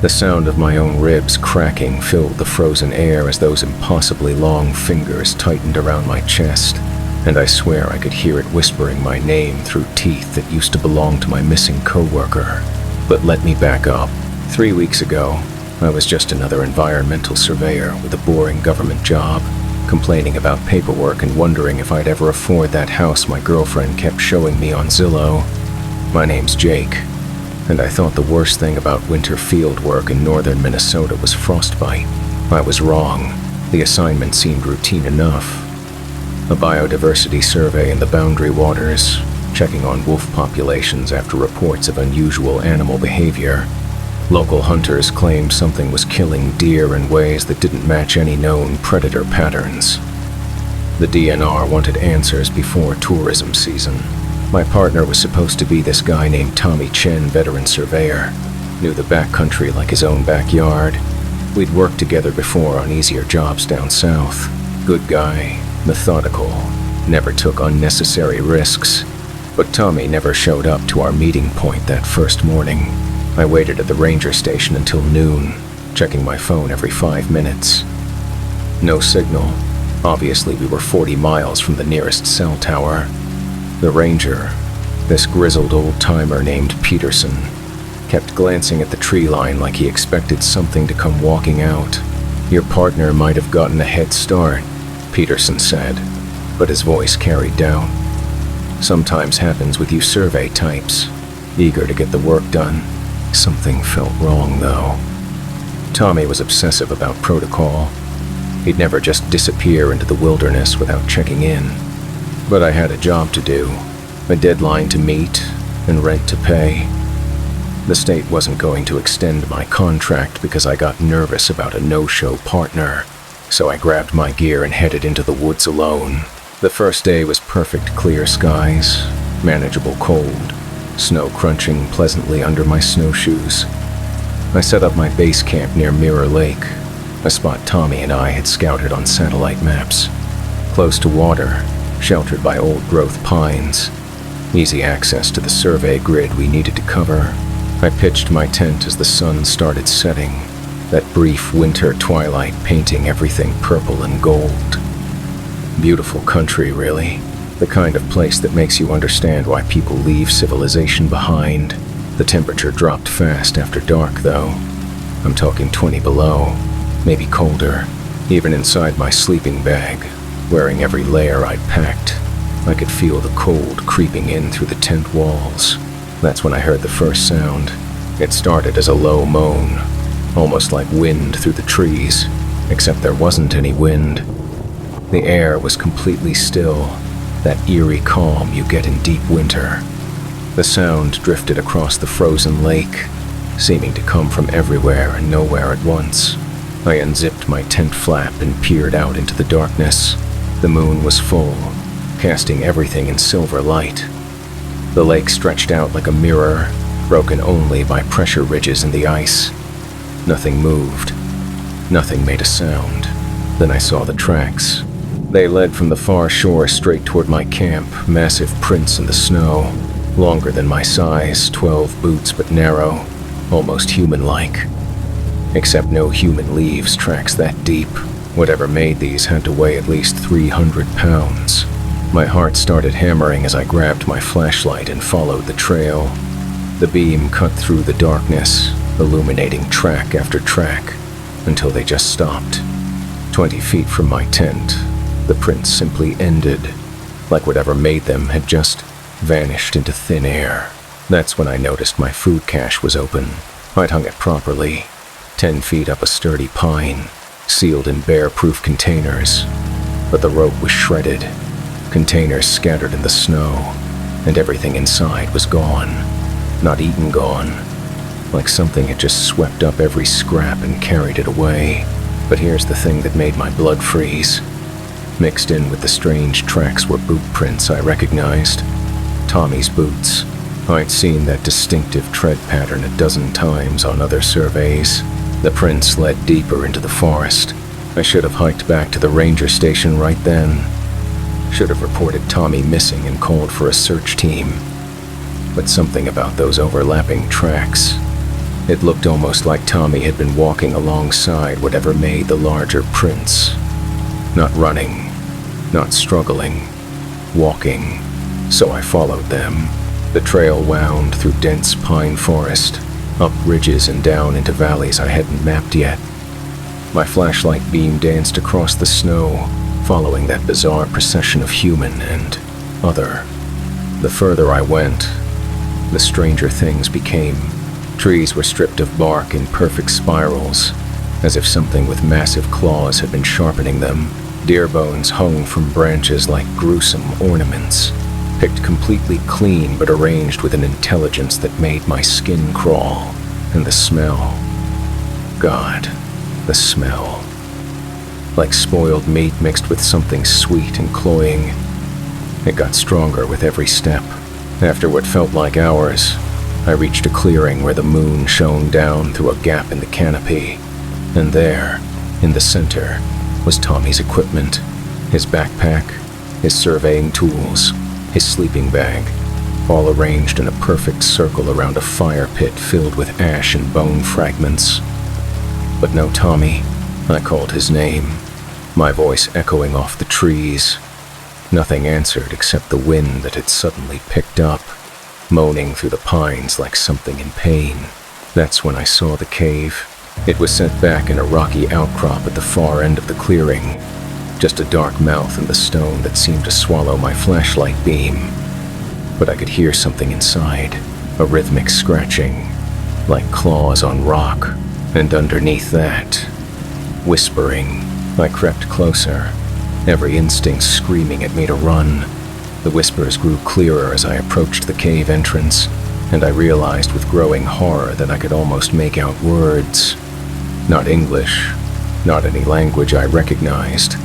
The sound of my own ribs cracking filled the frozen air as those impossibly long fingers tightened around my chest, and I swear I could hear it whispering my name through teeth that used to belong to my missing coworker. But let me back up. 3 weeks ago, I was just another environmental surveyor with a boring government job, complaining about paperwork and wondering if I'd ever afford that house my girlfriend kept showing me on Zillow. My name's Jake, and I thought the worst thing about winter field work in northern Minnesota was frostbite. I was wrong. The assignment seemed routine enough. A biodiversity survey in the Boundary Waters, checking on wolf populations after reports of unusual animal behavior. Local hunters claimed something was killing deer in ways that didn't match any known predator patterns. The DNR wanted answers before tourism season. My partner was supposed to be this guy named Tommy Chen, veteran surveyor. Knew the backcountry like his own backyard. We'd worked together before on easier jobs down south. Good guy, methodical, never took unnecessary risks. But Tommy never showed up to our meeting point that first morning. I waited at the ranger station until noon, checking my phone every 5 minutes. No signal. Obviously, we were 40 miles from the nearest cell tower. The ranger, this grizzled old-timer named Peterson, kept glancing at the tree line like he expected something to come walking out. "Your partner might have gotten a head start," Peterson said, but his voice carried doubt. "Sometimes happens with you survey types, eager to get the work done." Something felt wrong, though. Tommy was obsessive about protocol. He'd never just disappear into the wilderness without checking in. But I had a job to do, a deadline to meet, and rent to pay. The state wasn't going to extend my contract because I got nervous about a no-show partner, so I grabbed my gear and headed into the woods alone. The first day was perfect clear skies, manageable cold, snow crunching pleasantly under my snowshoes. I set up my base camp near Mirror Lake, a spot Tommy and I had scouted on satellite maps. Close to water, sheltered by old-growth pines, easy access to the survey grid we needed to cover. I pitched my tent as the sun started setting, that brief winter twilight painting everything purple and gold. Beautiful country, really. The kind of place that makes you understand why people leave civilization behind. The temperature dropped fast after dark, though. I'm talking 20 below, maybe colder. Even inside my sleeping bag, wearing every layer I'd packed, I could feel the cold creeping in through the tent walls. That's when I heard the first sound. It started as a low moan, almost like wind through the trees, except there wasn't any wind. The air was completely still, that eerie calm you get in deep winter. The sound drifted across the frozen lake, seeming to come from everywhere and nowhere at once. I unzipped my tent flap and peered out into the darkness. The moon was full, casting everything in silver light. The lake stretched out like a mirror, broken only by pressure ridges in the ice. Nothing moved. Nothing made a sound. Then I saw the tracks. They led from the far shore straight toward my camp, massive prints in the snow, longer than my size, 12 boots but narrow, almost human-like. Except no human leaves tracks that deep. Whatever made these had to weigh at least 300 pounds. My heart started hammering as I grabbed my flashlight and followed the trail. The beam cut through the darkness, illuminating track after track, until they just stopped. 20 feet from my tent, the prints simply ended, like whatever made them had just vanished into thin air. That's when I noticed my food cache was open. I'd hung it properly, 10 feet up a sturdy pine, sealed in bear-proof containers. But the rope was shredded, containers scattered in the snow, and everything inside was gone. Not eaten gone, like something had just swept up every scrap and carried it away. But here's the thing that made my blood freeze. Mixed in with the strange tracks were boot prints I recognized. Tommy's boots. I'd seen that distinctive tread pattern a dozen times on other surveys. The prints led deeper into the forest. I should have hiked back to the ranger station right then. Should have reported Tommy missing and called for a search team. But something about those overlapping tracks, It looked almost like Tommy had been walking alongside whatever made the larger prints. Not running, not struggling, walking. So I followed them. The trail wound through dense pine forest, up ridges and down into valleys I hadn't mapped yet. My flashlight beam danced across the snow, following that bizarre procession of human and other. The further I went, the stranger things became. Trees were stripped of bark in perfect spirals, as if something with massive claws had been sharpening them. Deer bones hung from branches like gruesome ornaments, picked completely clean but arranged with an intelligence that made my skin crawl. And the smell. God, the smell. Like spoiled meat mixed with something sweet and cloying. It got stronger with every step. After what felt like hours, I reached a clearing where the moon shone down through a gap in the canopy. And there, in the center, was Tommy's equipment. His backpack, his surveying tools, his sleeping bag, all arranged in a perfect circle around a fire pit filled with ash and bone fragments. But no Tommy. I called his name, my voice echoing off the trees. Nothing answered except the wind that had suddenly picked up, moaning through the pines like something in pain. That's when I saw the cave. It was set back in a rocky outcrop at the far end of the clearing, just a dark mouth in the stone that seemed to swallow my flashlight beam. But I could hear something inside, a rhythmic scratching, like claws on rock, and underneath that, whispering. I crept closer, every instinct screaming at me to run. The whispers grew clearer as I approached the cave entrance, and I realized with growing horror that I could almost make out words. Not English, not any language I recognized,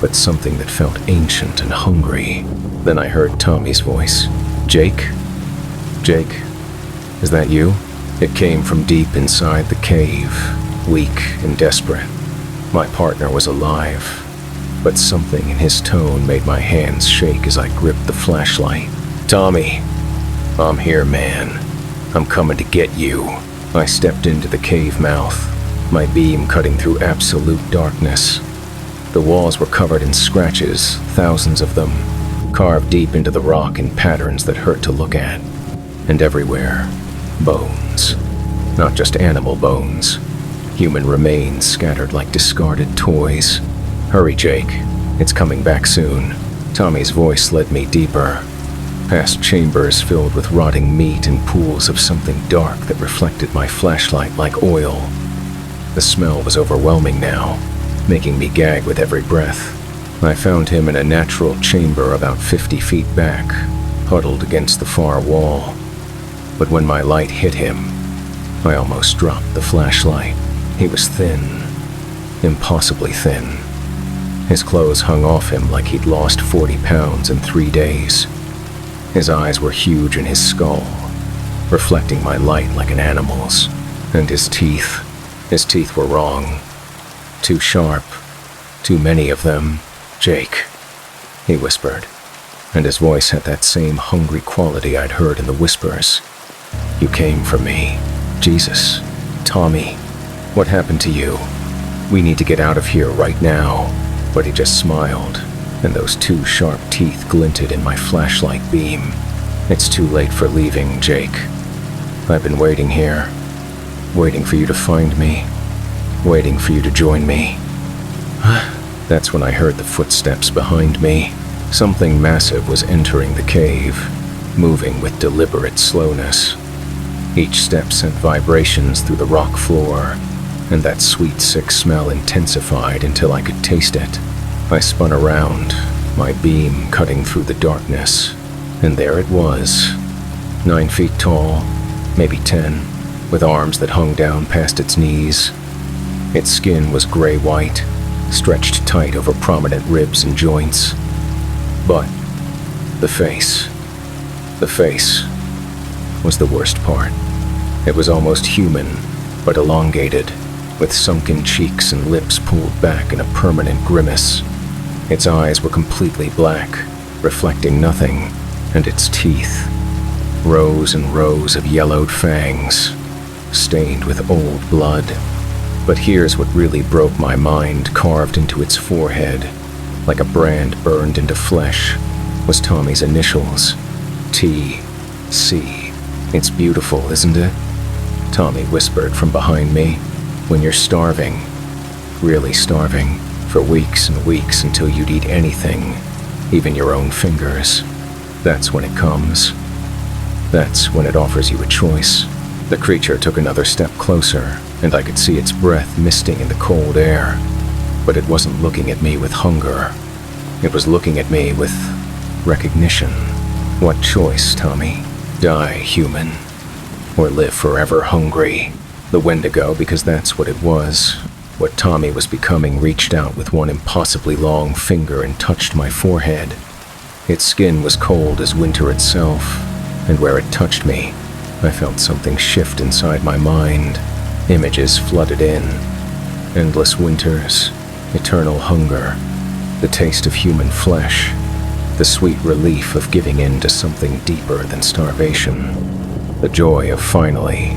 but something that felt ancient and hungry. Then I heard Tommy's voice. "Jake? Jake, is that you?" It came from deep inside the cave, weak and desperate. My partner was alive, but something in his tone made my hands shake as I gripped the flashlight. "Tommy, I'm here, man. I'm coming to get you." I stepped into the cave mouth, my beam cutting through absolute darkness. The walls were covered in scratches, thousands of them, carved deep into the rock in patterns that hurt to look at. And everywhere, bones. Not just animal bones. Human remains scattered like discarded toys. "Hurry, Jake. It's coming back soon." Tommy's voice led me deeper, past chambers filled with rotting meat and pools of something dark that reflected my flashlight like oil. The smell was overwhelming now, making me gag with every breath. I found him in a natural chamber about 50 feet back, huddled against the far wall. But when my light hit him, I almost dropped the flashlight. He was thin, impossibly thin. His clothes hung off him like he'd lost 40 pounds in 3 days. His eyes were huge in his skull, reflecting my light like an animal's. And his teeth were wrong. Too sharp, too many of them. "Jake," he whispered, and his voice had that same hungry quality I'd heard in the whispers. "You came for me. Jesus, Tommy, what happened to you? We need to get out of here right now." But he just smiled, and those 2 sharp teeth glinted in my flashlight beam. "It's too late for leaving, Jake. I've been waiting here, waiting for you to find me, waiting for you to join me." That's when I heard the footsteps behind me. Something massive was entering the cave, moving with deliberate slowness. Each step sent vibrations through the rock floor, and that sweet, sick smell intensified until I could taste it. I spun around, my beam cutting through the darkness, and there it was, 9 feet tall, maybe 10, with arms that hung down past its knees. Its skin was gray-white, stretched tight over prominent ribs and joints. But the face was the worst part. It was almost human, but elongated, with sunken cheeks and lips pulled back in a permanent grimace. Its eyes were completely black, reflecting nothing, and its teeth, rows and rows of yellowed fangs. stained with old blood. But here's what really broke my mind, carved into its forehead, like a brand burned into flesh, was Tommy's initials, T.C. "It's beautiful, isn't it?" Tommy whispered from behind me. "When you're starving, really starving, for weeks and weeks until you'd eat anything, even your own fingers, that's when it comes. That's when it offers you a choice." The creature took another step closer, and I could see its breath misting in the cold air. But it wasn't looking at me with hunger. It was looking at me with recognition. "What choice, Tommy? Die human, or live forever hungry?" The Wendigo, because that's what it was, what Tommy was becoming, reached out with one impossibly long finger and touched my forehead. Its skin was cold as winter itself, and where it touched me, I felt something shift inside my mind. Images flooded in. Endless winters, eternal hunger, the taste of human flesh, the sweet relief of giving in to something deeper than starvation, the joy of finally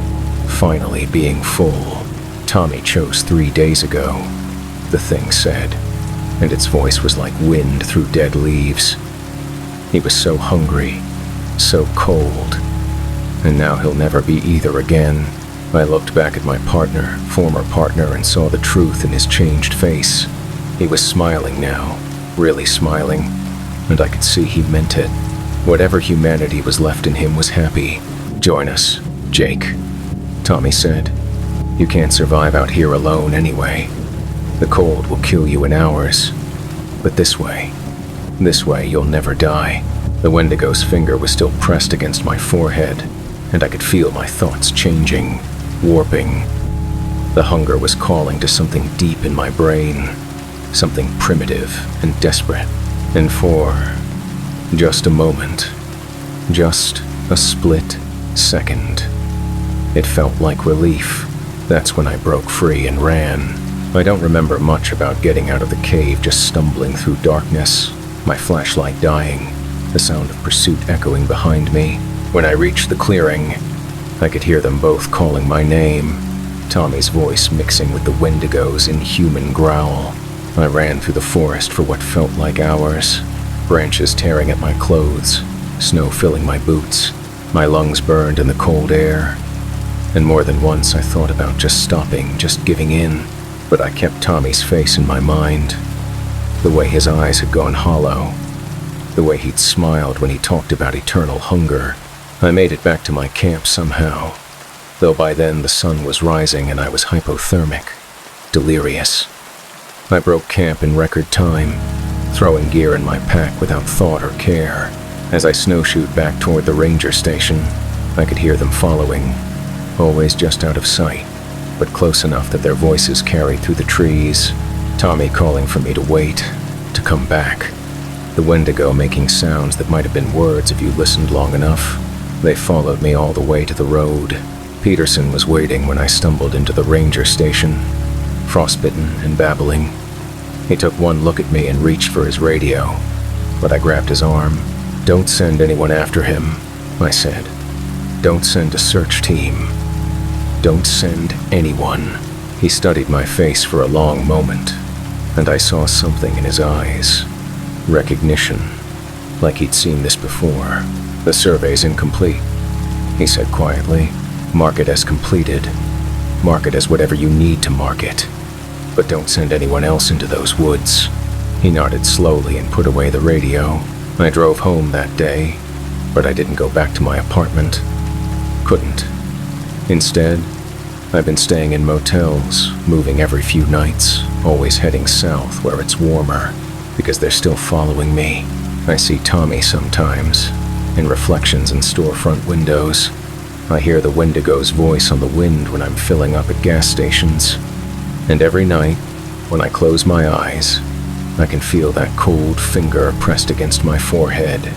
being full. "Tommy chose 3 days ago," the thing said, and its voice was like wind through dead leaves. He was so hungry, so cold, and now he'll never be either again. I looked back at my partner, former partner, and saw the truth in his changed face. He was smiling now, really smiling, and I could see he meant it. Whatever humanity was left in him was happy. "Join us, Jake," Tommy said. "You can't survive out here alone anyway. The cold will kill you in hours. But this way you'll never die." The Wendigo's finger was still pressed against my forehead, and I could feel my thoughts changing, warping. The hunger was calling to something deep in my brain, something primitive and desperate. And for just a moment, just a split second, it felt like relief. That's when I broke free and ran. I don't remember much about getting out of the cave, just stumbling through darkness, my flashlight dying, the sound of pursuit echoing behind me. When I reached the clearing, I could hear them both calling my name, Tommy's voice mixing with the Wendigo's inhuman growl. I ran through the forest for what felt like hours, branches tearing at my clothes, snow filling my boots. My lungs burned in the cold air, and more than once I thought about just stopping, just giving in, but I kept Tommy's face in my mind, the way his eyes had gone hollow, the way he'd smiled when he talked about eternal hunger. I made it back to my camp somehow, though by then the sun was rising and I was hypothermic, delirious. I broke camp in record time, throwing gear in my pack without thought or care. As I snowshoed back toward the ranger station, I could hear them following, always just out of sight, but close enough that their voices carried through the trees. Tommy calling for me to wait, to come back. The Wendigo making sounds that might have been words if you listened long enough. They followed me all the way to the road. Peterson was waiting when I stumbled into the ranger station, frostbitten and babbling. He took one look at me and reached for his radio, but I grabbed his arm. "Don't send anyone after him," I said. "Don't send a search team. Don't send anyone." He studied my face for a long moment, and I saw something in his eyes. Recognition, like he'd seen this before. "The survey's incomplete," he said quietly. "Mark it as completed. Mark it as whatever you need to mark it. But don't send anyone else into those woods." He nodded slowly and put away the radio. I drove home that day, but I didn't go back to my apartment. Couldn't. Instead, I've been staying in motels, moving every few nights, always heading south where it's warmer, because they're still following me. I see Tommy sometimes, in reflections in storefront windows. I hear the Wendigo's voice on the wind when I'm filling up at gas stations. And every night, when I close my eyes, I can feel that cold finger pressed against my forehead,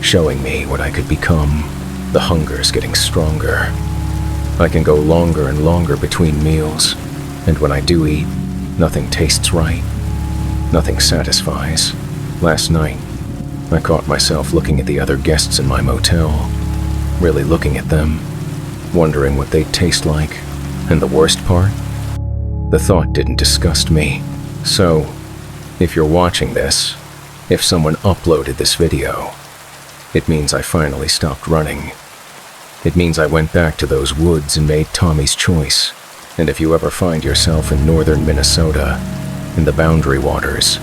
showing me what I could become. The hunger's getting stronger. I can go longer and longer between meals, and when I do eat, nothing tastes right. Nothing satisfies. Last night, I caught myself looking at the other guests in my motel, really looking at them, wondering what they'd taste like. And the worst part? The thought didn't disgust me. So, if you're watching this, if someone uploaded this video, it means I finally stopped running. It means I went back to those woods and made Tommy's choice. And if you ever find yourself in northern Minnesota, in the Boundary Waters,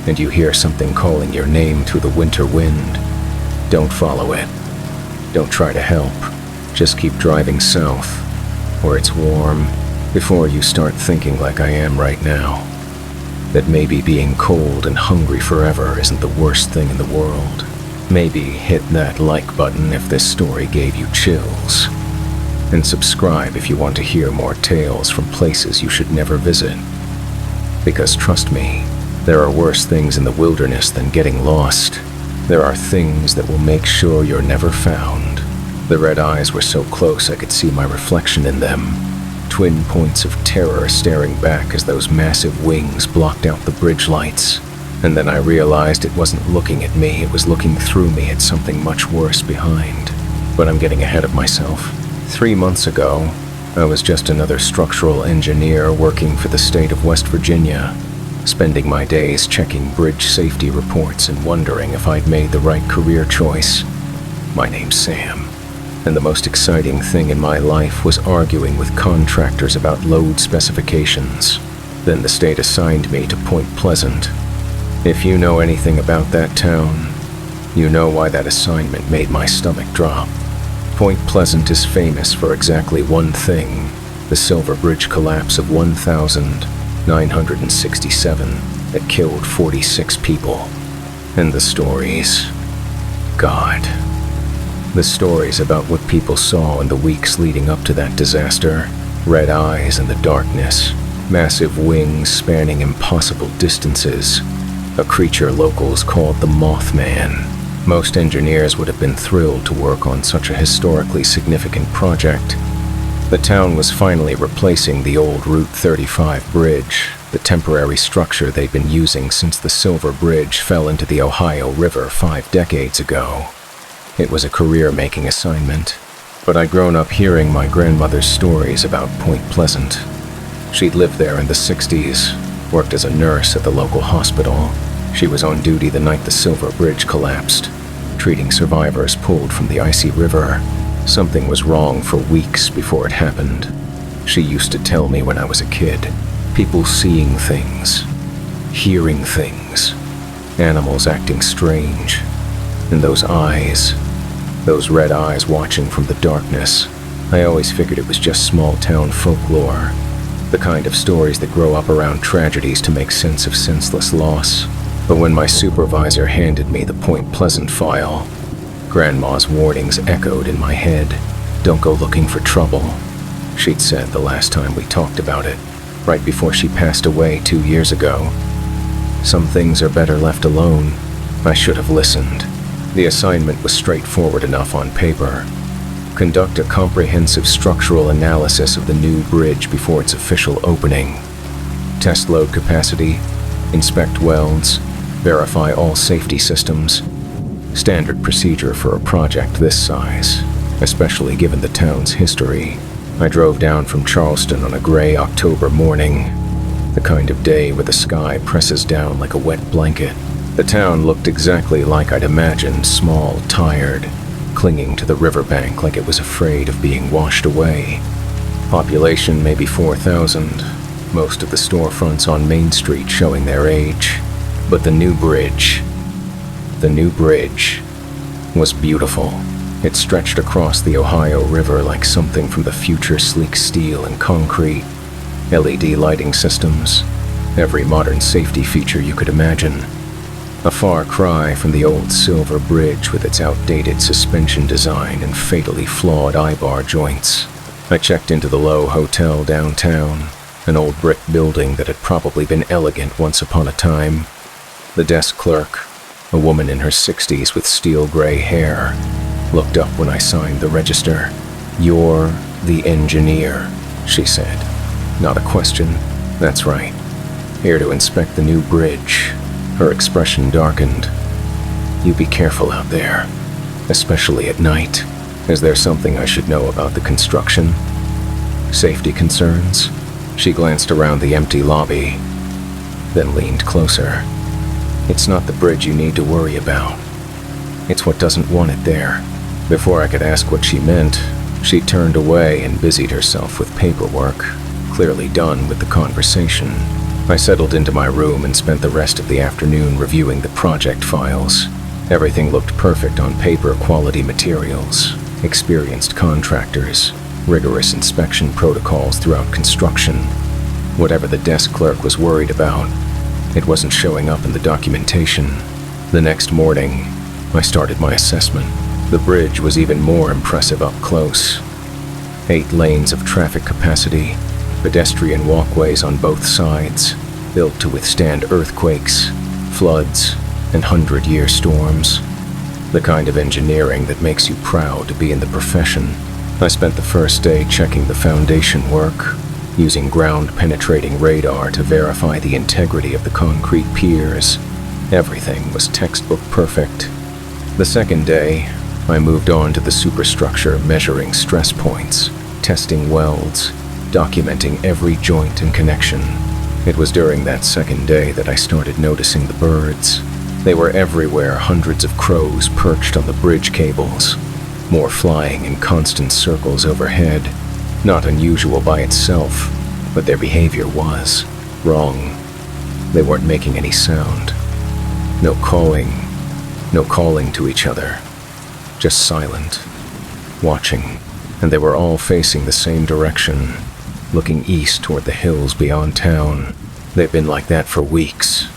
and you hear something calling your name through the winter wind, don't follow it. Don't try to help. Just keep driving south, where it's warm, before you start thinking like I am right now, that maybe being cold and hungry forever isn't the worst thing in the world. Maybe hit that like button if this story gave you chills. And subscribe if you want to hear more tales from places you should never visit. Because trust me, there are worse things in the wilderness than getting lost. There are things that will make sure you're never found. The red eyes were so close I could see my reflection in them. Twin points of terror staring back as those massive wings blocked out the bridge lights. And then I realized it wasn't looking at me, it was looking through me at something much worse behind. But I'm getting ahead of myself. 3 months ago, I was just another structural engineer working for the state of West Virginia, spending my days checking bridge safety reports and wondering if I'd made the right career choice. My name's Sam, and the most exciting thing in my life was arguing with contractors about load specifications. Then the state assigned me to Point Pleasant. If you know anything about that town, you know why that assignment made my stomach drop. Point Pleasant is famous for exactly one thing: the Silver Bridge collapse of 1967 that killed 46 people. And the stories. God. The stories about what people saw in the weeks leading up to that disaster. Red eyes in the darkness, massive wings spanning impossible distances, a creature locals called the Mothman. Most engineers would have been thrilled to work on such a historically significant project. The town was finally replacing the old Route 35 bridge, the temporary structure they'd been using since the Silver Bridge fell into the Ohio River 5 decades ago. It was a career-making assignment, but I'd grown up hearing my grandmother's stories about Point Pleasant. She'd lived there in the 60s, worked as a nurse at the local hospital. She was on duty the night the Silver Bridge collapsed, treating survivors pulled from the icy river. Something was wrong for weeks before it happened. She used to tell me when I was a kid, people seeing things, hearing things, animals acting strange, and those eyes, those red eyes watching from the darkness. I always figured it was just small-town folklore, the kind of stories that grow up around tragedies to make sense of senseless loss. But when my supervisor handed me the Point Pleasant file, Grandma's warnings echoed in my head. Don't go looking for trouble, she'd said the last time we talked about it, right before she passed away 2 years ago. Some things are better left alone. I should have listened. The assignment was straightforward enough on paper. Conduct a comprehensive structural analysis of the new bridge before its official opening. Test load capacity, inspect welds, verify all safety systems. Standard procedure for a project this size, especially given the town's history. I drove down from Charleston on a gray October morning, the kind of day where the sky presses down like a wet blanket. The town looked exactly like I'd imagined, small, tired, clinging to the riverbank like it was afraid of being washed away. Population maybe 4,000, most of the storefronts on Main Street showing their age. But the new bridge was beautiful. It stretched across the Ohio River like something from the future, sleek steel and concrete, LED lighting systems, every modern safety feature you could imagine. A far cry from the old Silver Bridge with its outdated suspension design and fatally flawed eye-bar joints. I checked into the Low Hotel downtown, an old brick building that had probably been elegant once upon a time. The desk clerk, a woman in her 60s with steel gray hair, looked up when I signed the register. "You're the engineer," she said. Not a question. That's right. Here to inspect the new bridge. Her expression darkened. "You be careful out there, especially at night." Is there something I should know about the construction? Safety concerns? She glanced around the empty lobby, then leaned closer. It's not the bridge you need to worry about. It's what doesn't want it there. Before I could ask what she meant, she turned away and busied herself with paperwork, clearly done with the conversation. I settled into my room and spent the rest of the afternoon reviewing the project files. Everything looked perfect on paper, quality materials, experienced contractors, rigorous inspection protocols throughout construction. Whatever the desk clerk was worried about, it wasn't showing up in the documentation. The next morning, I started my assessment. The bridge was even more impressive up close. 8 lanes of traffic capacity, pedestrian walkways on both sides, built to withstand earthquakes, floods, and 100-year storms. The kind of engineering that makes you proud to be in the profession. I spent the first day checking the foundation work, using ground-penetrating radar to verify the integrity of the concrete piers. Everything was textbook perfect. The second day, I moved on to the superstructure, measuring stress points, testing welds, documenting every joint and connection. It was during that second day that I started noticing the birds. They were everywhere, hundreds of crows perched on the bridge cables, more flying in constant circles overhead. Not unusual by itself, but their behavior was wrong. They weren't making any sound. No calling to each other. Just silent, watching, and they were all facing the same direction, looking east toward the hills beyond town. They've been like that for weeks,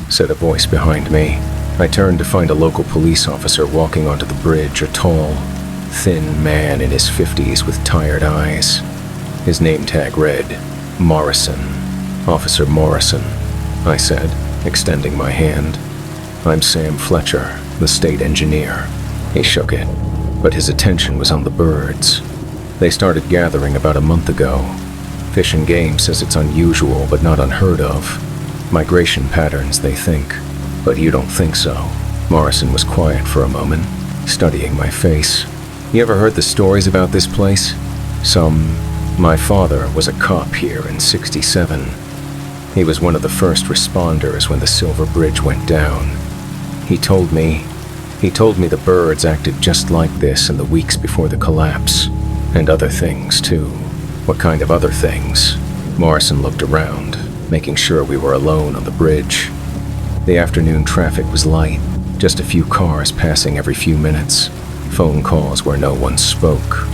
said a voice behind me. I turned to find a local police officer walking onto the bridge, a tall, thin man in his 50s with tired eyes. His name tag read, Morrison. Officer Morrison, I said, extending my hand. I'm Sam Fletcher, the state engineer. He shook it, but his attention was on the birds. They started gathering about a month ago. Fish and Game says it's unusual but not unheard of. Migration patterns, they think. But you don't think so. Morrison was quiet for a moment, studying my face. You ever heard the stories about this place? My father was a cop here in '67. He was one of the first responders when the Silver Bridge went down. He told me the birds acted just like this in the weeks before the collapse. And other things, too. What kind of other things? Morrison looked around, making sure we were alone on the bridge. The afternoon traffic was light, just a few cars passing every few minutes. Phone calls where no one spoke,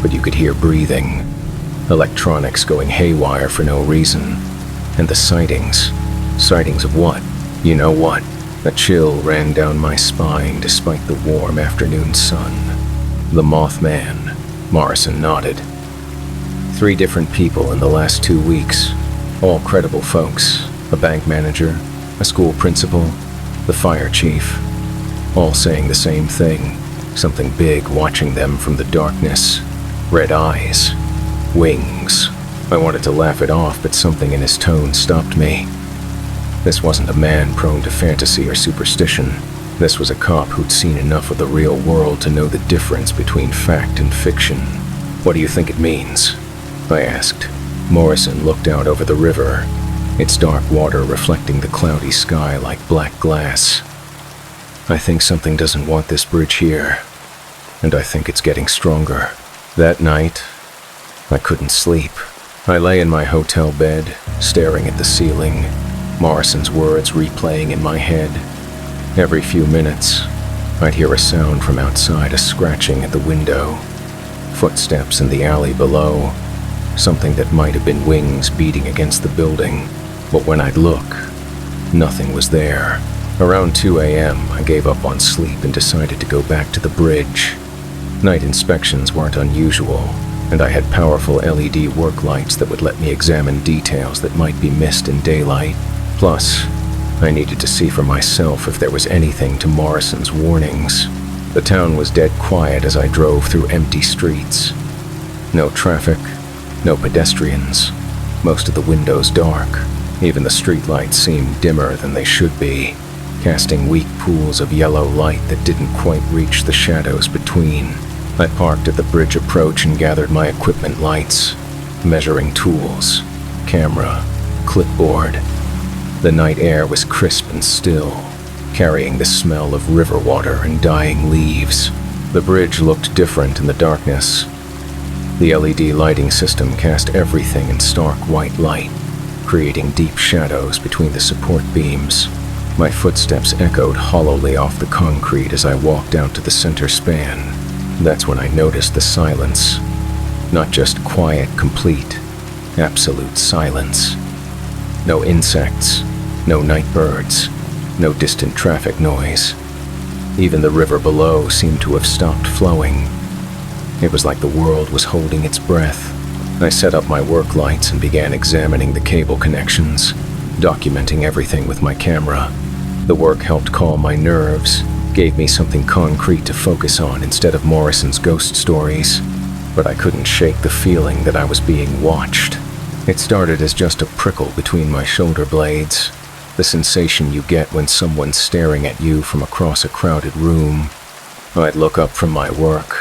but you could hear breathing. Electronics going haywire for no reason. And the sightings. Sightings of what? You know what? A chill ran down my spine despite the warm afternoon sun. The Mothman. Morrison nodded. 3 different people in the last 2 weeks. All credible folks. A bank manager, a school principal, the fire chief. All saying the same thing. Something big watching them from the darkness. Red eyes. Wings. I wanted to laugh it off, but something in his tone stopped me. This wasn't a man prone to fantasy or superstition. This was a cop who'd seen enough of the real world to know the difference between fact and fiction. What do you think it means? I asked. Morrison looked out over the river, its dark water reflecting the cloudy sky like black glass. I think something doesn't want this bridge here, and I think it's getting stronger. That night, I couldn't sleep. I lay in my hotel bed, staring at the ceiling, Morrison's words replaying in my head. Every few minutes, I'd hear a sound from outside, a scratching at the window, footsteps in the alley below, something that might have been wings beating against the building. But when I'd look, nothing was there. Around 2 a.m., I gave up on sleep and decided to go back to the bridge. Night inspections weren't unusual, and I had powerful LED work lights that would let me examine details that might be missed in daylight. Plus, I needed to see for myself if there was anything to Morrison's warnings. The town was dead quiet as I drove through empty streets. No traffic, no pedestrians, most of the windows dark. Even the streetlights seemed dimmer than they should be, casting weak pools of yellow light that didn't quite reach the shadows between. I parked at the bridge approach and gathered my equipment lights, measuring tools, camera, clipboard. The night air was crisp and still, carrying the smell of river water and dying leaves. The bridge looked different in the darkness. The LED lighting system cast everything in stark white light, creating deep shadows between the support beams. My footsteps echoed hollowly off the concrete as I walked out to the center span. That's when I noticed the silence. Not just quiet, complete, absolute silence. No insects, no night birds, no distant traffic noise. Even the river below seemed to have stopped flowing. It was like the world was holding its breath. I set up my work lights and began examining the cable connections, documenting everything with my camera. The work helped calm my nerves, gave me something concrete to focus on instead of Morrison's ghost stories. But I couldn't shake the feeling that I was being watched. It started as just a prickle between my shoulder blades, the sensation you get when someone's staring at you from across a crowded room. I'd look up from my work,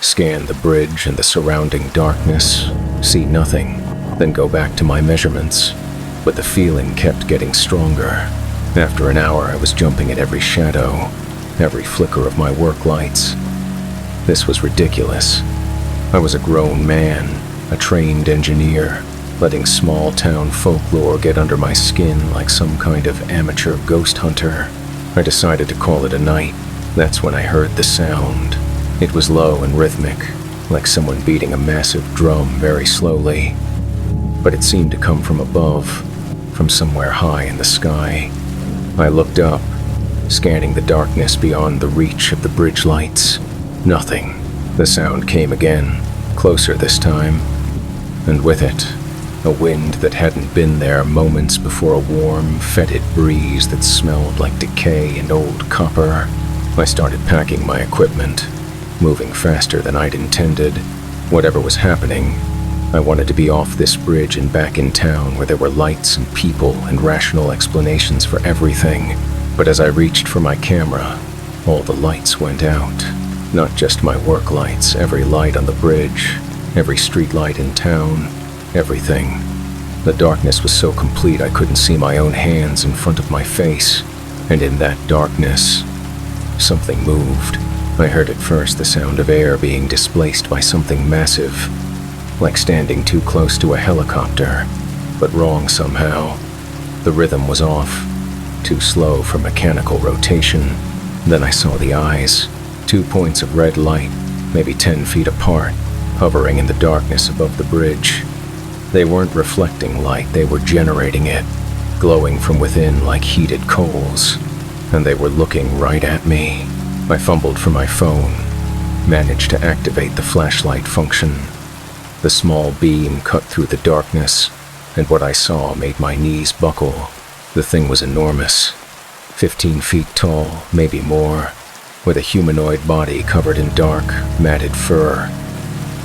scan the bridge and the surrounding darkness, see nothing, then go back to my measurements. But the feeling kept getting stronger. After an hour, I was jumping at every shadow, every flicker of my work lights. This was ridiculous. I was a grown man, a trained engineer, letting small-town folklore get under my skin like some kind of amateur ghost hunter. I decided to call it a night. That's when I heard the sound. It was low and rhythmic, like someone beating a massive drum very slowly. But it seemed to come from above, from somewhere high in the sky. I looked up, scanning the darkness beyond the reach of the bridge lights. Nothing. The sound came again, closer this time, and with it, a wind that hadn't been there moments before, a warm, fetid breeze that smelled like decay and old copper. I started packing my equipment, moving faster than I'd intended. Whatever was happening, I wanted to be off this bridge and back in town where there were lights and people and rational explanations for everything. But as I reached for my camera, all the lights went out. Not just my work lights, every light on the bridge, every street light in town, everything. The darkness was so complete I couldn't see my own hands in front of my face. And in that darkness, something moved. I heard at first the sound of air being displaced by something massive, like standing too close to a helicopter, but wrong somehow. The rhythm was off, too slow for mechanical rotation. Then I saw the eyes, 2 points of red light, maybe 10 feet apart, hovering in the darkness above the bridge. They weren't reflecting light, they were generating it, glowing from within like heated coals, and they were looking right at me. I fumbled for my phone, managed to activate the flashlight function. The small beam cut through the darkness, and what I saw made my knees buckle. The thing was enormous, 15 feet tall, maybe more, with a humanoid body covered in dark, matted fur.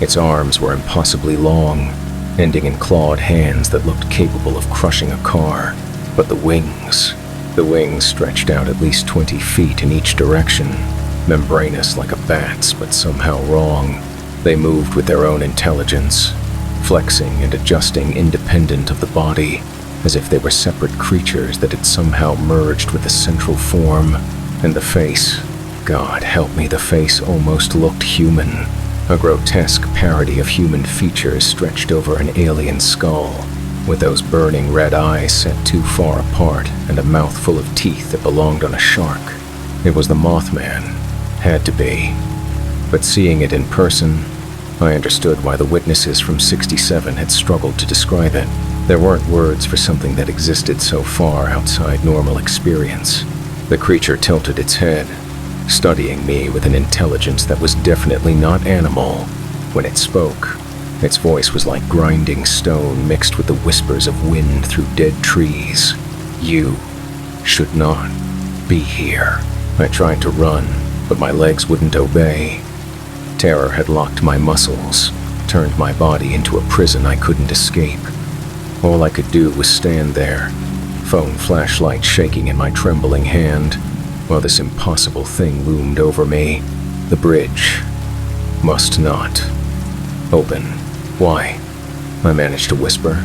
Its arms were impossibly long, ending in clawed hands that looked capable of crushing a car. But the wings stretched out at least 20 feet in each direction, membranous like a bat's, but somehow wrong. They moved with their own intelligence, flexing and adjusting independent of the body, as if they were separate creatures that had somehow merged with the central form. And the face, God help me, the face almost looked human. A grotesque parody of human features stretched over an alien skull, with those burning red eyes set too far apart and a mouth full of teeth that belonged on a shark. It was the Mothman. Had to be. But seeing it in person, I understood why the witnesses from 67 had struggled to describe it. There weren't words for something that existed so far outside normal experience. The creature tilted its head, studying me with an intelligence that was definitely not animal. When it spoke, its voice was like grinding stone mixed with the whispers of wind through dead trees. You should not be here. I tried to run, but my legs wouldn't obey. Terror had locked my muscles, turned my body into a prison I couldn't escape. All I could do was stand there, phone flashlight shaking in my trembling hand, while this impossible thing loomed over me. The bridge. Must not. Open. Why? I managed to whisper.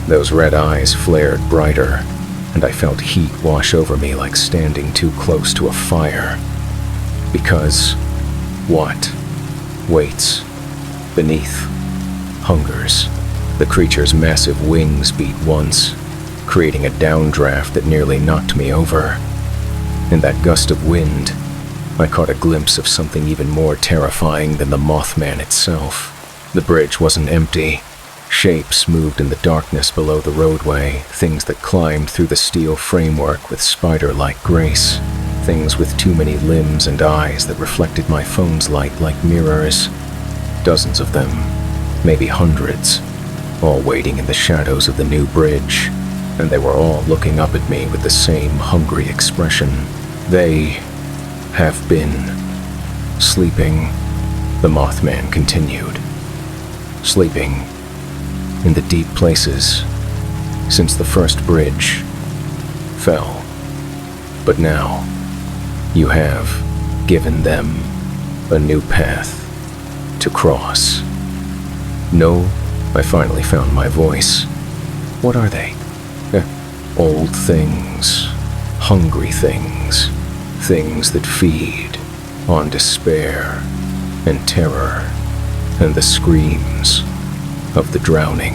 Those red eyes flared brighter, and I felt heat wash over me like standing too close to a fire. Because what? Waits. Beneath. Hungers. The creature's massive wings beat once, creating a downdraft that nearly knocked me over. In that gust of wind, I caught a glimpse of something even more terrifying than the Mothman itself. The bridge wasn't empty. Shapes moved in the darkness below the roadway, things that climbed through the steel framework with spider-like grace, things with too many limbs and eyes that reflected my phone's light like mirrors. Dozens of them, maybe hundreds, all waiting in the shadows of the new bridge, and they were all looking up at me with the same hungry expression. They have been sleeping, the Mothman continued. Sleeping in the deep places since the first bridge fell. But now you have given them a new path to cross. No, I finally found my voice. What are they? Old things, hungry things, things that feed on despair and terror and the screams of the drowning.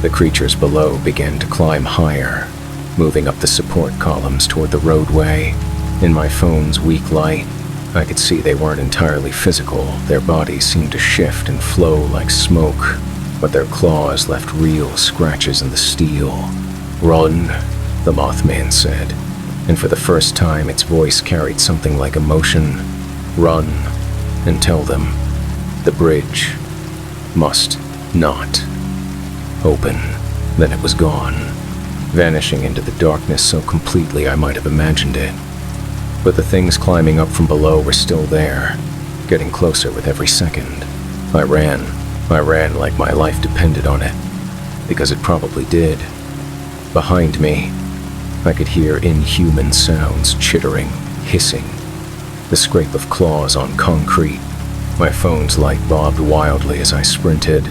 The creatures below began to climb higher, moving up the support columns toward the roadway. In my phone's weak light, I could see they weren't entirely physical. Their bodies seemed to shift and flow like smoke, but their claws left real scratches in the steel. "Run," the Mothman said, and for the first time its voice carried something like emotion. "Run, and tell them the bridge must not open." Then it was gone, vanishing into the darkness so completely I might have imagined it. But the things climbing up from below were still there, getting closer with every second. I ran like my life depended on it, because it probably did. Behind me, I could hear inhuman sounds, chittering, hissing, the scrape of claws on concrete. My phone's light bobbed wildly as I sprinted,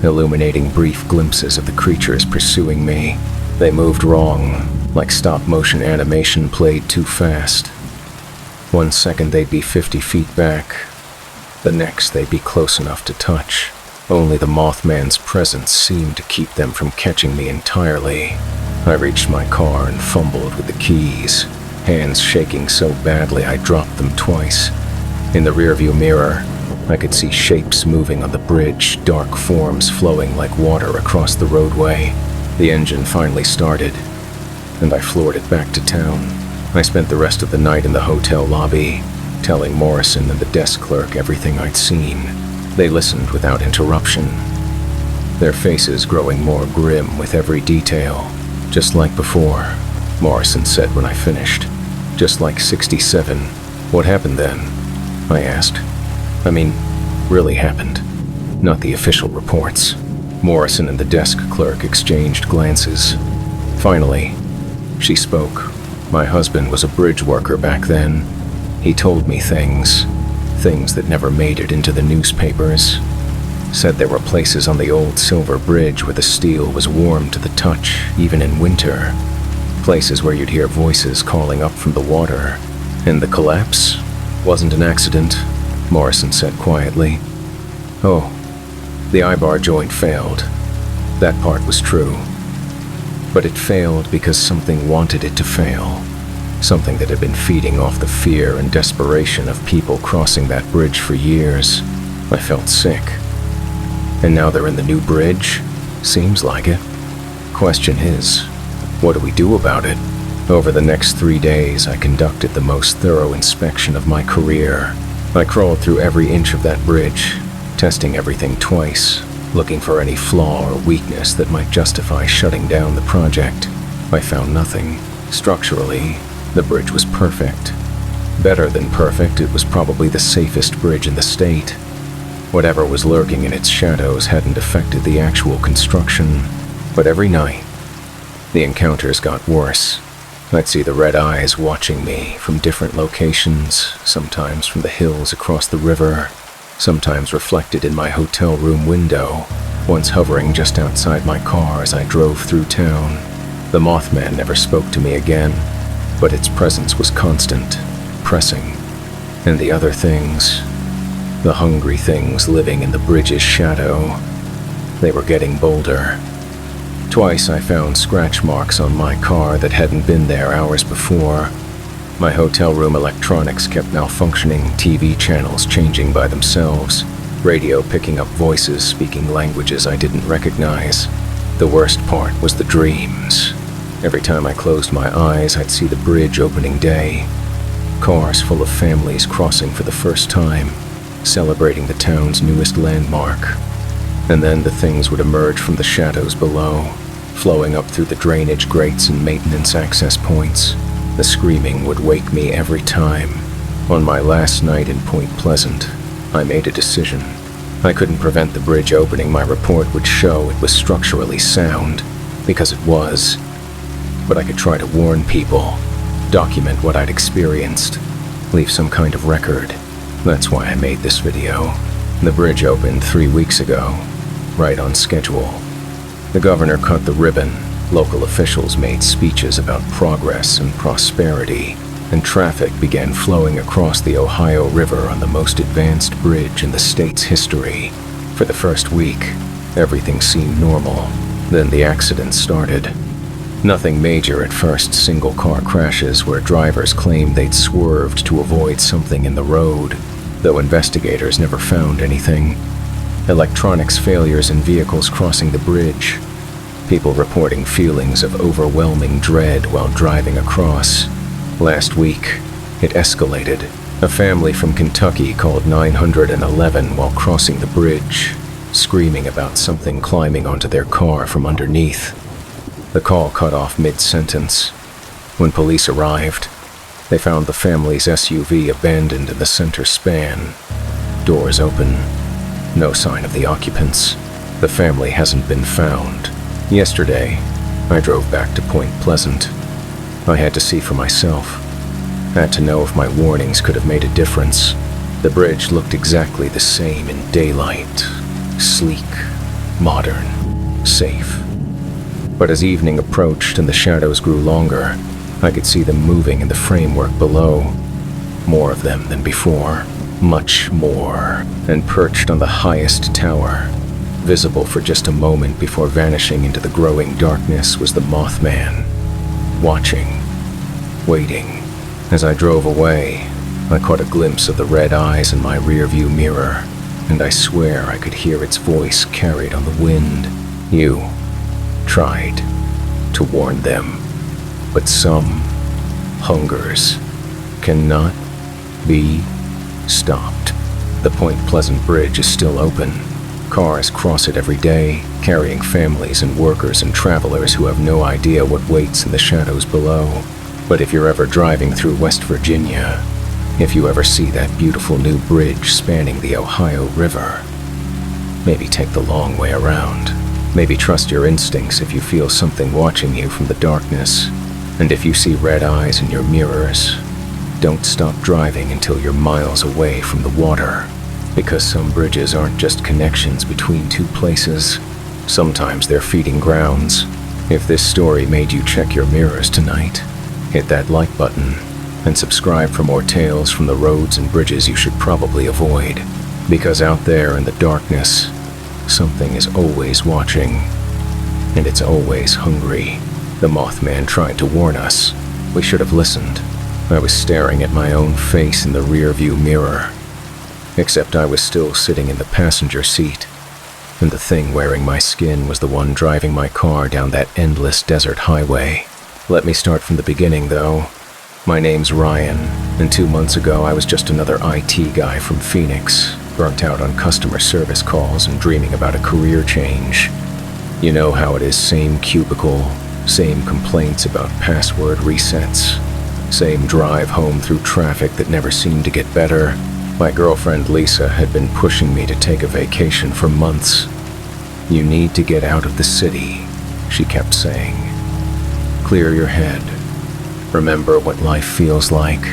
illuminating brief glimpses of the creatures pursuing me. They moved wrong, like stop-motion animation played too fast. 1 second they'd be 50 feet back, the next they'd be close enough to touch. Only the Mothman's presence seemed to keep them from catching me entirely. I reached my car and fumbled with the keys, hands shaking so badly I dropped them twice. In the rearview mirror, I could see shapes moving on the bridge, dark forms flowing like water across the roadway. The engine finally started, and I floored it back to town. I spent the rest of the night in the hotel lobby, telling Morrison and the desk clerk everything I'd seen. They listened without interruption, their faces growing more grim with every detail. "Just like before," Morrison said when I finished. "Just like 67. What happened then?" I asked. I mean, really happened, not the official reports. Morrison and the desk clerk exchanged glances. Finally, she spoke. "My husband was a bridge worker back then. He told me things that never made it into the newspapers. Said there were places on the old Silver Bridge where the steel was warm to the touch, even in winter. Places where you'd hear voices calling up from the water. And the collapse wasn't an accident," Morrison said quietly. "Oh, the I-bar joint failed. That part was true. But it failed because something wanted it to fail. Something that had been feeding off the fear and desperation of people crossing that bridge for years. I felt sick. And now they're in the new bridge? Seems like it. Question is, what do we do about it?" Over the next 3 days, I conducted the most thorough inspection of my career. I crawled through every inch of that bridge, testing everything twice, looking for any flaw or weakness that might justify shutting down the project. I found nothing. Structurally, the bridge was perfect. Better than perfect, it was probably the safest bridge in the state. Whatever was lurking in its shadows hadn't affected the actual construction. But every night, the encounters got worse. I'd see the red eyes watching me from different locations, sometimes from the hills across the river, sometimes reflected in my hotel room window, once hovering just outside my car as I drove through town. The Mothman never spoke to me again, but its presence was constant, pressing. And the other things, the hungry things living in the bridge's shadow, they were getting bolder. Twice I found scratch marks on my car that hadn't been there hours before. My hotel room electronics kept malfunctioning, TV channels changing by themselves, radio picking up voices speaking languages I didn't recognize. The worst part was the dreams. Every time I closed my eyes, I'd see the bridge opening day. Cars full of families crossing for the first time, celebrating the town's newest landmark. And then the things would emerge from the shadows below, flowing up through the drainage grates and maintenance access points. The screaming would wake me every time. On my last night in Point Pleasant, I made a decision. I couldn't prevent the bridge opening. My report would show it was structurally sound, because it was. But I could try to warn people, document what I'd experienced, leave some kind of record. That's why I made this video. The bridge opened 3 weeks ago, right on schedule. The governor cut the ribbon, local officials made speeches about progress and prosperity, and traffic began flowing across the Ohio River on the most advanced bridge in the state's history. For the first week, everything seemed normal. Then the accidents started. Nothing major at first, single-car crashes where drivers claimed they'd swerved to avoid something in the road, though investigators never found anything. Electronics failures in vehicles crossing the bridge. People reporting feelings of overwhelming dread while driving across. Last week, it escalated. A family from Kentucky called 911 while crossing the bridge, screaming about something climbing onto their car from underneath. The call cut off mid-sentence. When police arrived, they found the family's SUV abandoned in the center span. Doors open. No sign of the occupants. The family hasn't been found. Yesterday, I drove back to Point Pleasant. I had to see for myself. Had to know if my warnings could have made a difference. The bridge looked exactly the same in daylight. Sleek, modern, safe. But as evening approached and the shadows grew longer, I could see them moving in the framework below. More of them than before. Much more. And perched on the highest tower, visible for just a moment before vanishing into the growing darkness, was the Mothman. Watching. Waiting. As I drove away, I caught a glimpse of the red eyes in my rearview mirror, and I swear I could hear its voice carried on the wind. You tried to warn them, but some hungers cannot be stopped. The Point Pleasant Bridge is still open. Cars cross it every day, carrying families and workers and travelers who have no idea what waits in the shadows below. But if you're ever driving through West Virginia, if you ever see that beautiful new bridge spanning the Ohio River, maybe take the long way around. Maybe trust your instincts if you feel something watching you from the darkness. And if you see red eyes in your mirrors, don't stop driving until you're miles away from the water. Because some bridges aren't just connections between two places. Sometimes they're feeding grounds. If this story made you check your mirrors tonight, hit that like button and subscribe for more tales from the roads and bridges you should probably avoid. Because out there in the darkness, something is always watching, and it's always hungry. The Mothman tried to warn us. We should have listened. I was staring at my own face in the rearview mirror. Except I was still sitting in the passenger seat, and the thing wearing my skin was the one driving my car down that endless desert highway. Let me start from the beginning, though. My name's Ryan, and 2 months ago I was just another IT guy from Phoenix, burnt out on customer service calls and dreaming about a career change. You know how it is, same cubicle, same complaints about password resets, same drive home through traffic that never seemed to get better. My girlfriend Lisa had been pushing me to take a vacation for months. You need to get out of the city, she kept saying. Clear your head. Remember what life feels like.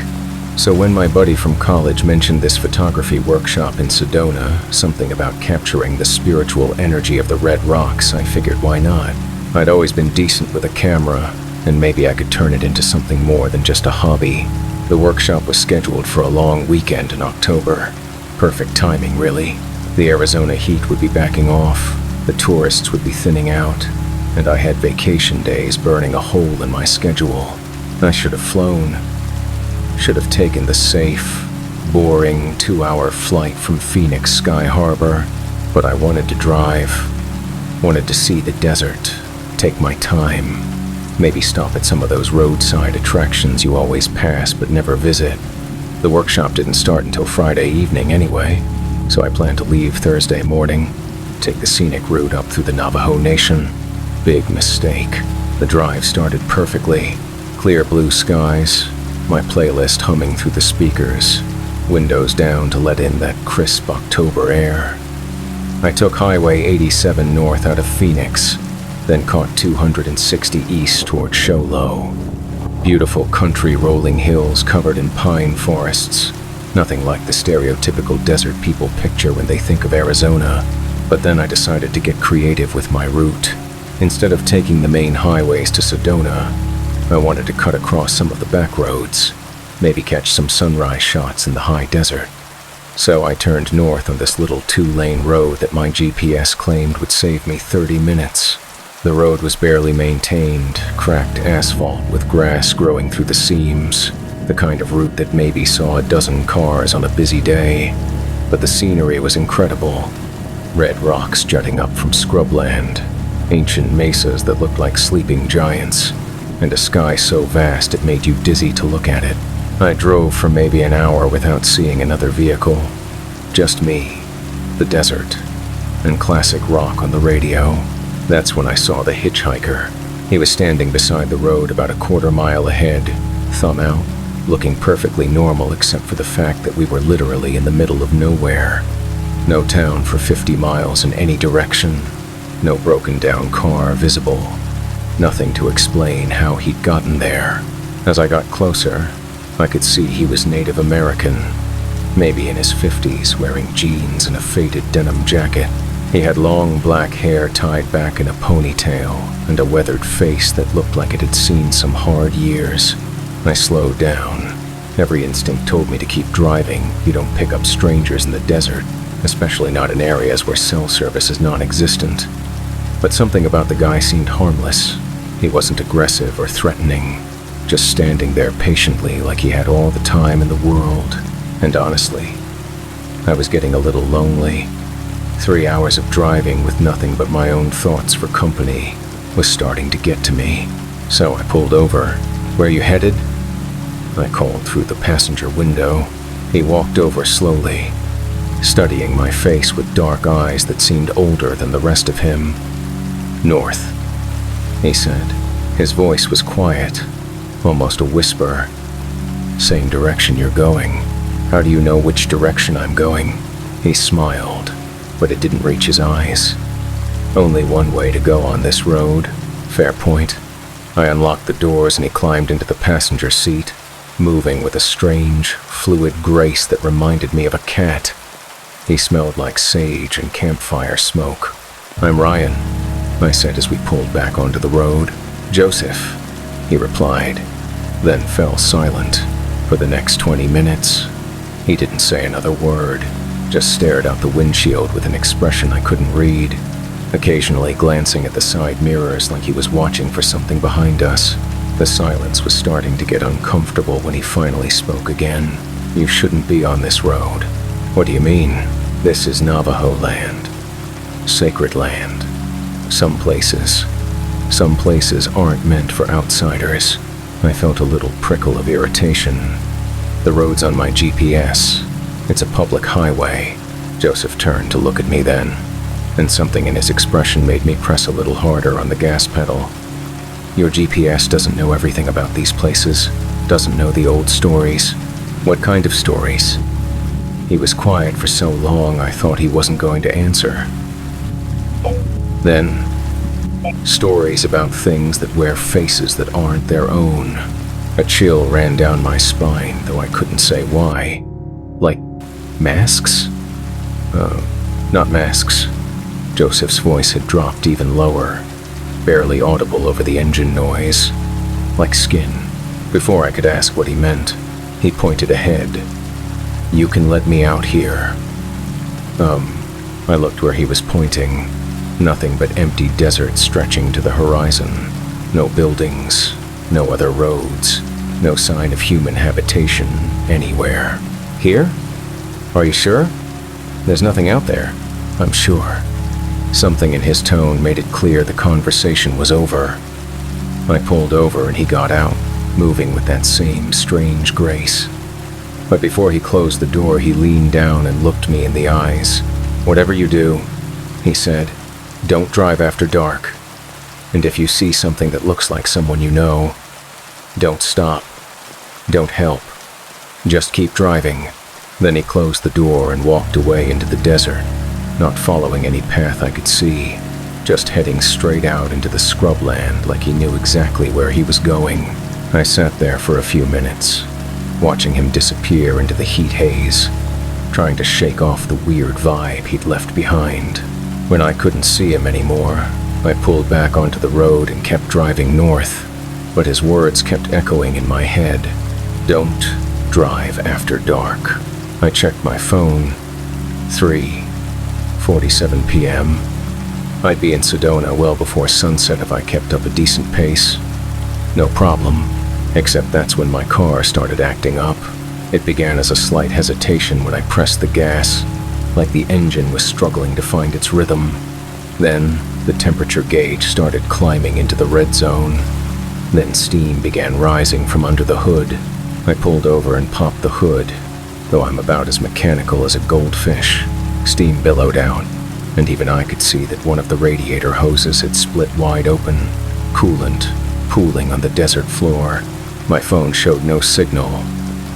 So when my buddy from college mentioned this photography workshop in Sedona, something about capturing the spiritual energy of the red rocks, I figured why not? I'd always been decent with a camera, and maybe I could turn it into something more than just a hobby. The workshop was scheduled for a long weekend in October. Perfect timing, really. The Arizona heat would be backing off, the tourists would be thinning out, and I had vacation days burning a hole in my schedule. I should have flown. Should have taken the safe, boring 2-hour flight from Phoenix Sky Harbor, but I wanted to drive. Wanted to see the desert, take my time, maybe stop at some of those roadside attractions you always pass but never visit. The workshop didn't start until Friday evening anyway, so I planned to leave Thursday morning, take the scenic route up through the Navajo Nation. Big mistake. The drive started perfectly. Clear blue skies, my playlist humming through the speakers, windows down to let in that crisp October air. I took Highway 87 north out of Phoenix, then caught 260 east toward Show Low. Beautiful country rolling hills covered in pine forests. Nothing like the stereotypical desert people picture when they think of Arizona. But then I decided to get creative with my route. Instead of taking the main highways to Sedona, I wanted to cut across some of the back roads, maybe catch some sunrise shots in the high desert. So I turned north on this little 2-lane road that my GPS claimed would save me 30 minutes. The road was barely maintained, cracked asphalt with grass growing through the seams, the kind of route that maybe saw a dozen cars on a busy day. But the scenery was incredible. Red rocks jutting up from scrubland, ancient mesas that looked like sleeping giants, and a sky so vast it made you dizzy to look at it. I drove for maybe an hour without seeing another vehicle. Just me, the desert, and classic rock on the radio. That's when I saw the hitchhiker. He was standing beside the road about a quarter mile ahead, thumb out, looking perfectly normal except for the fact that we were literally in the middle of nowhere. No town for 50 miles in any direction. No broken down car visible. Nothing to explain how he'd gotten there. As I got closer, I could see he was Native American, maybe in his 50s, wearing jeans and a faded denim jacket. He had long black hair tied back in a ponytail and a weathered face that looked like it had seen some hard years. I slowed down. Every instinct told me to keep driving. You don't pick up strangers in the desert, especially not in areas where cell service is non-existent. But something about the guy seemed harmless. He wasn't aggressive or threatening, just standing there patiently like he had all the time in the world. And honestly, I was getting a little lonely. 3 hours of driving with nothing but my own thoughts for company was starting to get to me. So I pulled over. "Where you headed?" I called through the passenger window. He walked over slowly, studying my face with dark eyes that seemed older than the rest of him. "North," he said. His voice was quiet, almost a whisper. "Same direction you're going. How do you know which direction I'm going?" He smiled, but it didn't reach his eyes. "Only one way to go on this road. Fair point." I unlocked the doors and he climbed into the passenger seat, moving with a strange, fluid grace that reminded me of a cat. He smelled like sage and campfire smoke. "I'm Ryan," I said as we pulled back onto the road. "Joseph," he replied, then fell silent. For the next 20 minutes, he didn't say another word, just stared out the windshield with an expression I couldn't read, occasionally glancing at the side mirrors like he was watching for something behind us. The silence was starting to get uncomfortable when he finally spoke again. "You shouldn't be on this road." "What do you mean?" "This is Navajo land. Sacred land. Some places aren't meant for outsiders." I felt a little prickle of irritation. "The road's on my GPS. It's a public highway." Joseph turned to look at me then, and something in his expression made me press a little harder on the gas pedal. "Your GPS doesn't know everything about these places, doesn't know the old stories." "What kind of stories?" He was quiet for so long I thought he wasn't going to answer. Then, stories about things that wear faces that aren't their own. A chill ran down my spine, though I couldn't say why. Like masks? Not masks. Joseph's voice had dropped even lower, barely audible over the engine noise. Like skin. Before I could ask what he meant, he pointed ahead. You can let me out here. I looked where he was pointing. Nothing but empty desert stretching to the horizon. No buildings, no other roads, no sign of human habitation anywhere. Here? Are you sure? There's nothing out there. I'm sure. Something in his tone made it clear the conversation was over. I pulled over and he got out, moving with that same strange grace. But before he closed the door, he leaned down and looked me in the eyes. Whatever you do, he said, don't drive after dark. And if you see something that looks like someone you know, don't stop. Don't help. Just keep driving. Then he closed the door and walked away into the desert, not following any path I could see, just heading straight out into the scrubland like he knew exactly where he was going. I sat there for a few minutes, watching him disappear into the heat haze, trying to shake off the weird vibe he'd left behind. When I couldn't see him anymore, I pulled back onto the road and kept driving north, but his words kept echoing in my head. Don't drive after dark. I checked my phone. 3:47 p.m. I'd be in Sedona well before sunset if I kept up a decent pace. No problem, except that's when my car started acting up. It began as a slight hesitation when I pressed the gas, like the engine was struggling to find its rhythm. Then, the temperature gauge started climbing into the red zone. Then steam began rising from under the hood. I pulled over and popped the hood. Though I'm about as mechanical as a goldfish, steam billowed out, and even I could see that one of the radiator hoses had split wide open, coolant pooling on the desert floor. My phone showed no signal.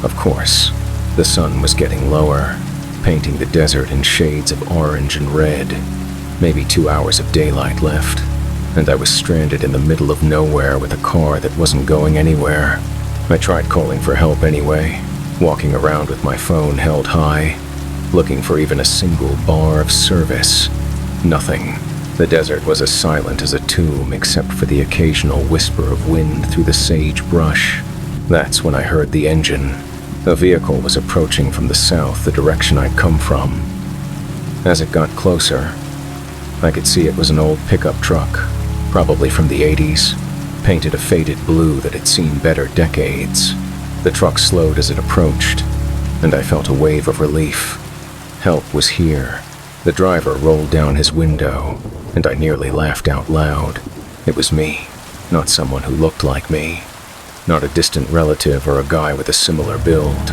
Of course, the sun was getting lower, painting the desert in shades of orange and red. Maybe 2 hours of daylight left, and I was stranded in the middle of nowhere with a car that wasn't going anywhere. I tried calling for help anyway, walking around with my phone held high, looking for even a single bar of service. Nothing. The desert was as silent as a tomb except for the occasional whisper of wind through the sage brush. That's when I heard the engine. A vehicle was approaching from the south, the direction I'd come from. As it got closer, I could see it was an old pickup truck, probably from the 80s, painted a faded blue that had seen better decades. The truck slowed as it approached, and I felt a wave of relief. Help was here. The driver rolled down his window, and I nearly laughed out loud. It was me, not someone who looked like me. Not a distant relative or a guy with a similar build.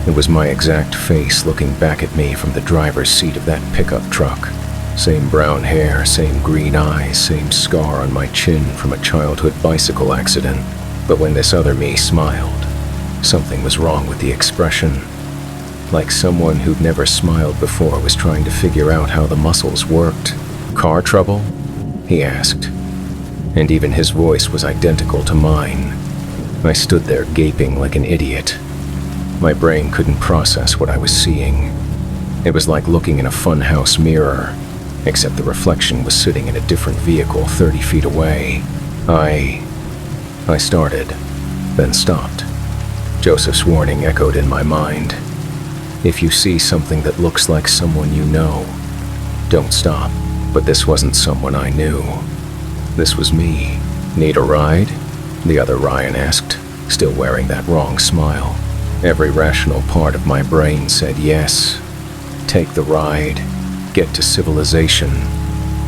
It was my exact face looking back at me from the driver's seat of that pickup truck. Same brown hair, same green eyes, same scar on my chin from a childhood bicycle accident. But when this other me smiled, something was wrong with the expression. Like someone who'd never smiled before was trying to figure out how the muscles worked. Car trouble? He asked. And even his voice was identical to mine. I stood there gaping like an idiot. My brain couldn't process what I was seeing. It was like looking in a funhouse mirror, except the reflection was sitting in a different vehicle 30 feet away. I started, then stopped. Joseph's warning echoed in my mind. If you see something that looks like someone you know, don't stop. But this wasn't someone I knew. This was me. Need a ride? The other Ryan asked, still wearing that wrong smile. Every rational part of my brain said yes. Take the ride. Get to civilization.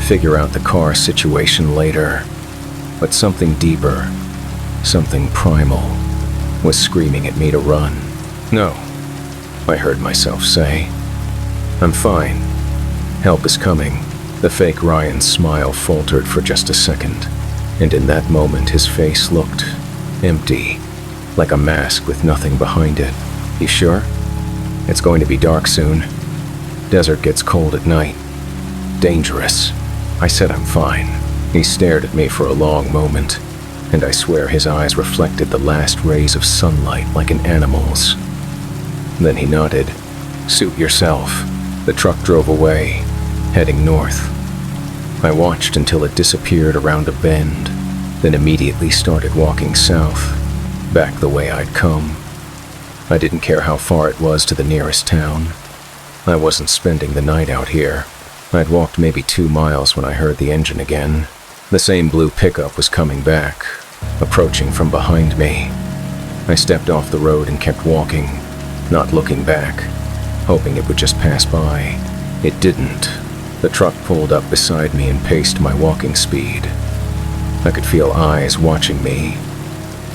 Figure out the car situation later. But something deeper, something primal, was screaming at me to run. No, I heard myself say. I'm fine. Help is coming. The fake Ryan's smile faltered for just a second, and in that moment his face looked empty, like a mask with nothing behind it. You sure? It's going to be dark soon. Desert gets cold at night. Dangerous. I said I'm fine. He stared at me for a long moment. and I swear his eyes reflected the last rays of sunlight like an animal's. Then he nodded. "Suit yourself." The truck drove away, heading north. I watched until it disappeared around a bend, then immediately started walking south, back the way I'd come. I didn't care how far it was to the nearest town. I wasn't spending the night out here. I'd walked maybe 2 miles when I heard the engine again. The same blue pickup was coming back, approaching from behind me. I stepped off the road and kept walking, not looking back, hoping it would just pass by. It didn't. The truck pulled up beside me and paced my walking speed. I could feel eyes watching me,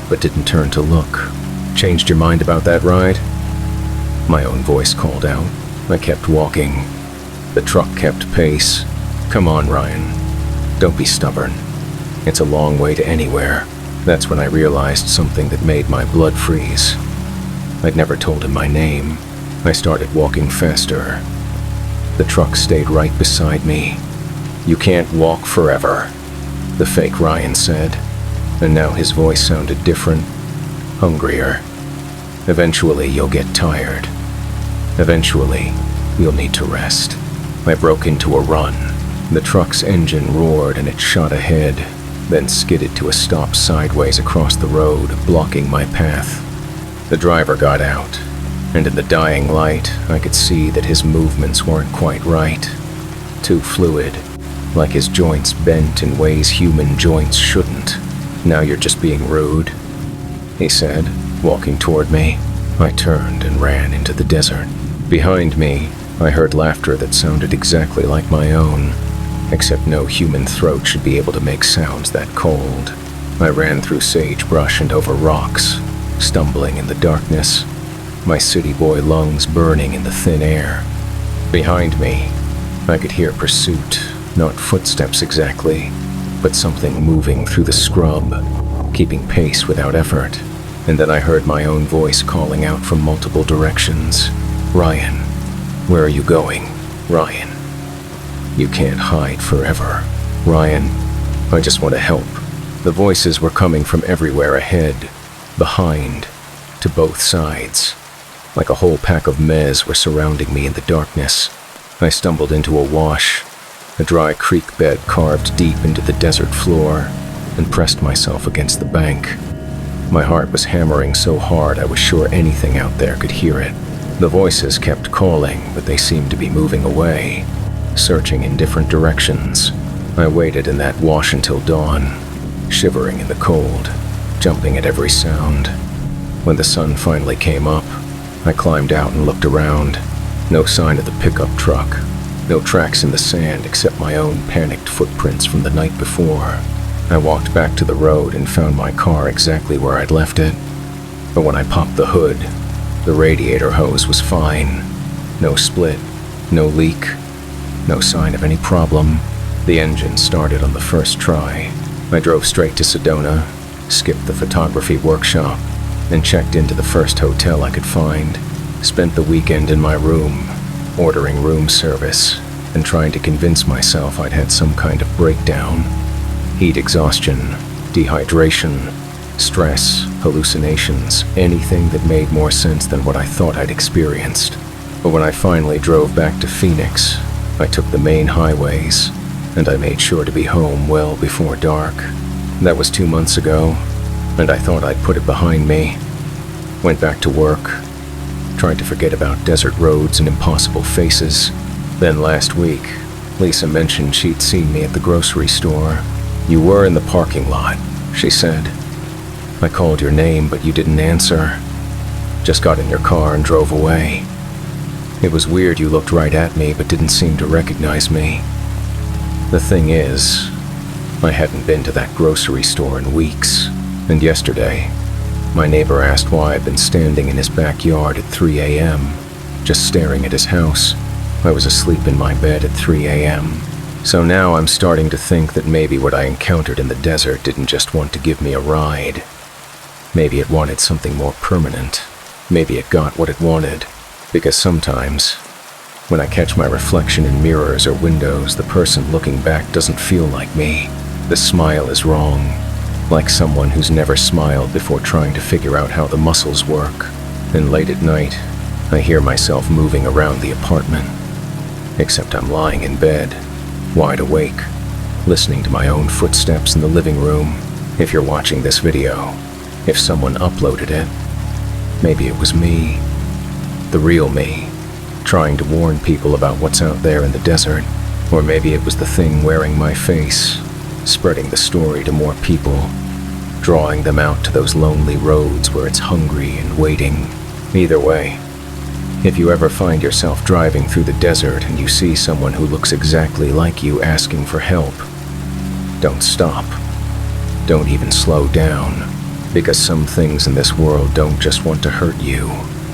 but didn't turn to look. "Changed your mind about that ride?" My own voice called out. I kept walking. The truck kept pace. "Come on, Ryan. Don't be stubborn. It's a long way to anywhere." That's when I realized something that made my blood freeze. I'd never told him my name. I started walking faster. The truck stayed right beside me. "You can't walk forever," the fake Ryan said, and now his voice sounded different, hungrier. "Eventually you'll get tired. Eventually you'll need to rest." I broke into a run. The truck's engine roared and it shot ahead, then skidded to a stop sideways across the road, blocking my path. The driver got out, and in the dying light, I could see that his movements weren't quite right. Too fluid, like his joints bent in ways human joints shouldn't. "Now you're just being rude," he said, walking toward me. I turned and ran into the desert. Behind me, I heard laughter that sounded exactly like my own, except no human throat should be able to make sounds that cold. I ran through sagebrush and over rocks, stumbling in the darkness, my city boy lungs burning in the thin air. Behind me, I could hear pursuit, not footsteps exactly, but something moving through the scrub, keeping pace without effort. And then I heard my own voice calling out from multiple directions. "Ryan, where are you going? Ryan, you can't hide forever. Ryan, I just want to help." The voices were coming from everywhere ahead, behind, to both sides. Like a whole pack of mez were surrounding me in the darkness. I stumbled into a wash, a dry creek bed carved deep into the desert floor, and pressed myself against the bank. My heart was hammering so hard I was sure anything out there could hear it. The voices kept calling, but they seemed to be moving away, searching in different directions. I waited in that wash until dawn, shivering in the cold, jumping at every sound. When the sun finally came up, I climbed out and looked around. No sign of the pickup truck, no tracks in the sand except my own panicked footprints from the night before. I walked back to the road and found my car exactly where I'd left it. But when I popped the hood, the radiator hose was fine. No split, no leak, no sign of any problem. The engine started on the first try. I drove straight to Sedona, skipped the photography workshop, and checked into the first hotel I could find. Spent the weekend in my room, ordering room service, and trying to convince myself I'd had some kind of breakdown. Heat exhaustion, dehydration, stress, hallucinations, anything that made more sense than what I thought I'd experienced. But when I finally drove back to Phoenix, I took the main highways, and I made sure to be home well before dark. That was 2 months ago, and I thought I'd put it behind me. Went back to work, tried to forget about desert roads and impossible faces. Then last week, Lisa mentioned she'd seen me at the grocery store. "You were in the parking lot," she said. "I called your name, but you didn't answer. Just got in your car and drove away. It was weird you looked right at me but didn't seem to recognize me." The thing is, I hadn't been to that grocery store in weeks, and yesterday, my neighbor asked why I'd been standing in his backyard at 3 a.m., just staring at his house. I was asleep in my bed at 3 a.m. So now I'm starting to think that maybe what I encountered in the desert didn't just want to give me a ride. Maybe it wanted something more permanent. Maybe it got what it wanted. Because sometimes, when I catch my reflection in mirrors or windows, the person looking back doesn't feel like me. The smile is wrong, like someone who's never smiled before trying to figure out how the muscles work. Then late at night, I hear myself moving around the apartment. Except I'm lying in bed, wide awake, listening to my own footsteps in the living room. If you're watching this video, if someone uploaded it, maybe it was me, the real me, trying to warn people about what's out there in the desert. Or maybe it was the thing wearing my face, spreading the story to more people, drawing them out to those lonely roads where it's hungry and waiting. Either way, if you ever find yourself driving through the desert and you see someone who looks exactly like you asking for help, don't stop. Don't even slow down, because some things in this world don't just want to hurt you.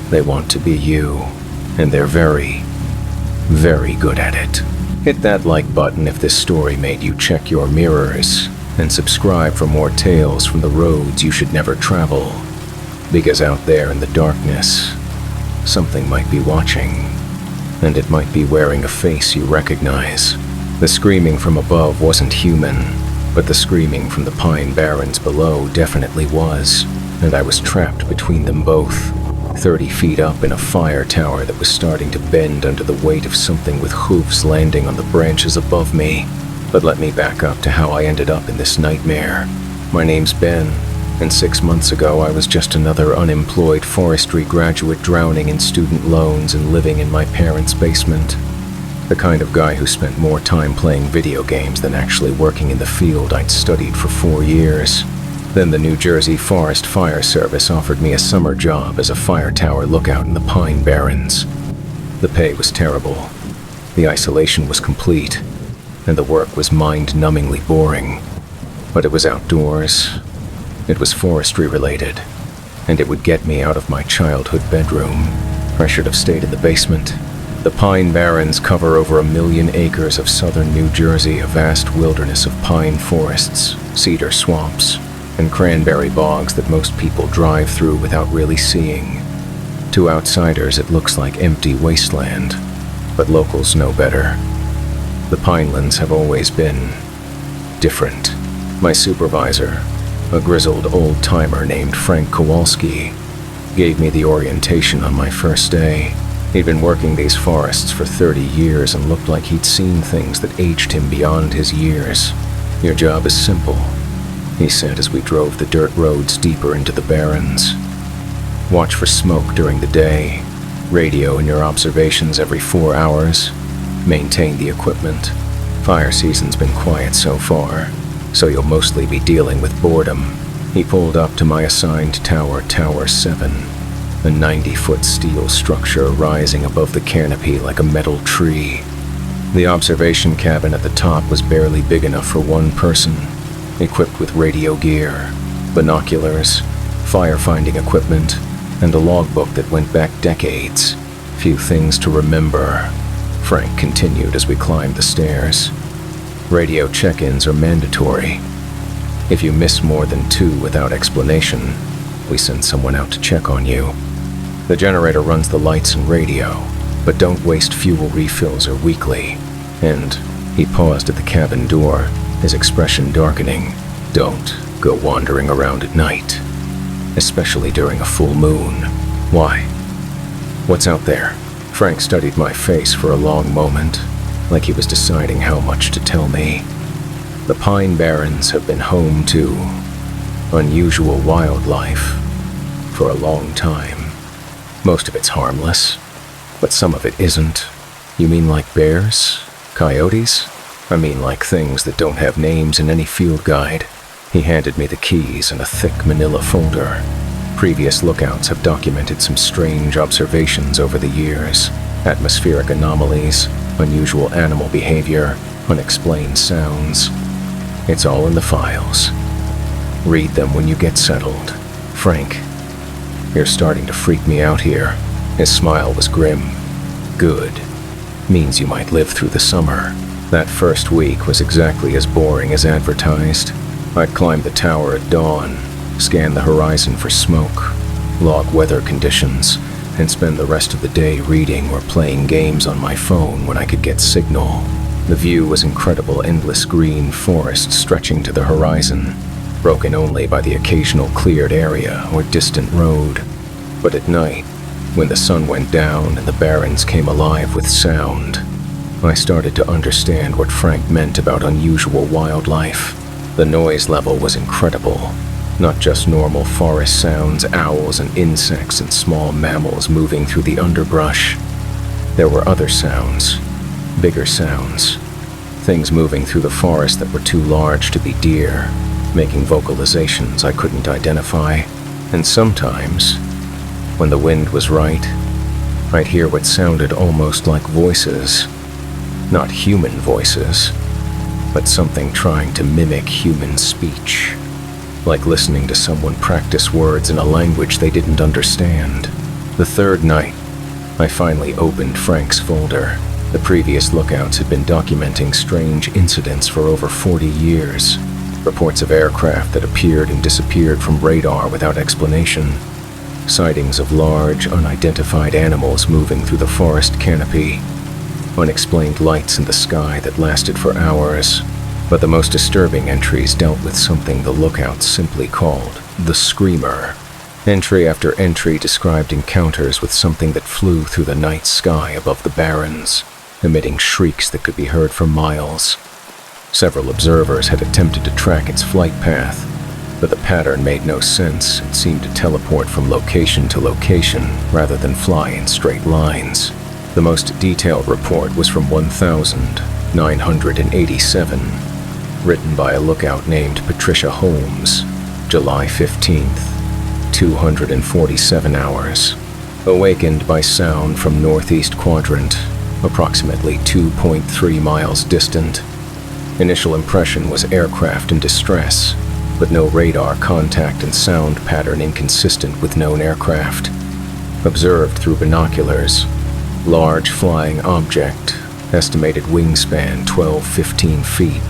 They want to be you, and they're very, very good at it. Hit that like button if this story made you check your mirrors, and subscribe for more tales from the roads you should never travel. Because out there in the darkness, something might be watching, and it might be wearing a face you recognize. The screaming from above wasn't human, but the screaming from the pine barrens below definitely was, and I was trapped between them both, 30 feet up in a fire tower that was starting to bend under the weight of something with hooves landing on the branches above me. But let me back up to how I ended up in this nightmare. My name's Ben, and 6 months ago I was just another unemployed forestry graduate drowning in student loans and living in my parents' basement. The kind of guy who spent more time playing video games than actually working in the field I'd studied for 4 years. Then the New Jersey Forest Fire Service offered me a summer job as a fire tower lookout in the Pine Barrens. The pay was terrible, the isolation was complete, and the work was mind-numbingly boring. But it was outdoors, it was forestry related, and it would get me out of my childhood bedroom. I should have stayed in the basement. The Pine Barrens cover over 1 million acres of southern New Jersey, a vast wilderness of pine forests, cedar swamps, and cranberry bogs that most people drive through without really seeing. To outsiders, it looks like empty wasteland, but locals know better. The Pinelands have always been different. My supervisor, a grizzled old-timer named Frank Kowalski, gave me the orientation on my first day. He'd been working these forests for 30 years and looked like he'd seen things that aged him beyond his years. "Your job is simple," he said as we drove the dirt roads deeper into the barrens. "Watch for smoke during the day, radio in your observations every 4 hours, maintain the equipment. Fire season's been quiet so far, so you'll mostly be dealing with boredom." He pulled up to my assigned tower, Tower 7, a 90-foot steel structure rising above the canopy like a metal tree. The observation cabin at the top was barely big enough for one person, equipped with radio gear, binoculars, firefighting equipment, and a logbook that went back decades. "Few things to remember," Frank continued as we climbed the stairs. "Radio check-ins are mandatory. If you miss more than 2 without explanation, we send someone out to check on you. The generator runs the lights and radio, but don't waste fuel refills or weekly." And he paused at the cabin door, his expression darkening. "Don't go wandering around at night, especially during a full moon." "Why? What's out there?" Frank studied my face for a long moment, like he was deciding how much to tell me. "The Pine Barrens have been home to unusual wildlife for a long time. Most of it's harmless, but some of it isn't." "You mean like bears? Coyotes?" "I mean like things that don't have names in any field guide." He handed me the keys and a thick manila folder. Previous lookouts have documented some strange observations over the years. Atmospheric anomalies, unusual animal behavior, unexplained sounds. It's all in the files. Read them when you get settled. "Frank, you're starting to freak me out here." His smile was grim. "Good. Means you might live through the summer." That first week was exactly as boring as advertised. I'd climb the tower at dawn, scan the horizon for smoke, log weather conditions, and spend the rest of the day reading or playing games on my phone when I could get signal. The view was incredible, endless green forest stretching to the horizon, broken only by the occasional cleared area or distant road. But at night, when the sun went down and the barrens came alive with sound, I started to understand what Frank meant about unusual wildlife. The noise level was incredible. Not just normal forest sounds, owls and insects and small mammals moving through the underbrush. There were other sounds, bigger sounds, things moving through the forest that were too large to be deer, making vocalizations I couldn't identify. And sometimes, when the wind was right, I'd hear what sounded almost like voices. Not human voices, but something trying to mimic human speech. Like listening to someone practice words in a language they didn't understand. The third night, I finally opened Frank's folder. The previous lookouts had been documenting strange incidents for over 40 years. Reports of aircraft that appeared and disappeared from radar without explanation. Sightings of large, unidentified animals moving through the forest canopy. Unexplained lights in the sky that lasted for hours. But the most disturbing entries dealt with something the lookouts simply called the Screamer. Entry after entry described encounters with something that flew through the night sky above the barrens, emitting shrieks that could be heard for miles. Several observers had attempted to track its flight path, but the pattern made no sense. It seemed to teleport from location to location rather than fly in straight lines. The most detailed report was from 1987, written by a lookout named Patricia Holmes, July 15th, 247 hours. Awakened by sound from northeast quadrant, approximately 2.3 miles distant. Initial impression was aircraft in distress, but no radar contact and sound pattern inconsistent with known aircraft. Observed through binoculars, large flying object, estimated wingspan 12-15 feet,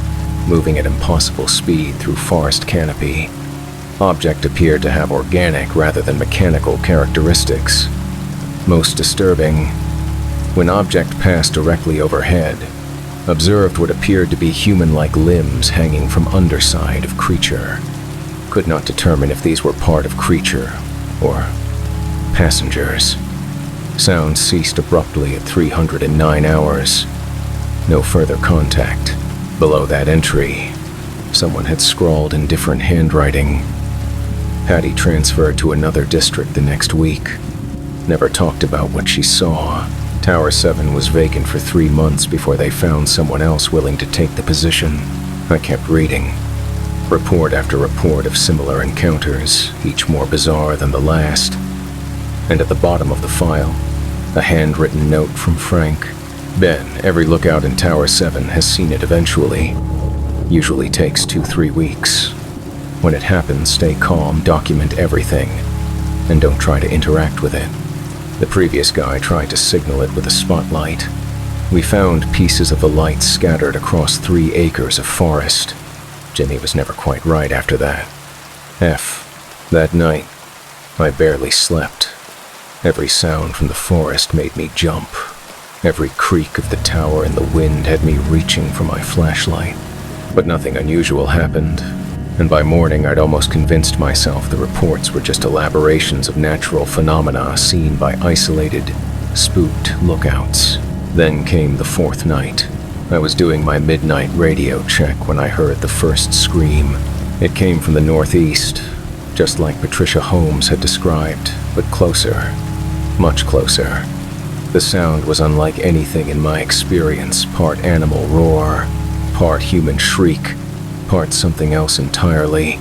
moving at impossible speed through forest canopy. Object appeared to have organic rather than mechanical characteristics. Most disturbing, when object passed directly overhead, observed what appeared to be human-like limbs hanging from underside of creature. Could not determine if these were part of creature or passengers. Sound ceased abruptly at 309 hours. No further contact. Below that entry, someone had scrawled in different handwriting. Patty transferred to another district the next week. Never talked about what she saw. Tower 7 was vacant for 3 months before they found someone else willing to take the position. I kept reading. Report after report of similar encounters, each more bizarre than the last. And at the bottom of the file, a handwritten note from Frank. Ben, every lookout in Tower 7 has seen it eventually. Usually takes 2-3 weeks. When it happens, stay calm, document everything, and don't try to interact with it. The previous guy tried to signal it with a spotlight. We found pieces of the light scattered across 3 acres of forest. Jimmy was never quite right after that. That night, I barely slept. Every sound from the forest made me jump. Every creak of the tower in the wind had me reaching for my flashlight. But nothing unusual happened, and by morning I'd almost convinced myself the reports were just elaborations of natural phenomena seen by isolated, spooked lookouts. Then came the 4th night. I was doing my midnight radio check when I heard the first scream. It came from the northeast, just like Patricia Holmes had described, but closer, much closer. The sound was unlike anything in my experience, part animal roar, part human shriek, part something else entirely.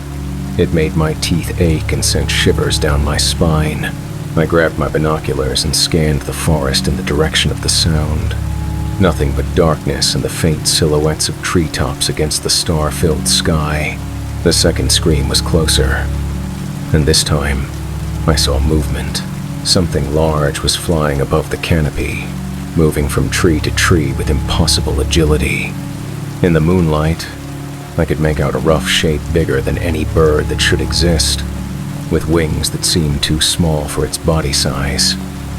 It made my teeth ache and sent shivers down my spine. I grabbed my binoculars and scanned the forest in the direction of the sound. Nothing but darkness and the faint silhouettes of treetops against the star-filled sky. The second scream was closer, and this time, I saw movement. Something large was flying above the canopy, moving from tree to tree with impossible agility. In the moonlight, I could make out a rough shape bigger than any bird that should exist, with wings that seemed too small for its body size,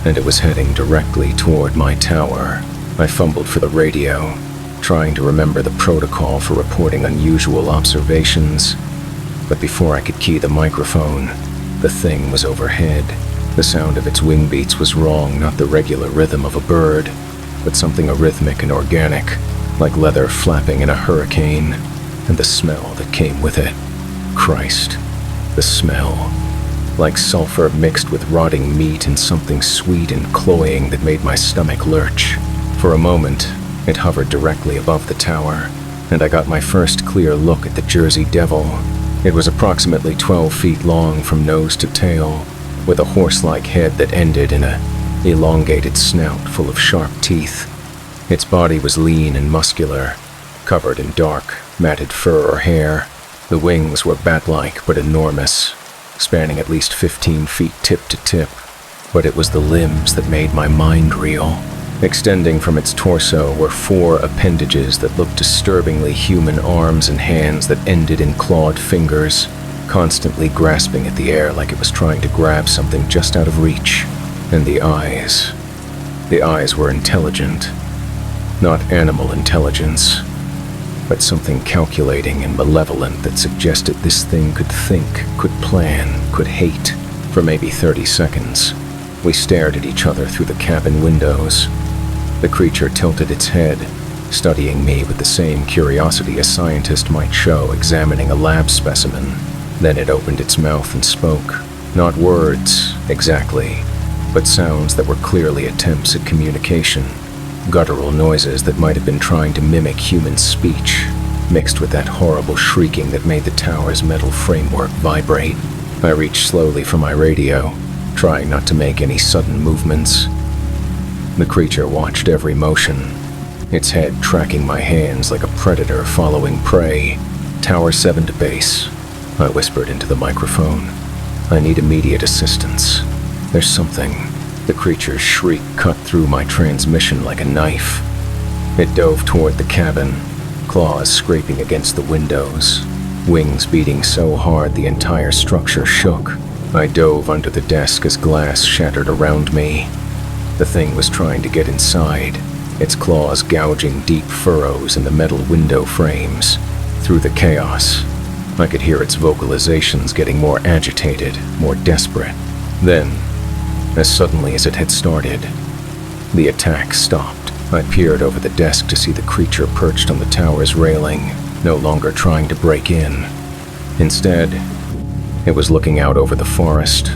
and it was heading directly toward my tower. I fumbled for the radio, trying to remember the protocol for reporting unusual observations. But before I could key the microphone, the thing was overhead. The sound of its wing beats was wrong, not the regular rhythm of a bird, but something arrhythmic and organic, like leather flapping in a hurricane, and the smell that came with it. Christ, the smell. Like sulfur mixed with rotting meat and something sweet and cloying that made my stomach lurch. For a moment, it hovered directly above the tower, and I got my first clear look at the Jersey Devil. It was approximately 12 feet long from nose to tail, with a horse-like head that ended in an elongated snout full of sharp teeth. Its body was lean and muscular, covered in dark, matted fur or hair. The wings were bat-like but enormous, spanning at least 15 feet tip to tip. But it was the limbs that made my mind reel. Extending from its torso were 4 appendages that looked disturbingly human arms and hands that ended in clawed fingers, constantly grasping at the air like it was trying to grab something just out of reach. And the eyes. The eyes were intelligent. Not animal intelligence, but something calculating and malevolent that suggested this thing could think, could plan, could hate. For maybe 30 seconds, we stared at each other through the cabin windows. The creature tilted its head, studying me with the same curiosity a scientist might show examining a lab specimen. Then it opened its mouth and spoke. Not words, exactly, but sounds that were clearly attempts at communication. Guttural noises that might have been trying to mimic human speech, mixed with that horrible shrieking that made the tower's metal framework vibrate. I reached slowly for my radio, trying not to make any sudden movements. The creature watched every motion, its head tracking my hands like a predator following prey. "Tower 7 to base," I whispered into the microphone. "I need immediate assistance. There's something." The creature's shriek cut through my transmission like a knife. It dove toward the cabin, claws scraping against the windows, wings beating so hard the entire structure shook. I dove under the desk as glass shattered around me. The thing was trying to get inside, its claws gouging deep furrows in the metal window frames. Through the chaos, I could hear its vocalizations getting more agitated, more desperate. Then, as suddenly as it had started, the attack stopped. I peered over the desk to see the creature perched on the tower's railing, no longer trying to break in. Instead, it was looking out over the forest,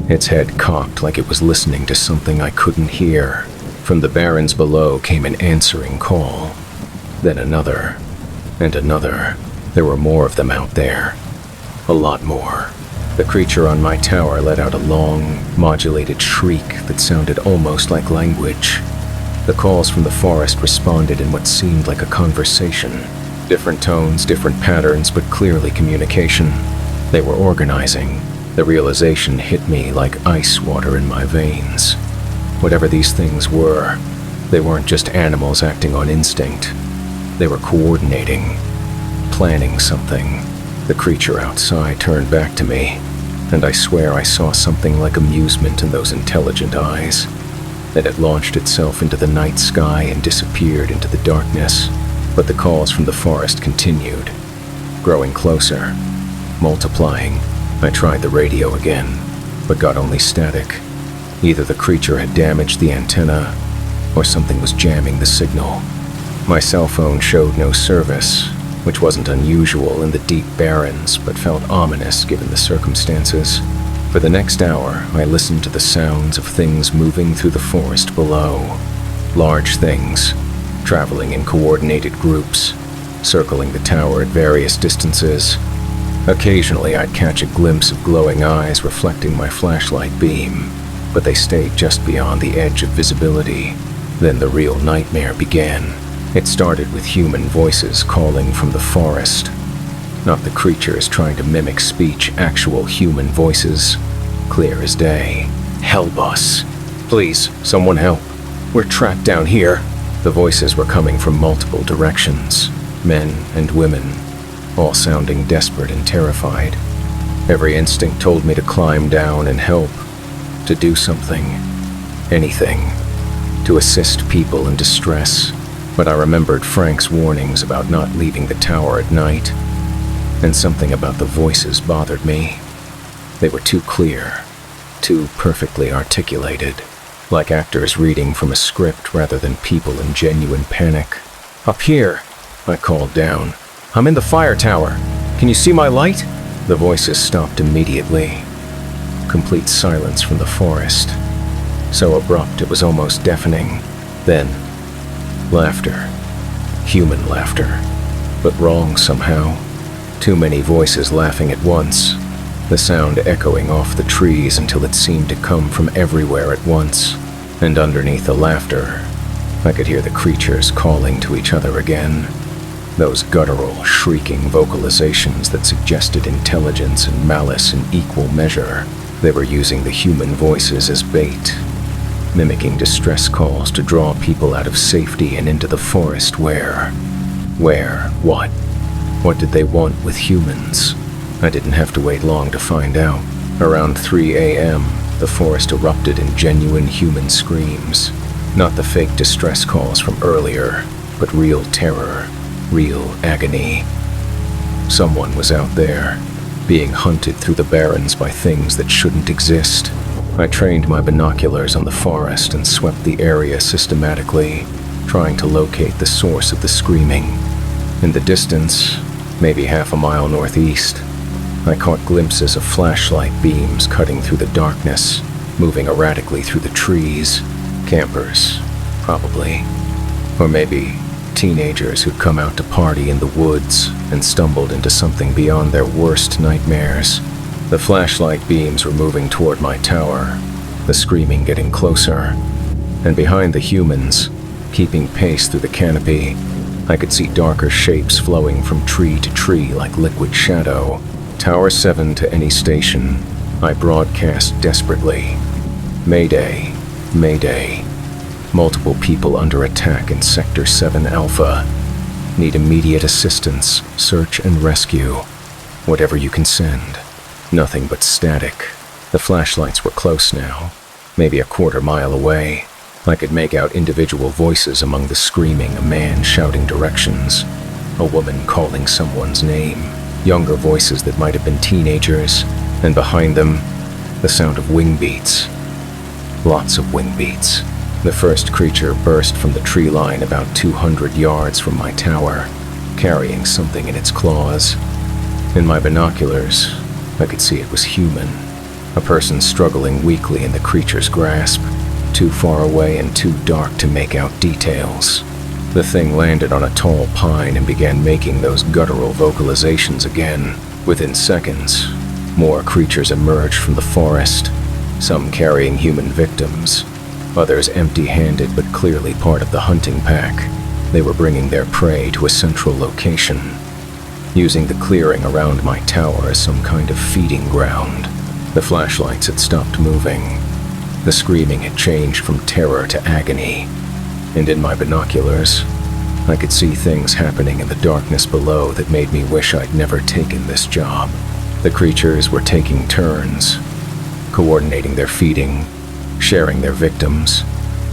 its head cocked like it was listening to something I couldn't hear. From the barrens below came an answering call, then another, and another. There were more of them out there. A lot more. The creature on my tower let out a long, modulated shriek that sounded almost like language. The calls from the forest responded in what seemed like a conversation. Different tones, different patterns, but clearly communication. They were organizing. The realization hit me like ice water in my veins. Whatever these things were, they weren't just animals acting on instinct. They were coordinating, planning something. The creature outside turned back to me, and I swear I saw something like amusement in those intelligent eyes. Then it launched itself into the night sky and disappeared into the darkness. But the calls from the forest continued, growing closer, multiplying. I tried the radio again, but got only static. Either the creature had damaged the antenna, or something was jamming the signal. My cell phone showed no service, which wasn't unusual in the deep barrens, but felt ominous given the circumstances. For the next hour, I listened to the sounds of things moving through the forest below. Large things, traveling in coordinated groups, circling the tower at various distances. Occasionally, I'd catch a glimpse of glowing eyes reflecting my flashlight beam, but they stayed just beyond the edge of visibility. Then the real nightmare began. It started with human voices calling from the forest. Not the creatures trying to mimic speech, actual human voices. Clear as day. "Help us. Please, someone help. We're trapped down here." The voices were coming from multiple directions. Men and women, all sounding desperate and terrified. Every instinct told me to climb down and help. To do something. Anything. To assist people in distress. But I remembered Frank's warnings about not leaving the tower at night. and something about the voices bothered me. They were too clear, too perfectly articulated, like actors reading from a script rather than people in genuine panic. "Up here," I called down. "I'm in the fire tower. Can you see my light?" The voices stopped immediately. Complete silence from the forest. So abrupt it was almost deafening. Then, laughter. Human laughter. But wrong somehow. Too many voices laughing at once. The sound echoing off the trees until it seemed to come from everywhere at once. And underneath the laughter, I could hear the creatures calling to each other again. Those guttural, shrieking vocalizations that suggested intelligence and malice in equal measure. They were using the human voices as bait, mimicking distress calls to draw people out of safety and into the forest where? What? What did they want with humans? I didn't have to wait long to find out. Around 3 a.m., the forest erupted in genuine human screams. Not the fake distress calls from earlier, but real terror, real agony. Someone was out there, being hunted through the barrens by things that shouldn't exist. I trained my binoculars on the forest and swept the area systematically, trying to locate the source of the screaming. In the distance, maybe half a mile northeast, I caught glimpses of flashlight beams cutting through the darkness, moving erratically through the trees. Campers, probably. Or maybe teenagers who'd come out to party in the woods and stumbled into something beyond their worst nightmares. The flashlight beams were moving toward my tower, the screaming getting closer. And behind the humans, keeping pace through the canopy, I could see darker shapes flowing from tree to tree like liquid shadow. Tower 7 to any station, I broadcast desperately. Mayday, Mayday. Multiple people under attack in Sector 7 Alpha. Need immediate assistance, search and rescue. Whatever you can send. Nothing but static. The flashlights were close now, maybe a quarter-mile away. I could make out individual voices among the screaming, a man shouting directions, a woman calling someone's name, younger voices that might have been teenagers, and behind them, the sound of wing beats. Lots of wing beats. The first creature burst from the tree line about 200 yards from my tower, carrying something in its claws. In my binoculars, I could see it was human, a person struggling weakly in the creature's grasp, too far away and too dark to make out details. The thing landed on a tall pine and began making those guttural vocalizations again. Within seconds, more creatures emerged from the forest, some carrying human victims, others empty-handed but clearly part of the hunting pack. They were bringing their prey to a central location, using the clearing around my tower as some kind of feeding ground. The flashlights had stopped moving. The screaming had changed from terror to agony, and in my binoculars, I could see things happening in the darkness below that made me wish I'd never taken this job. The creatures were taking turns, coordinating their feeding, sharing their victims,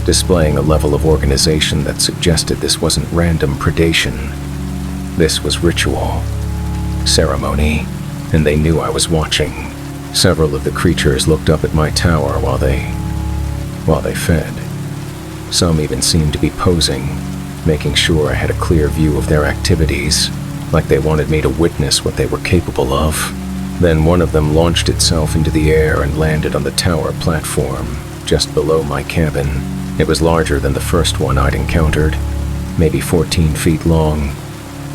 displaying a level of organization that suggested this wasn't random predation. This was ritual, ceremony, and they knew I was watching. Several of the creatures looked up at my tower while they fed. Some even seemed to be posing, making sure I had a clear view of their activities, like they wanted me to witness what they were capable of. Then one of them launched itself into the air and landed on the tower platform, just below my cabin. It was larger than the first one I'd encountered, maybe 14 feet long,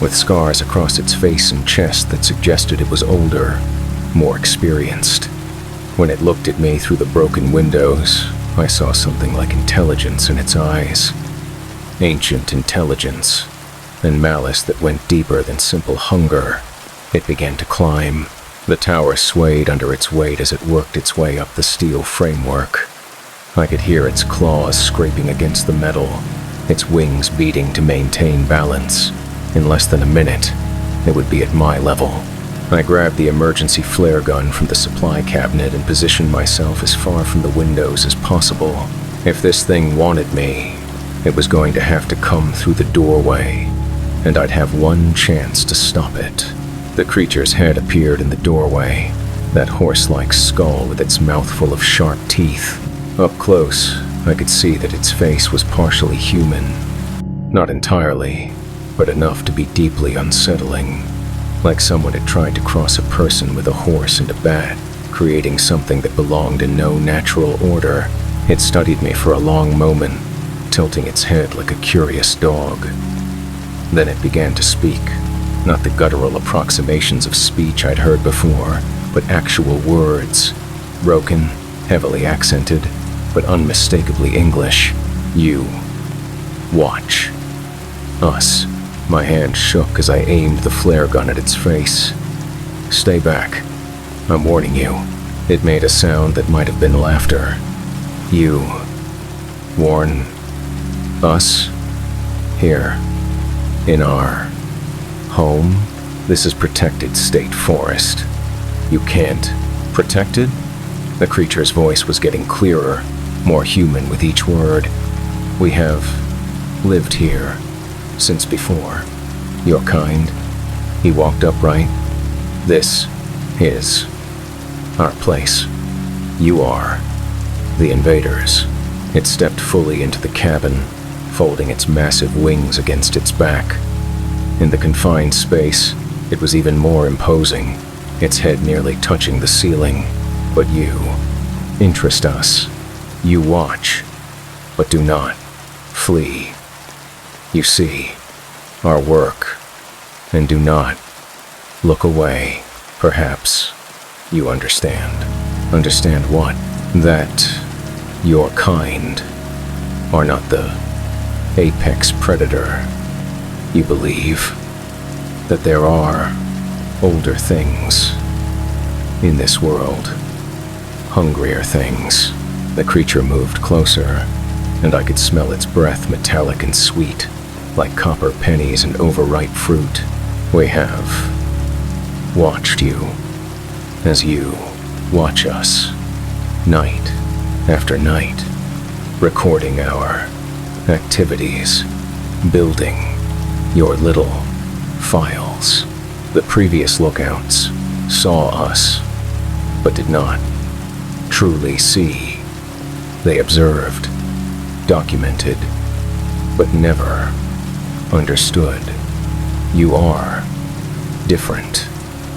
with scars across its face and chest that suggested it was older, more experienced. When it looked at me through the broken windows, I saw something like intelligence in its eyes. Ancient intelligence, and malice that went deeper than simple hunger. It began to climb. The tower swayed under its weight as it worked its way up the steel framework. I could hear its claws scraping against the metal, its wings beating to maintain balance. In less than a minute, it would be at my level. I grabbed the emergency flare gun from the supply cabinet and positioned myself as far from the windows as possible. If this thing wanted me, it was going to have to come through the doorway, and I'd have one chance to stop it. The creature's head appeared in the doorway, that horse-like skull with its mouth full of sharp teeth. Up close, I could see that its face was partially human. Not entirely, but enough to be deeply unsettling. Like someone had tried to cross a person with a horse and a bat, creating something that belonged in no natural order. It studied me for a long moment, tilting its head like a curious dog. Then it began to speak, not the guttural approximations of speech I'd heard before, but actual words, broken, heavily accented, but unmistakably English. You watch us. My hand shook as I aimed the flare gun at its face. Stay back. I'm warning you. It made a sound that might have been laughter. You warn us? Here, in our home? This is protected state forest. You can't. Protected? The creature's voice was getting clearer, more human with each word. We have lived here since before. Your kind. He walked upright. This is our place. You are the invaders. It stepped fully into the cabin, folding its massive wings against its back. In the confined space, it was even more imposing, its head nearly touching the ceiling. But you interest us. You watch, but do not flee. You see our work, and do not look away. Perhaps you understand. Understand what? That your kind are not the apex predator. You believe that there are older things in this world, hungrier things. The creature moved closer, and I could smell its breath, metallic and sweet, like copper pennies and overripe fruit. We have watched you as you watch us, night after night, recording our activities, building your little files. The previous lookouts saw us, but did not truly see. They observed, documented, but never understood. You are different.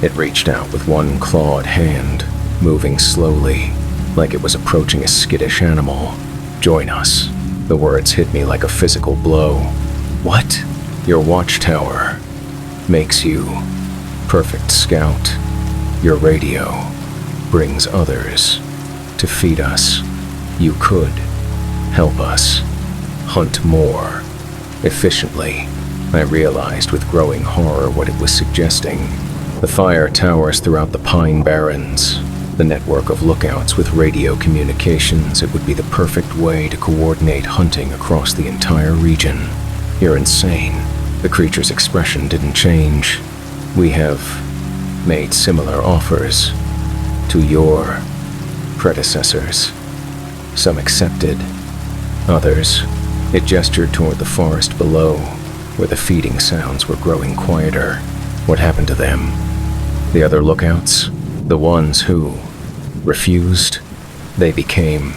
It reached out with one clawed hand, moving slowly, like it was approaching a skittish animal. Join us. The words hit me like a physical blow. What? Your watchtower makes you perfect scout. Your radio brings others to feed us. You could help us hunt more efficiently. I realized with growing horror what it was suggesting. The fire towers throughout the Pine Barrens, the network of lookouts with radio communications. It would be the perfect way to coordinate hunting across the entire region. You're insane. The creature's expression didn't change. We have made similar offers to your predecessors. Some accepted, others. It gestured toward the forest below, where the feeding sounds were growing quieter. What happened to them? The other lookouts? The ones who refused? They became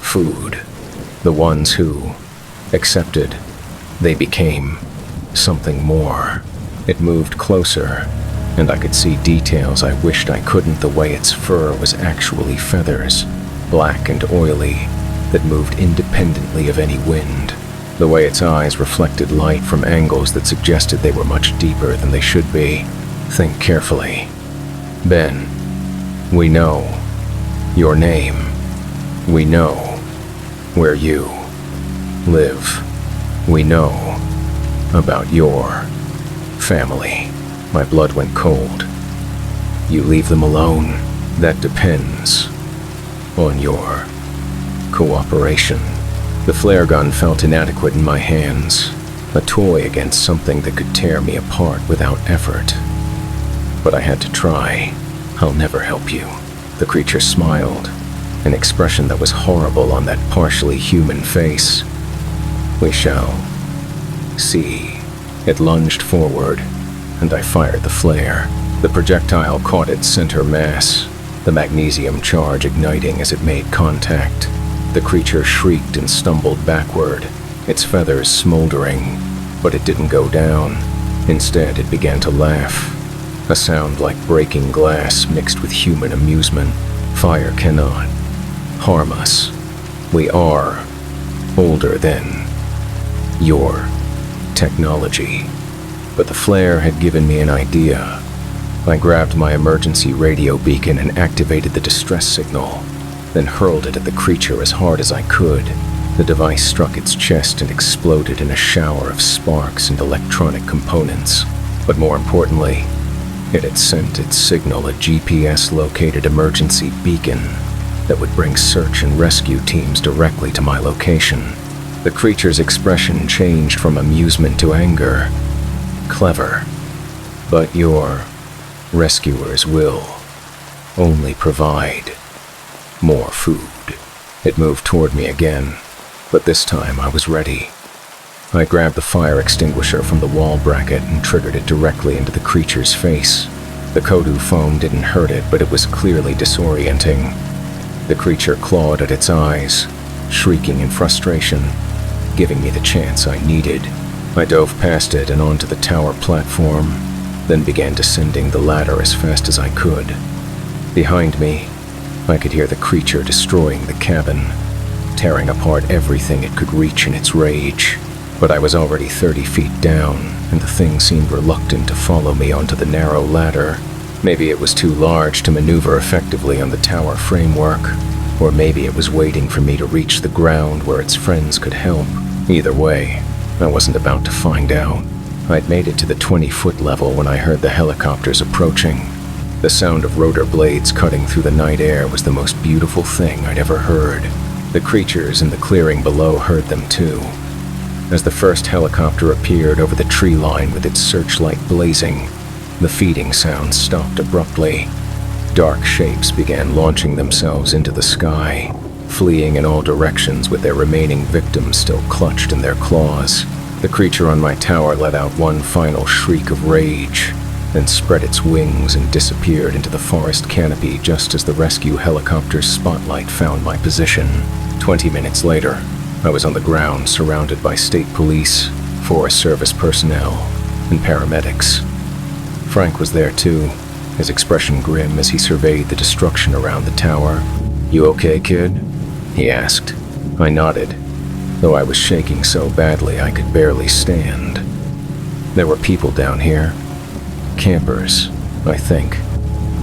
food. The ones who accepted? They became something more. It moved closer, and I could see details I wished I couldn't. The way its fur was actually feathers, black and oily, that moved independently of any wind. The way its eyes reflected light from angles that suggested they were much deeper than they should be. Think carefully. Ben, we know your name. We know where you live. We know about your family. My blood went cold. You leave them alone. That depends on your cooperation. The flare gun felt inadequate in my hands, a toy against something that could tear me apart without effort. But I had to try. I'll never help you. The creature smiled, an expression that was horrible on that partially human face. We shall see. It lunged forward, and I fired the flare. The projectile caught its center mass, the magnesium charge igniting as it made contact. The creature shrieked and stumbled backward, its feathers smoldering, but it didn't go down. Instead, it began to laugh, a sound like breaking glass mixed with human amusement. Fire cannot harm us. We are older than your technology. But the flare had given me an idea. I grabbed my emergency radio beacon and activated the distress signal, then hurled it at the creature as hard as I could. The device struck its chest and exploded in a shower of sparks and electronic components. But more importantly, it had sent its signal a GPS-located emergency beacon that would bring search and rescue teams directly to my location. The creature's expression changed from amusement to anger. Clever. But your rescuers will only provide more food. It moved toward me again, but this time I was ready. I grabbed the fire extinguisher from the wall bracket and triggered it directly into the creature's face. The Kodu foam didn't hurt it, but it was clearly disorienting. The creature clawed at its eyes, shrieking in frustration, giving me the chance I needed. I dove past it and onto the tower platform, then began descending the ladder as fast as I could. Behind me, I could hear the creature destroying the cabin, tearing apart everything it could reach in its rage. But I was already 30 feet down, and the thing seemed reluctant to follow me onto the narrow ladder. Maybe it was too large to maneuver effectively on the tower framework, or maybe it was waiting for me to reach the ground where its friends could help. Either way, I wasn't about to find out. I'd made it to the 20-foot level when I heard the helicopters approaching. The sound of rotor blades cutting through the night air was the most beautiful thing I'd ever heard. The creatures in the clearing below heard them too. As the first helicopter appeared over the tree line with its searchlight blazing, the feeding sound stopped abruptly. Dark shapes began launching themselves into the sky, fleeing in all directions with their remaining victims still clutched in their claws. The creature on my tower let out one final shriek of rage, then spread its wings and disappeared into the forest canopy just as the rescue helicopter's spotlight found my position. 20 minutes later, I was on the ground surrounded by state police, Forest Service personnel, and paramedics. Frank was there too, his expression grim as he surveyed the destruction around the tower. "You okay, kid?" he asked. I nodded, though I was shaking so badly I could barely stand. There were people down here. Campers, I think.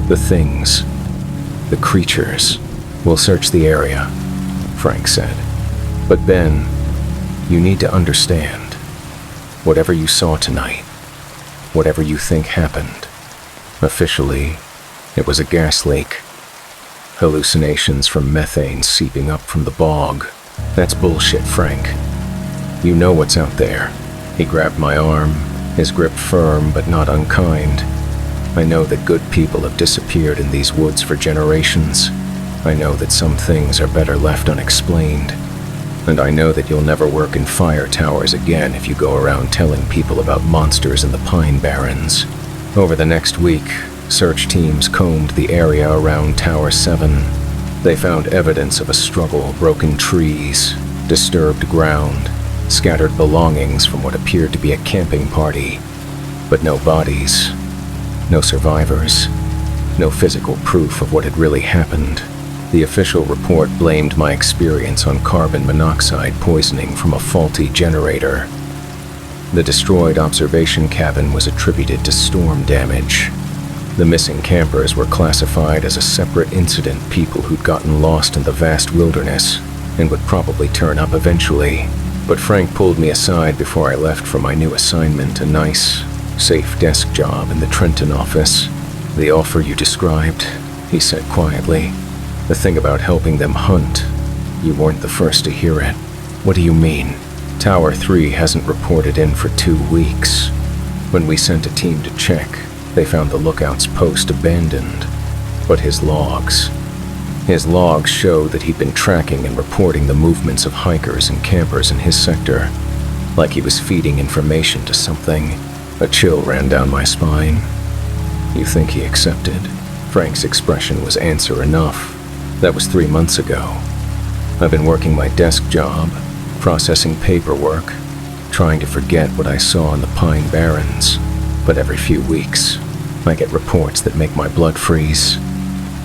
The things. The creatures. "We'll search the area," Frank said. "But Ben, you need to understand. Whatever you saw tonight, whatever you think happened, officially, it was a gas leak. Hallucinations from methane seeping up from the bog. That's bullshit, Frank. You know what's out there." He grabbed my arm, his grip firm but not unkind. "I know that good people have disappeared in these woods for generations. I know that some things are better left unexplained. And I know that you'll never work in fire towers again if you go around telling people about monsters in the Pine Barrens." Over the next week, search teams combed the area around Tower 7. They found evidence of a struggle, broken trees, disturbed ground, scattered belongings from what appeared to be a camping party. But no bodies, no survivors, no physical proof of what had really happened. The official report blamed my experience on carbon monoxide poisoning from a faulty generator. The destroyed observation cabin was attributed to storm damage. The missing campers were classified as a separate incident, people who'd gotten lost in the vast wilderness and would probably turn up eventually. But Frank pulled me aside before I left for my new assignment, a nice, safe desk job in the Trenton office. "The offer you described," he said quietly. "The thing about helping them hunt, you weren't the first to hear it." "What do you mean?" "Tower 3 hasn't reported in for 2 weeks. When we sent a team to check, they found the lookout's post abandoned. But his logs showed that he'd been tracking and reporting the movements of hikers and campers in his sector, like he was feeding information to something." A chill ran down my spine. You think he accepted? Frank's expression was answer enough. That was 3 months ago. I've been working my desk job, processing paperwork, trying to forget what I saw in the Pine Barrens. But every few weeks, I get reports that make my blood freeze.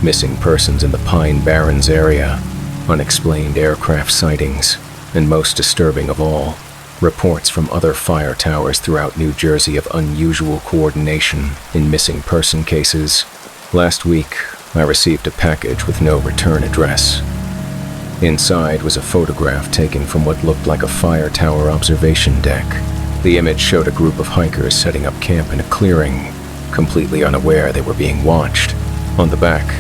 Missing persons in the Pine Barrens area, unexplained aircraft sightings, and most disturbing of all, reports from other fire towers throughout New Jersey of unusual coordination in missing person cases. Last week, I received a package with no return address. Inside was a photograph taken from what looked like a fire tower observation deck. The image showed a group of hikers setting up camp in a clearing, completely unaware they were being watched. On the back,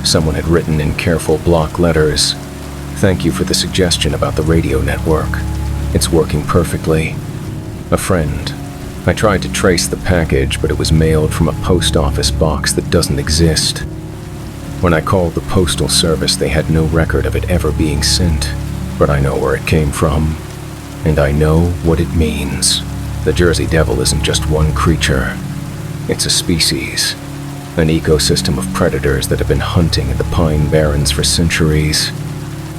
someone had written in careful block letters, "Thank you for the suggestion about the radio network. It's working perfectly. A friend." I tried to trace the package, but it was mailed from a post office box that doesn't exist. When I called the postal service, they had no record of it ever being sent, but I know where it came from, and I know what it means. The Jersey Devil isn't just one creature. It's a species, an ecosystem of predators that have been hunting in the Pine Barrens for centuries,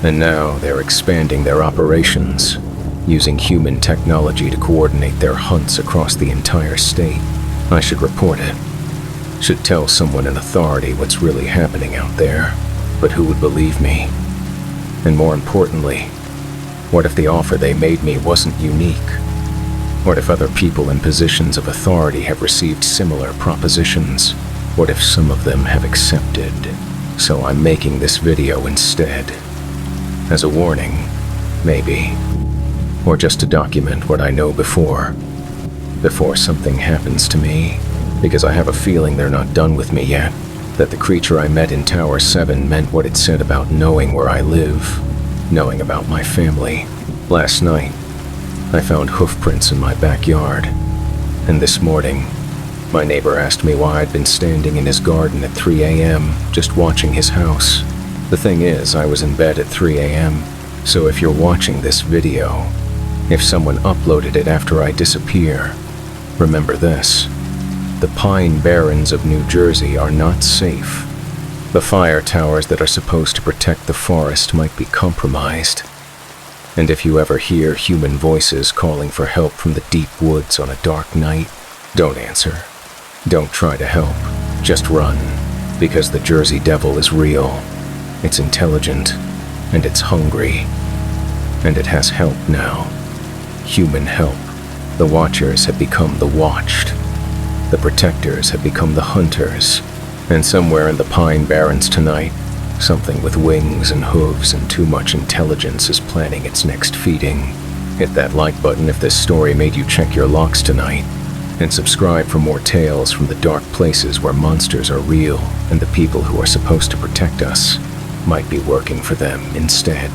and now they're expanding their operations, using human technology to coordinate their hunts across the entire state. I should report it. Should tell someone in authority what's really happening out there, but who would believe me? And more importantly, what if the offer they made me wasn't unique? What if other people in positions of authority have received similar propositions? What if some of them have accepted? So I'm making this video instead. As a warning, maybe. Or just to document what I know before something happens to me. Because I have a feeling they're not done with me yet. That the creature I met in Tower 7 meant what it said about knowing where I live, knowing about my family. Last night, I found hoof prints in my backyard. And this morning, my neighbor asked me why I'd been standing in his garden at 3 a.m. just watching his house. The thing is, I was in bed at 3 a.m. So if you're watching this video, if someone uploaded it after I disappear, remember this. The Pine Barrens of New Jersey are not safe. The fire towers that are supposed to protect the forest might be compromised. And if you ever hear human voices calling for help from the deep woods on a dark night, don't answer. Don't try to help. Just run. Because the Jersey Devil is real. It's intelligent. And it's hungry. And it has help now. Human help. The Watchers have become the Watched. The Protectors have become the Hunters, and somewhere in the Pine Barrens tonight, something with wings and hooves and too much intelligence is planning its next feeding. Hit that like button if this story made you check your locks tonight, and subscribe for more tales from the dark places where monsters are real and the people who are supposed to protect us might be working for them instead.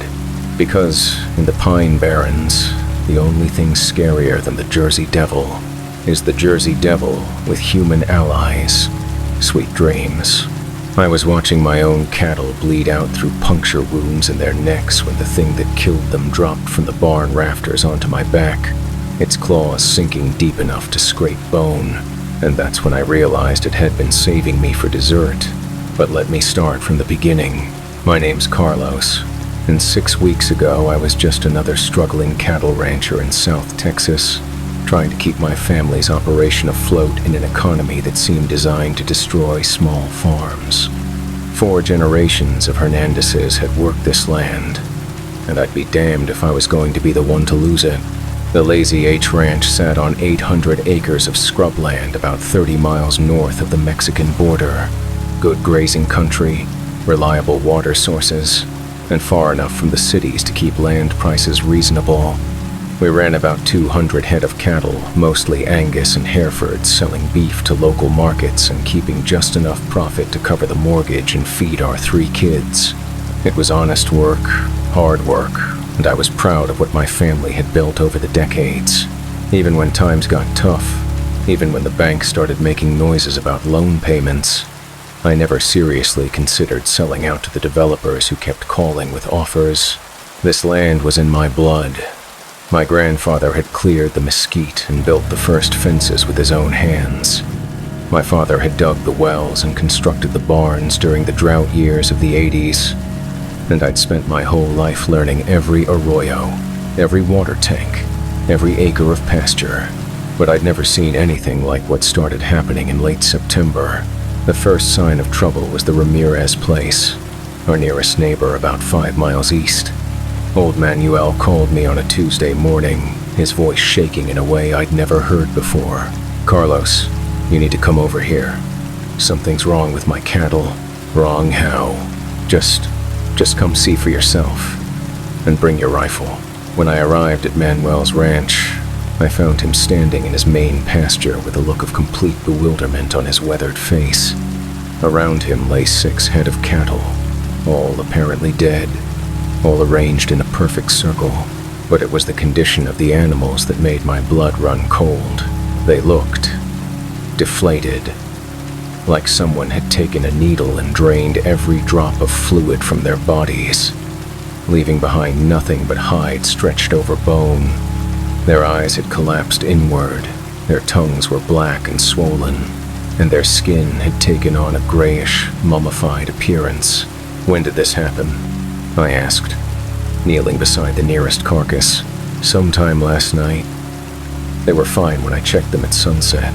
Because in the Pine Barrens, the only thing scarier than the Jersey Devil is the Jersey Devil with human allies. Sweet dreams. I was watching my own cattle bleed out through puncture wounds in their necks when the thing that killed them dropped from the barn rafters onto my back, its claws sinking deep enough to scrape bone, and that's when I realized it had been saving me for dessert. But let me start from the beginning. My name's Carlos, and 6 weeks ago I was just another struggling cattle rancher in South Texas, trying to keep my family's operation afloat in an economy that seemed designed to destroy small farms. 4 generations of Hernandezes had worked this land, and I'd be damned if I was going to be the one to lose it. The Lazy H Ranch sat on 800 acres of scrubland about 30 miles north of the Mexican border. Good grazing country, reliable water sources, and far enough from the cities to keep land prices reasonable. We ran about 200 head of cattle, mostly Angus and Herefords, selling beef to local markets and keeping just enough profit to cover the mortgage and feed our 3 kids. It was honest work, hard work, and I was proud of what my family had built over the decades. Even when times got tough, even when the bank started making noises about loan payments, I never seriously considered selling out to the developers who kept calling with offers. This land was in my blood. My grandfather had cleared the mesquite and built the first fences with his own hands. My father had dug the wells and constructed the barns during the drought years of the 80s, and I'd spent my whole life learning every arroyo, every water tank, every acre of pasture, but I'd never seen anything like what started happening in late September. The first sign of trouble was the Ramirez place, our nearest neighbor about 5 miles east. Old Manuel called me on a Tuesday morning, his voice shaking in a way I'd never heard before. "Carlos, you need to come over here. Something's wrong with my cattle." "Wrong how?" Just come see for yourself. And bring your rifle." When I arrived at Manuel's ranch, I found him standing in his main pasture with a look of complete bewilderment on his weathered face. Around him lay 6 head of cattle, all apparently dead, all arranged in a perfect circle. But it was the condition of the animals that made my blood run cold. They looked deflated, like someone had taken a needle and drained every drop of fluid from their bodies, leaving behind nothing but hide stretched over bone. Their eyes had collapsed inward, their tongues were black and swollen, and their skin had taken on a grayish, mummified appearance. "When did this happen?" I asked, kneeling beside the nearest carcass. "Sometime last night. They were fine when I checked them at sunset.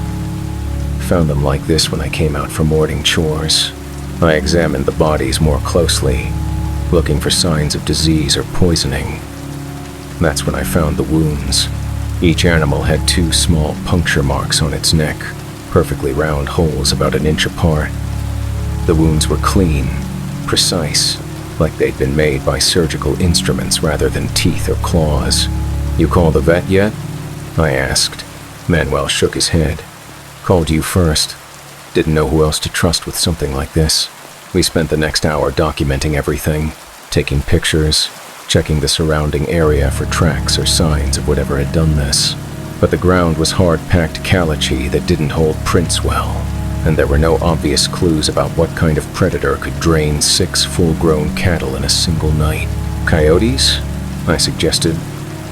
Found them like this when I came out for morning chores." I examined the bodies more closely, looking for signs of disease or poisoning. That's when I found the wounds. Each animal had 2 small puncture marks on its neck, perfectly round holes about 1 inch apart. The wounds were clean, precise, like they'd been made by surgical instruments rather than teeth or claws. "You call the vet yet?" I asked. Manuel shook his head. "Called you first. Didn't know who else to trust with something like this." We spent the next hour documenting everything, taking pictures, checking the surrounding area for tracks or signs of whatever had done this. But the ground was hard-packed calichy that didn't hold prints well, and there were no obvious clues about what kind of predator could drain 6 full-grown cattle in a single night. "Coyotes?" I suggested,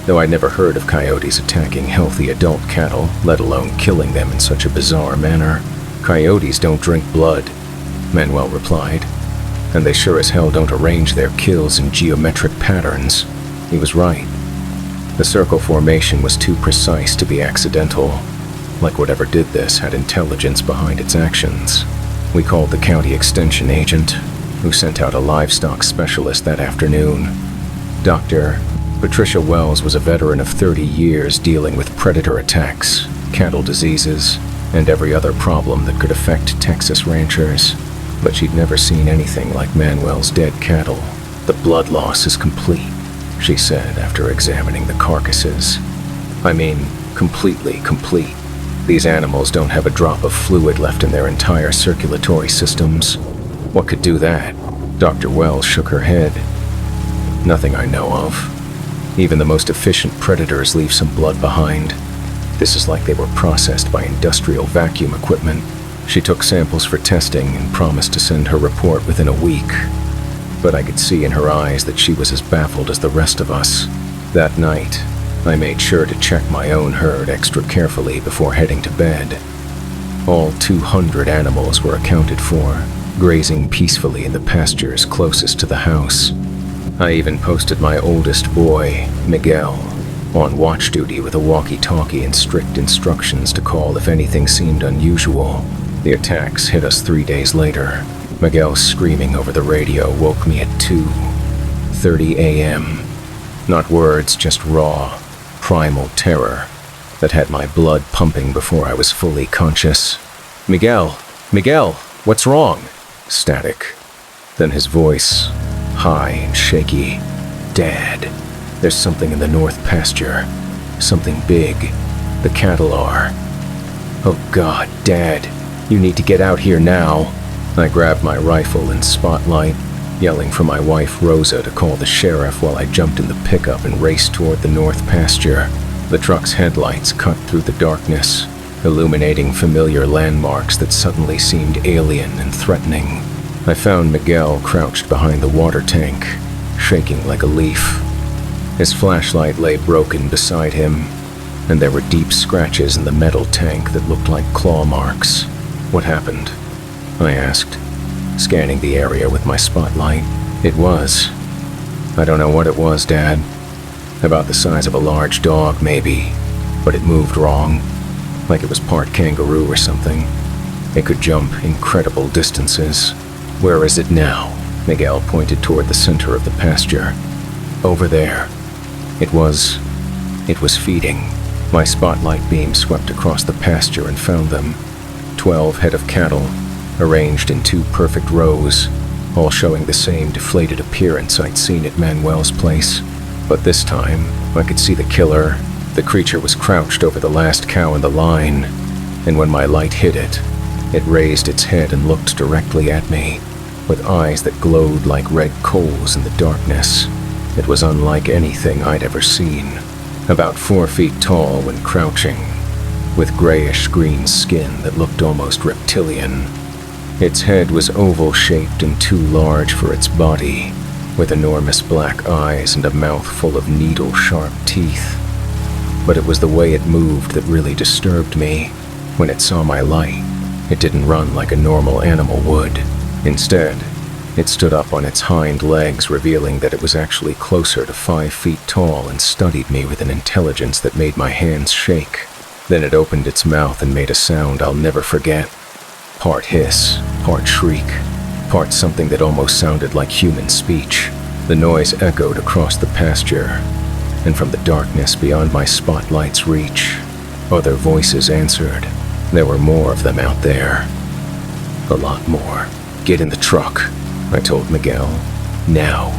though I'd never heard of coyotes attacking healthy adult cattle, let alone killing them in such a bizarre manner. "Coyotes don't drink blood," Manuel replied, "and they sure as hell don't arrange their kills in geometric patterns." He was right. The circle formation was too precise to be accidental, like whatever did this had intelligence behind its actions. We called the county extension agent, who sent out a livestock specialist that afternoon. Dr. Patricia Wells was a veteran of 30 years dealing with predator attacks, cattle diseases, and every other problem that could affect Texas ranchers. But she'd never seen anything like Manuel's dead cattle. "The blood loss is complete," she said after examining the carcasses. "I mean, completely complete. These animals don't have a drop of fluid left in their entire circulatory systems." "What could do that?" Dr. Wells shook her head. "Nothing I know of. Even the most efficient predators leave some blood behind. This is like they were processed by industrial vacuum equipment." She took samples for testing and promised to send her report within a week, but I could see in her eyes that she was as baffled as the rest of us. That night, I made sure to check my own herd extra carefully before heading to bed. All 200 animals were accounted for, grazing peacefully in the pastures closest to the house. I even posted my oldest boy, Miguel, on watch duty with a walkie-talkie and strict instructions to call if anything seemed unusual. The attacks hit us 3 days later. Miguel's screaming over the radio woke me at 2:30 a.m. Not words, just raw, primal terror that had my blood pumping before I was fully conscious. Miguel, what's wrong?" Static. Then his voice, high and shaky. "Dad, there's something in the north pasture. Something big. The cattle are. Oh God, Dad, you need to get out here now." I grabbed my rifle and spotlight, yelling for my wife Rosa to call the sheriff while I jumped in the pickup and raced toward the north pasture. The truck's headlights cut through the darkness, illuminating familiar landmarks that suddenly seemed alien and threatening. I found Miguel crouched behind the water tank, shaking like a leaf. His flashlight lay broken beside him, and there were deep scratches in the metal tank that looked like claw marks. What happened? I asked, scanning the area with my spotlight. It was. I don't know what it was, Dad. About the size of a large dog, maybe, but it moved wrong, like it was part kangaroo or something. It could jump incredible distances. Where is it now? Miguel pointed toward the center of the pasture. Over there. It was feeding. My spotlight beam swept across the pasture and found them. 12 head of cattle, arranged in 2 perfect rows, all showing the same deflated appearance I'd seen at Manuel's place. But this time, I could see the killer. The creature was crouched over the last cow in the line, and when my light hit it, it raised its head and looked directly at me, with eyes that glowed like red coals in the darkness. It was unlike anything I'd ever seen. About 4 feet tall when crouching, with grayish-green skin that looked almost reptilian. Its head was oval-shaped and too large for its body, with enormous black eyes and a mouth full of needle-sharp teeth. But it was the way it moved that really disturbed me. When it saw my light, it didn't run like a normal animal would. Instead, it stood up on its hind legs, revealing that it was actually closer to 5 feet tall, and studied me with an intelligence that made my hands shake. Then it opened its mouth and made a sound I'll never forget. Part hiss, part shriek, part something that almost sounded like human speech. The noise echoed across the pasture, and from the darkness beyond my spotlight's reach, other voices answered. There were more of them out there. A lot more. Get in the truck, I told Miguel. Now.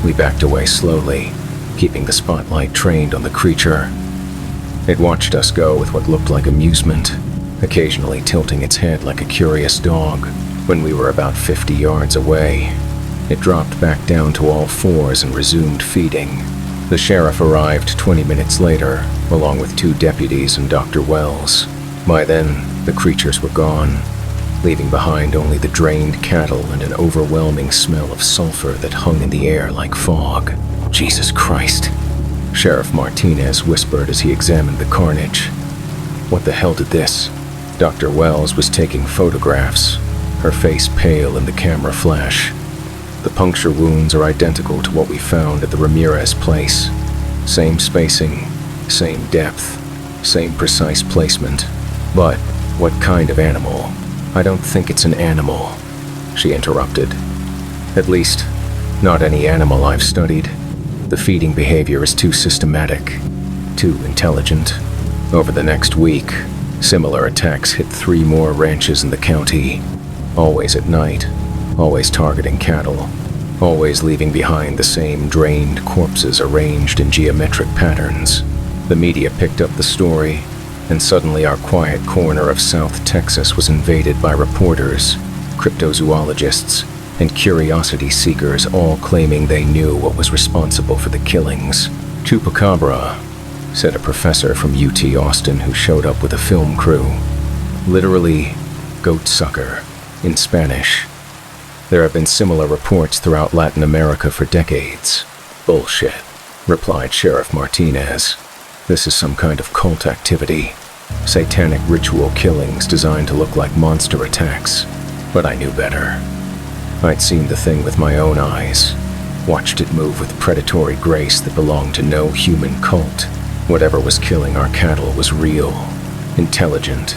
We backed away slowly, keeping the spotlight trained on the creature. It watched us go with what looked like amusement, occasionally tilting its head like a curious dog. When we were about 50 yards away, it dropped back down to all fours and resumed feeding. The sheriff arrived 20 minutes later, along with 2 deputies and Dr. Wells. By then, the creatures were gone, leaving behind only the drained cattle and an overwhelming smell of sulfur that hung in the air like fog. Jesus Christ, Sheriff Martinez whispered as he examined the carnage. What the hell did this? Dr. Wells was taking photographs, her face pale in the camera flash. The puncture wounds are identical to what we found at the Ramirez place. Same spacing, same depth, same precise placement. But what kind of animal? I don't think it's an animal, she interrupted. At least, not any animal I've studied. The feeding behavior is too systematic, too intelligent. Over the next week, similar attacks hit 3 more ranches in the county. Always at night, always targeting cattle, always leaving behind the same drained corpses arranged in geometric patterns. The media picked up the story, and suddenly our quiet corner of South Texas was invaded by reporters, cryptozoologists, and curiosity seekers, all claiming they knew what was responsible for the killings. Chupacabra, said a professor from UT Austin who showed up with a film crew. Literally, goat sucker, in Spanish. There have been similar reports throughout Latin America for decades. Bullshit, replied Sheriff Martinez. This is some kind of cult activity. Satanic ritual killings designed to look like monster attacks. But I knew better. I'd seen the thing with my own eyes, watched it move with predatory grace that belonged to no human cult. Whatever was killing our cattle was real, intelligent,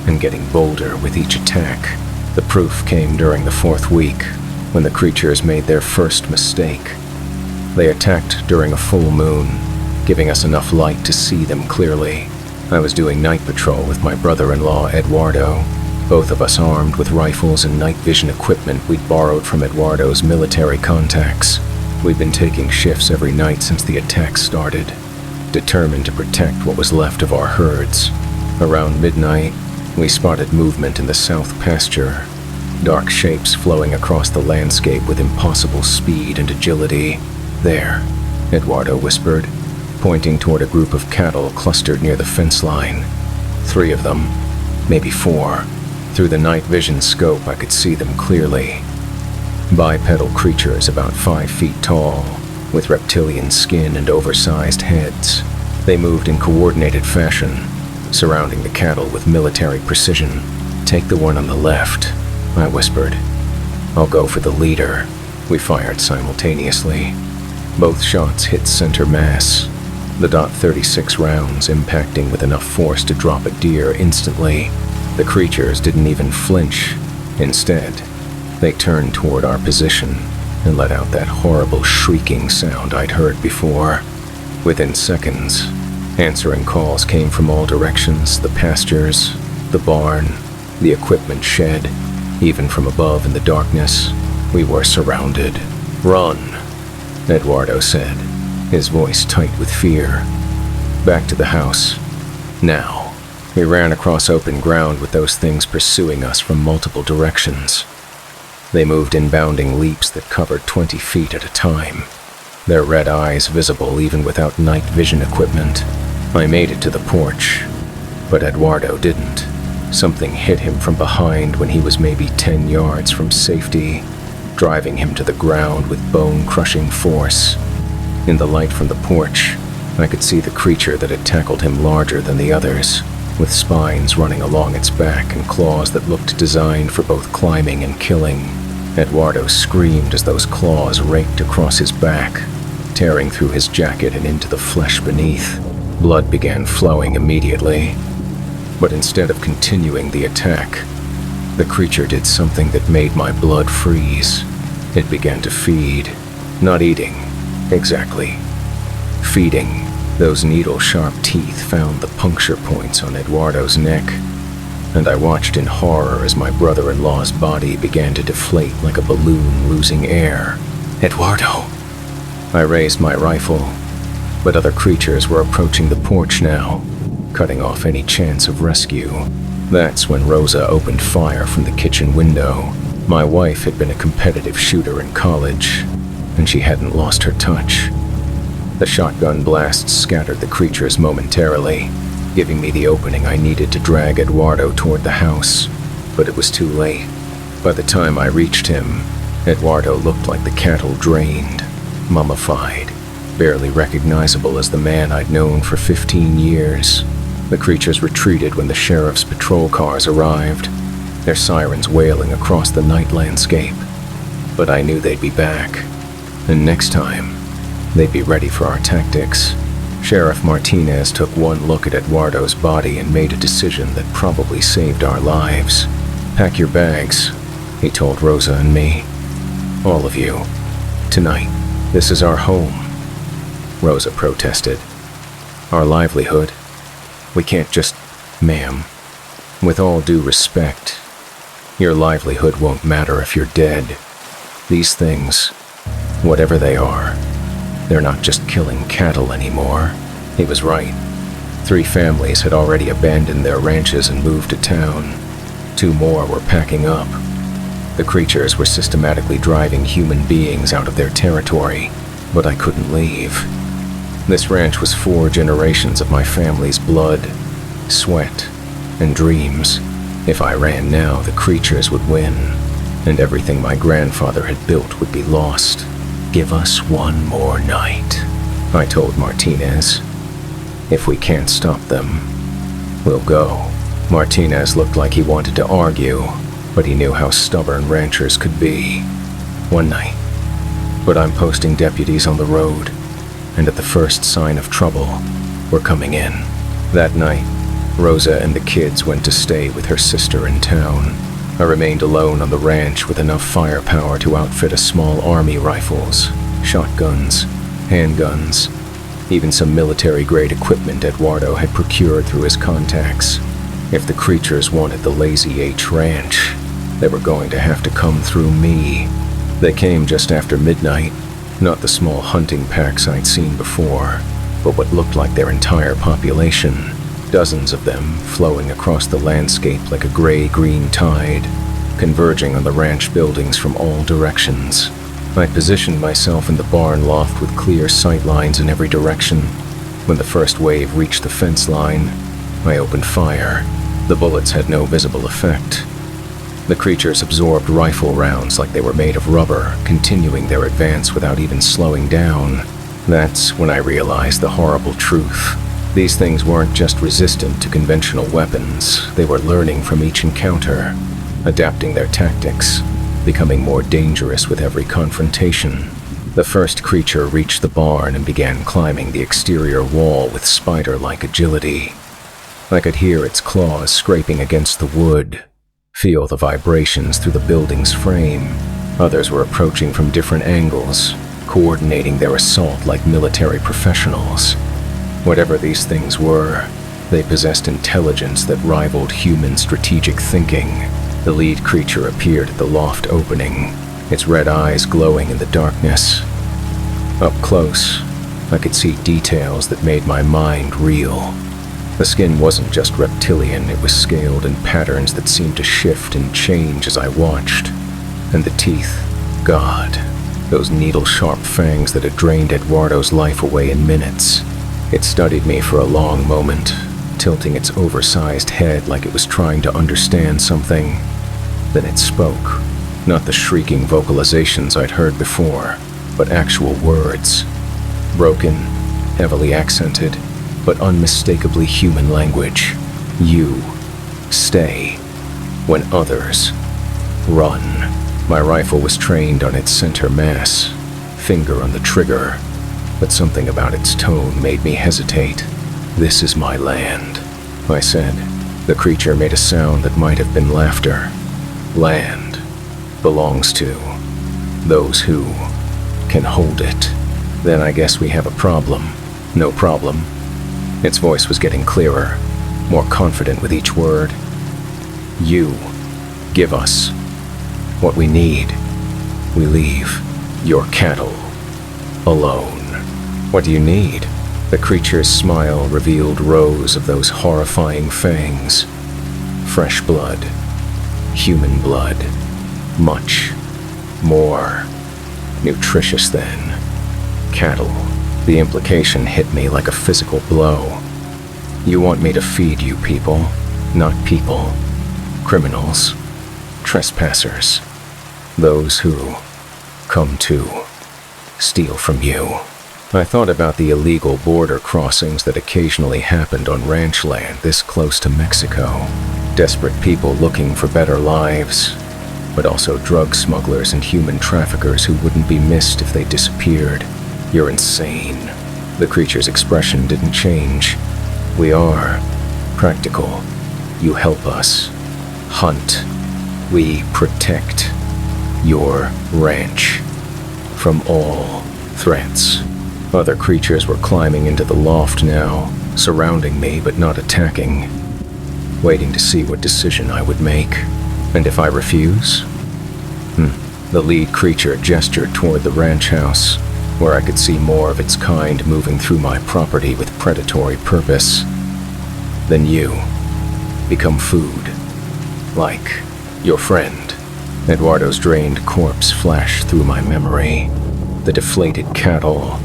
and getting bolder with each attack. The proof came during the 4th week, when the creatures made their first mistake. They attacked during a full moon, giving us enough light to see them clearly. I was doing night patrol with my brother-in-law, Eduardo, both of us armed with rifles and night vision equipment we'd borrowed from Eduardo's military contacts. We'd been taking shifts every night since the attack started, determined to protect what was left of our herds. Around midnight, we spotted movement in the south pasture, dark shapes flowing across the landscape with impossible speed and agility. There, Eduardo whispered, pointing toward a group of cattle clustered near the fence line. 3 of them, maybe 4. Through the night vision scope, I could see them clearly. Bipedal creatures about 5 feet tall, with reptilian skin and oversized heads. They moved in coordinated fashion, surrounding the cattle with military precision. "Take the one on the left," I whispered. "I'll go for the leader." We fired simultaneously. Both shots hit center mass, the .36 rounds impacting with enough force to drop a deer instantly. The creatures didn't even flinch. Instead, they turned toward our position and let out that horrible shrieking sound I'd heard before. Within seconds, answering calls came from all directions: the pastures, the barn, the equipment shed. Even from above in the darkness, we were surrounded. "Run," Eduardo said, his voice tight with fear. Back to the house. Now. We ran across open ground with those things pursuing us from multiple directions. They moved in bounding leaps that covered 20 feet at a time, their red eyes visible even without night vision equipment. I made it to the porch, but Eduardo didn't. Something hit him from behind when he was maybe 10 yards from safety, driving him to the ground with bone-crushing force. In the light from the porch, I could see the creature that had tackled him larger than the others, with spines running along its back and claws that looked designed for both climbing and killing. Eduardo screamed as those claws raked across his back, tearing through his jacket and into the flesh beneath. Blood began flowing immediately. But instead of continuing the attack, the creature did something that made my blood freeze. It began to feed. Not eating, exactly. Feeding. Those needle-sharp teeth found the puncture points on Eduardo's neck, and I watched in horror as my brother-in-law's body began to deflate like a balloon losing air. "Eduardo!" I raised my rifle, but other creatures were approaching the porch now, cutting off any chance of rescue. That's when Rosa opened fire from the kitchen window. My wife had been a competitive shooter in college, and she hadn't lost her touch. The shotgun blasts scattered the creatures momentarily, giving me the opening I needed to drag Eduardo toward the house, but it was too late. By the time I reached him, Eduardo looked like the cattle drained, mummified, barely recognizable as the man I'd known for 15 years. The creatures retreated when the sheriff's patrol cars arrived, their sirens wailing across the night landscape. But I knew they'd be back, and next time, they'd be ready for our tactics. Sheriff Martinez took one look at Eduardo's body and made a decision that probably saved our lives. "Pack your bags," he told Rosa and me. "All of you. Tonight, this is our home." Rosa protested. "Our livelihood. We can't just..." "Ma'am, with all due respect, your livelihood won't matter if you're dead. These things, whatever they are, they're not just killing cattle anymore." He was right. 3 families had already abandoned their ranches and moved to town. 2 more were packing up. The creatures were systematically driving human beings out of their territory, but I couldn't leave. This ranch was 4 generations of my family's blood, sweat, and dreams. If I ran now, the creatures would win, and everything my grandfather had built would be lost. "Give us one more night," I told Martinez. "If we can't stop them, we'll go." Martinez looked like he wanted to argue, but he knew how stubborn ranchers could be. "One night. But I'm posting deputies on the road, and at the first sign of trouble, we're coming in." That night, Rosa and the kids went to stay with her sister in town. I remained alone on the ranch with enough firepower to outfit a small army rifles, shotguns, handguns, even some military-grade equipment Eduardo had procured through his contacts. If the creatures wanted the Lazy H Ranch, they were going to have to come through me. They came just after midnight, not the small hunting packs I'd seen before, but what looked like their entire population. Dozens of them flowing across the landscape like a gray-green tide, converging on the ranch buildings from all directions. I positioned myself in the barn loft with clear sight lines in every direction. When the first wave reached the fence line, I opened fire. The bullets had no visible effect. The creatures absorbed rifle rounds like they were made of rubber, continuing their advance without even slowing down. That's when I realized the horrible truth. These things weren't just resistant to conventional weapons, they were learning from each encounter, adapting their tactics, becoming more dangerous with every confrontation. The first creature reached the barn and began climbing the exterior wall with spider-like agility. I could hear its claws scraping against the wood, feel the vibrations through the building's frame. Others were approaching from different angles, coordinating their assault like military professionals. Whatever these things were, they possessed intelligence that rivaled human strategic thinking. The lead creature appeared at the loft opening, its red eyes glowing in the darkness. Up close, I could see details that made my mind reel. The skin wasn't just reptilian, it was scaled in patterns that seemed to shift and change as I watched. And the teeth, God, those needle-sharp fangs that had drained Eduardo's life away in minutes. It studied me for a long moment, tilting its oversized head like it was trying to understand something. Then it spoke, not the shrieking vocalizations I'd heard before, but actual words. Broken, heavily accented, but unmistakably human language. You stay when others run. My rifle was trained on its center mass, finger on the trigger, but something about its tone made me hesitate. "This is my land," I said. The creature made a sound that might have been laughter. "Land belongs to those who can hold it." "Then I guess we have a problem." "No problem." Its voice was getting clearer, more confident with each word. "You give us what we need. We leave your cattle alone." "What do you need?" The creature's smile revealed rows of those horrifying fangs. "Fresh blood. Human blood. Much more nutritious than cattle." The implication hit me like a physical blow. "You want me to feed you people, not people. Criminals. Trespassers. Those who come to steal from you." I thought about the illegal border crossings that occasionally happened on ranch land this close to Mexico. Desperate people looking for better lives, but also drug smugglers and human traffickers who wouldn't be missed if they disappeared. "You're insane." The creature's expression didn't change. "We are practical. You help us hunt. We protect your ranch from all threats." Other creatures were climbing into the loft now, surrounding me but not attacking, waiting to see what decision I would make. "And if I refuse?" The lead creature gestured toward the ranch house, where I could see more of its kind moving through my property with predatory purpose. "Then you become food, like your friend." Eduardo's drained corpse flashed through my memory. The deflated cattle,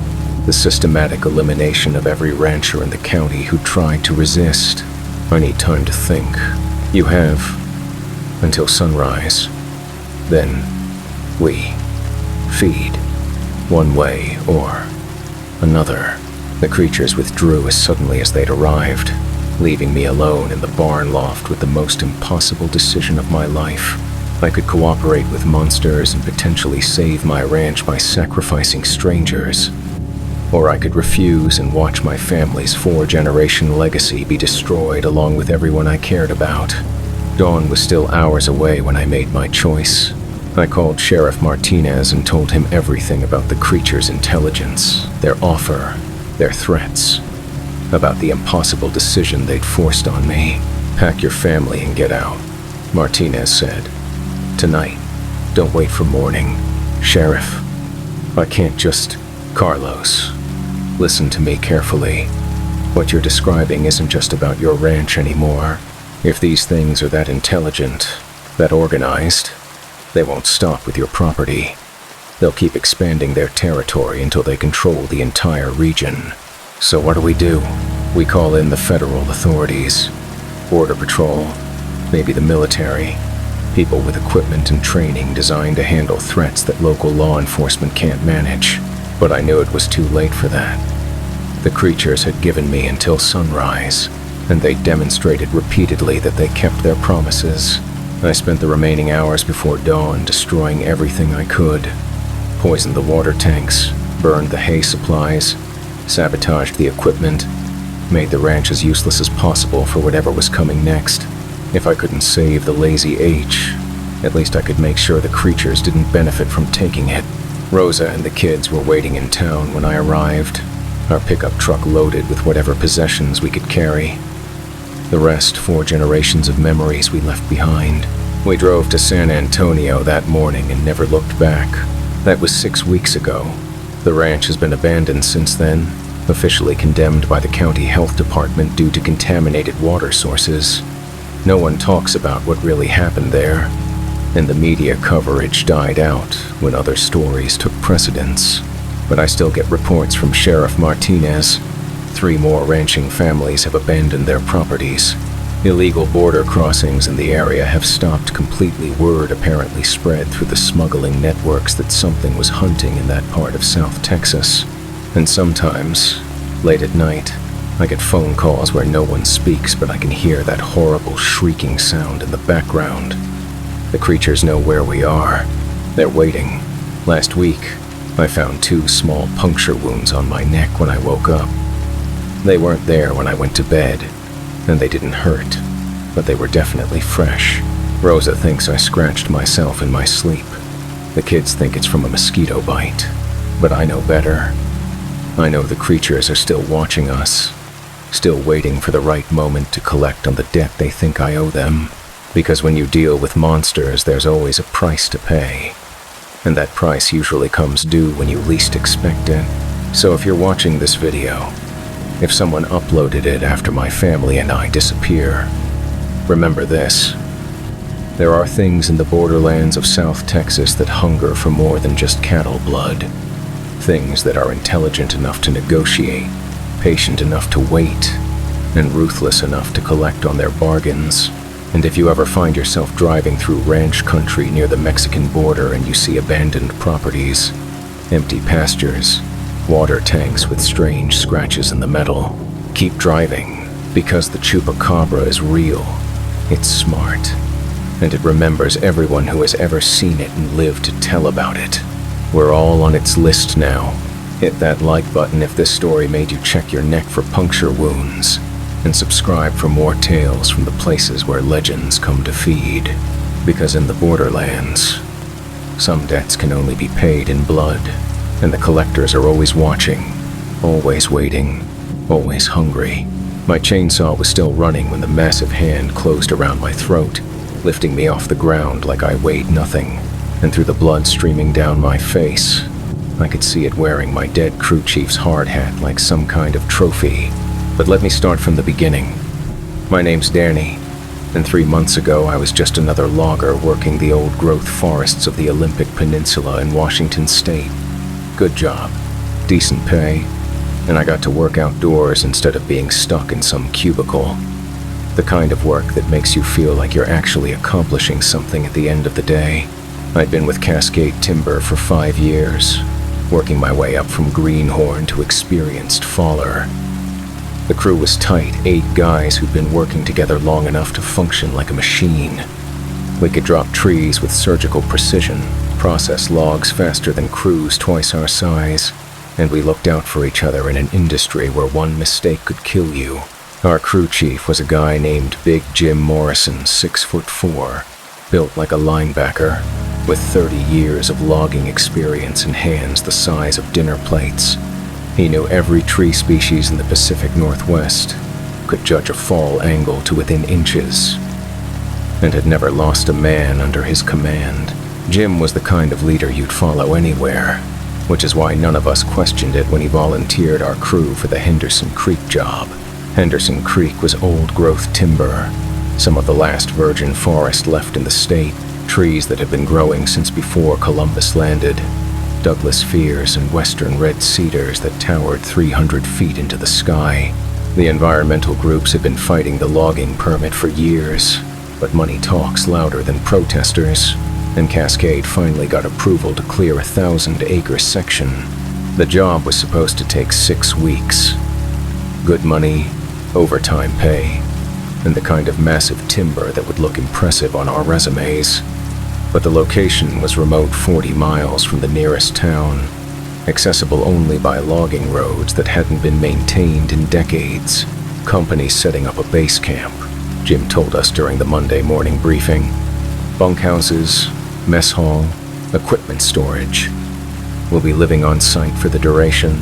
the systematic elimination of every rancher in the county who tried to resist. "I need time to think." "You have until sunrise. Then we feed, one way or another." The creatures withdrew as suddenly as they'd arrived, leaving me alone in the barn loft with the most impossible decision of my life. I could cooperate with monsters and potentially save my ranch by sacrificing strangers, or I could refuse and watch my family's 4-generation legacy be destroyed along with everyone I cared about. Dawn was still hours away when I made my choice. I called Sheriff Martinez and told him everything about the creature's intelligence, their offer, their threats, about the impossible decision they'd forced on me. "Pack your family and get out," Martinez said. "Tonight. Don't wait for morning." "Sheriff, I can't just..." "Carlos, listen to me carefully. What you're describing isn't just about your ranch anymore. If these things are that intelligent, that organized, they won't stop with your property. They'll keep expanding their territory until they control the entire region. So what do? We call in the federal authorities, Border Patrol, maybe the military, people with equipment and training designed to handle threats that local law enforcement can't manage. But I knew it was too late for that. The creatures had given me until sunrise, and they demonstrated repeatedly that they kept their promises. I spent the remaining hours before dawn destroying everything I could. Poisoned the water tanks, burned the hay supplies, sabotaged the equipment, made the ranch as useless as possible for whatever was coming next. If I couldn't save the Lazy H, at least I could make sure the creatures didn't benefit from taking it. Rosa and the kids were waiting in town when I arrived, our pickup truck loaded with whatever possessions we could carry. The rest, 4 generations of memories we left behind. We drove to San Antonio that morning and never looked back. That was 6 weeks ago. The ranch has been abandoned since then, officially condemned by the county health department due to contaminated water sources. No one talks about what really happened there, and the media coverage died out when other stories took precedence. But I still get reports from Sheriff Martinez. 3 more ranching families have abandoned their properties. Illegal border crossings in the area have stopped completely. Word apparently spread through the smuggling networks that something was hunting in that part of South Texas. And sometimes, late at night, I get phone calls where no one speaks, but I can hear that horrible shrieking sound in the background. The creatures know where we are. They're waiting. Last week, I found 2 small puncture wounds on my neck when I woke up. They weren't there when I went to bed, and they didn't hurt, but they were definitely fresh. Rosa thinks I scratched myself in my sleep. The kids think it's from a mosquito bite, but I know better. I know the creatures are still watching us, still waiting for the right moment to collect on the debt they think I owe them. Because when you deal with monsters, there's always a price to pay. And that price usually comes due when you least expect it. So if you're watching this video, if someone uploaded it after my family and I disappear, remember this. There are things in the borderlands of South Texas that hunger for more than just cattle blood. Things that are intelligent enough to negotiate, patient enough to wait, and ruthless enough to collect on their bargains. And if you ever find yourself driving through ranch country near the Mexican border and you see abandoned properties, empty pastures, water tanks with strange scratches in the metal, keep driving, because the chupacabra is real. It's smart, and it remembers everyone who has ever seen it and lived to tell about it. We're all on its list now. Hit that like button if this story made you check your neck for puncture wounds, and subscribe for more tales from the places where legends come to feed. Because in the borderlands, some debts can only be paid in blood, and the collectors are always watching, always waiting, always hungry. My chainsaw was still running when the massive hand closed around my throat, lifting me off the ground like I weighed nothing, and through the blood streaming down my face, I could see it wearing my dead crew chief's hard hat like some kind of trophy. But let me start from the beginning. My name's Danny, and 3 months ago I was just another logger working the old-growth forests of the Olympic Peninsula in Washington State. Good job, decent pay, and I got to work outdoors instead of being stuck in some cubicle. The kind of work that makes you feel like you're actually accomplishing something at the end of the day. I'd been with Cascade Timber for 5 years, working my way up from greenhorn to experienced faller. The crew was tight, 8 guys who'd been working together long enough to function like a machine. We could drop trees with surgical precision, process logs faster than crews twice our size, and we looked out for each other in an industry where one mistake could kill you. Our crew chief was a guy named Big Jim Morrison, 6'4", built like a linebacker, with 30 years of logging experience and hands the size of dinner plates. He knew every tree species in the Pacific Northwest, could judge a fall angle to within inches, and had never lost a man under his command. Jim was the kind of leader you'd follow anywhere, which is why none of us questioned it when he volunteered our crew for the Henderson Creek job. Henderson Creek was old-growth timber, some of the last virgin forest left in the state, trees that had been growing since before Columbus landed. Douglas firs and western red cedars that towered 300 feet into the sky. The environmental groups had been fighting the logging permit for years, but money talks louder than protesters, and Cascade finally got approval to clear a 1,000-acre section. The job was supposed to take 6 weeks. Good money, overtime pay, and the kind of massive timber that would look impressive on our resumes. But the location was remote 40 miles from the nearest town, accessible only by logging roads that hadn't been maintained in decades. Companies setting up a base camp, Jim told us during the Monday morning briefing. Bunkhouses, mess hall, equipment storage. We'll be living on site for the duration,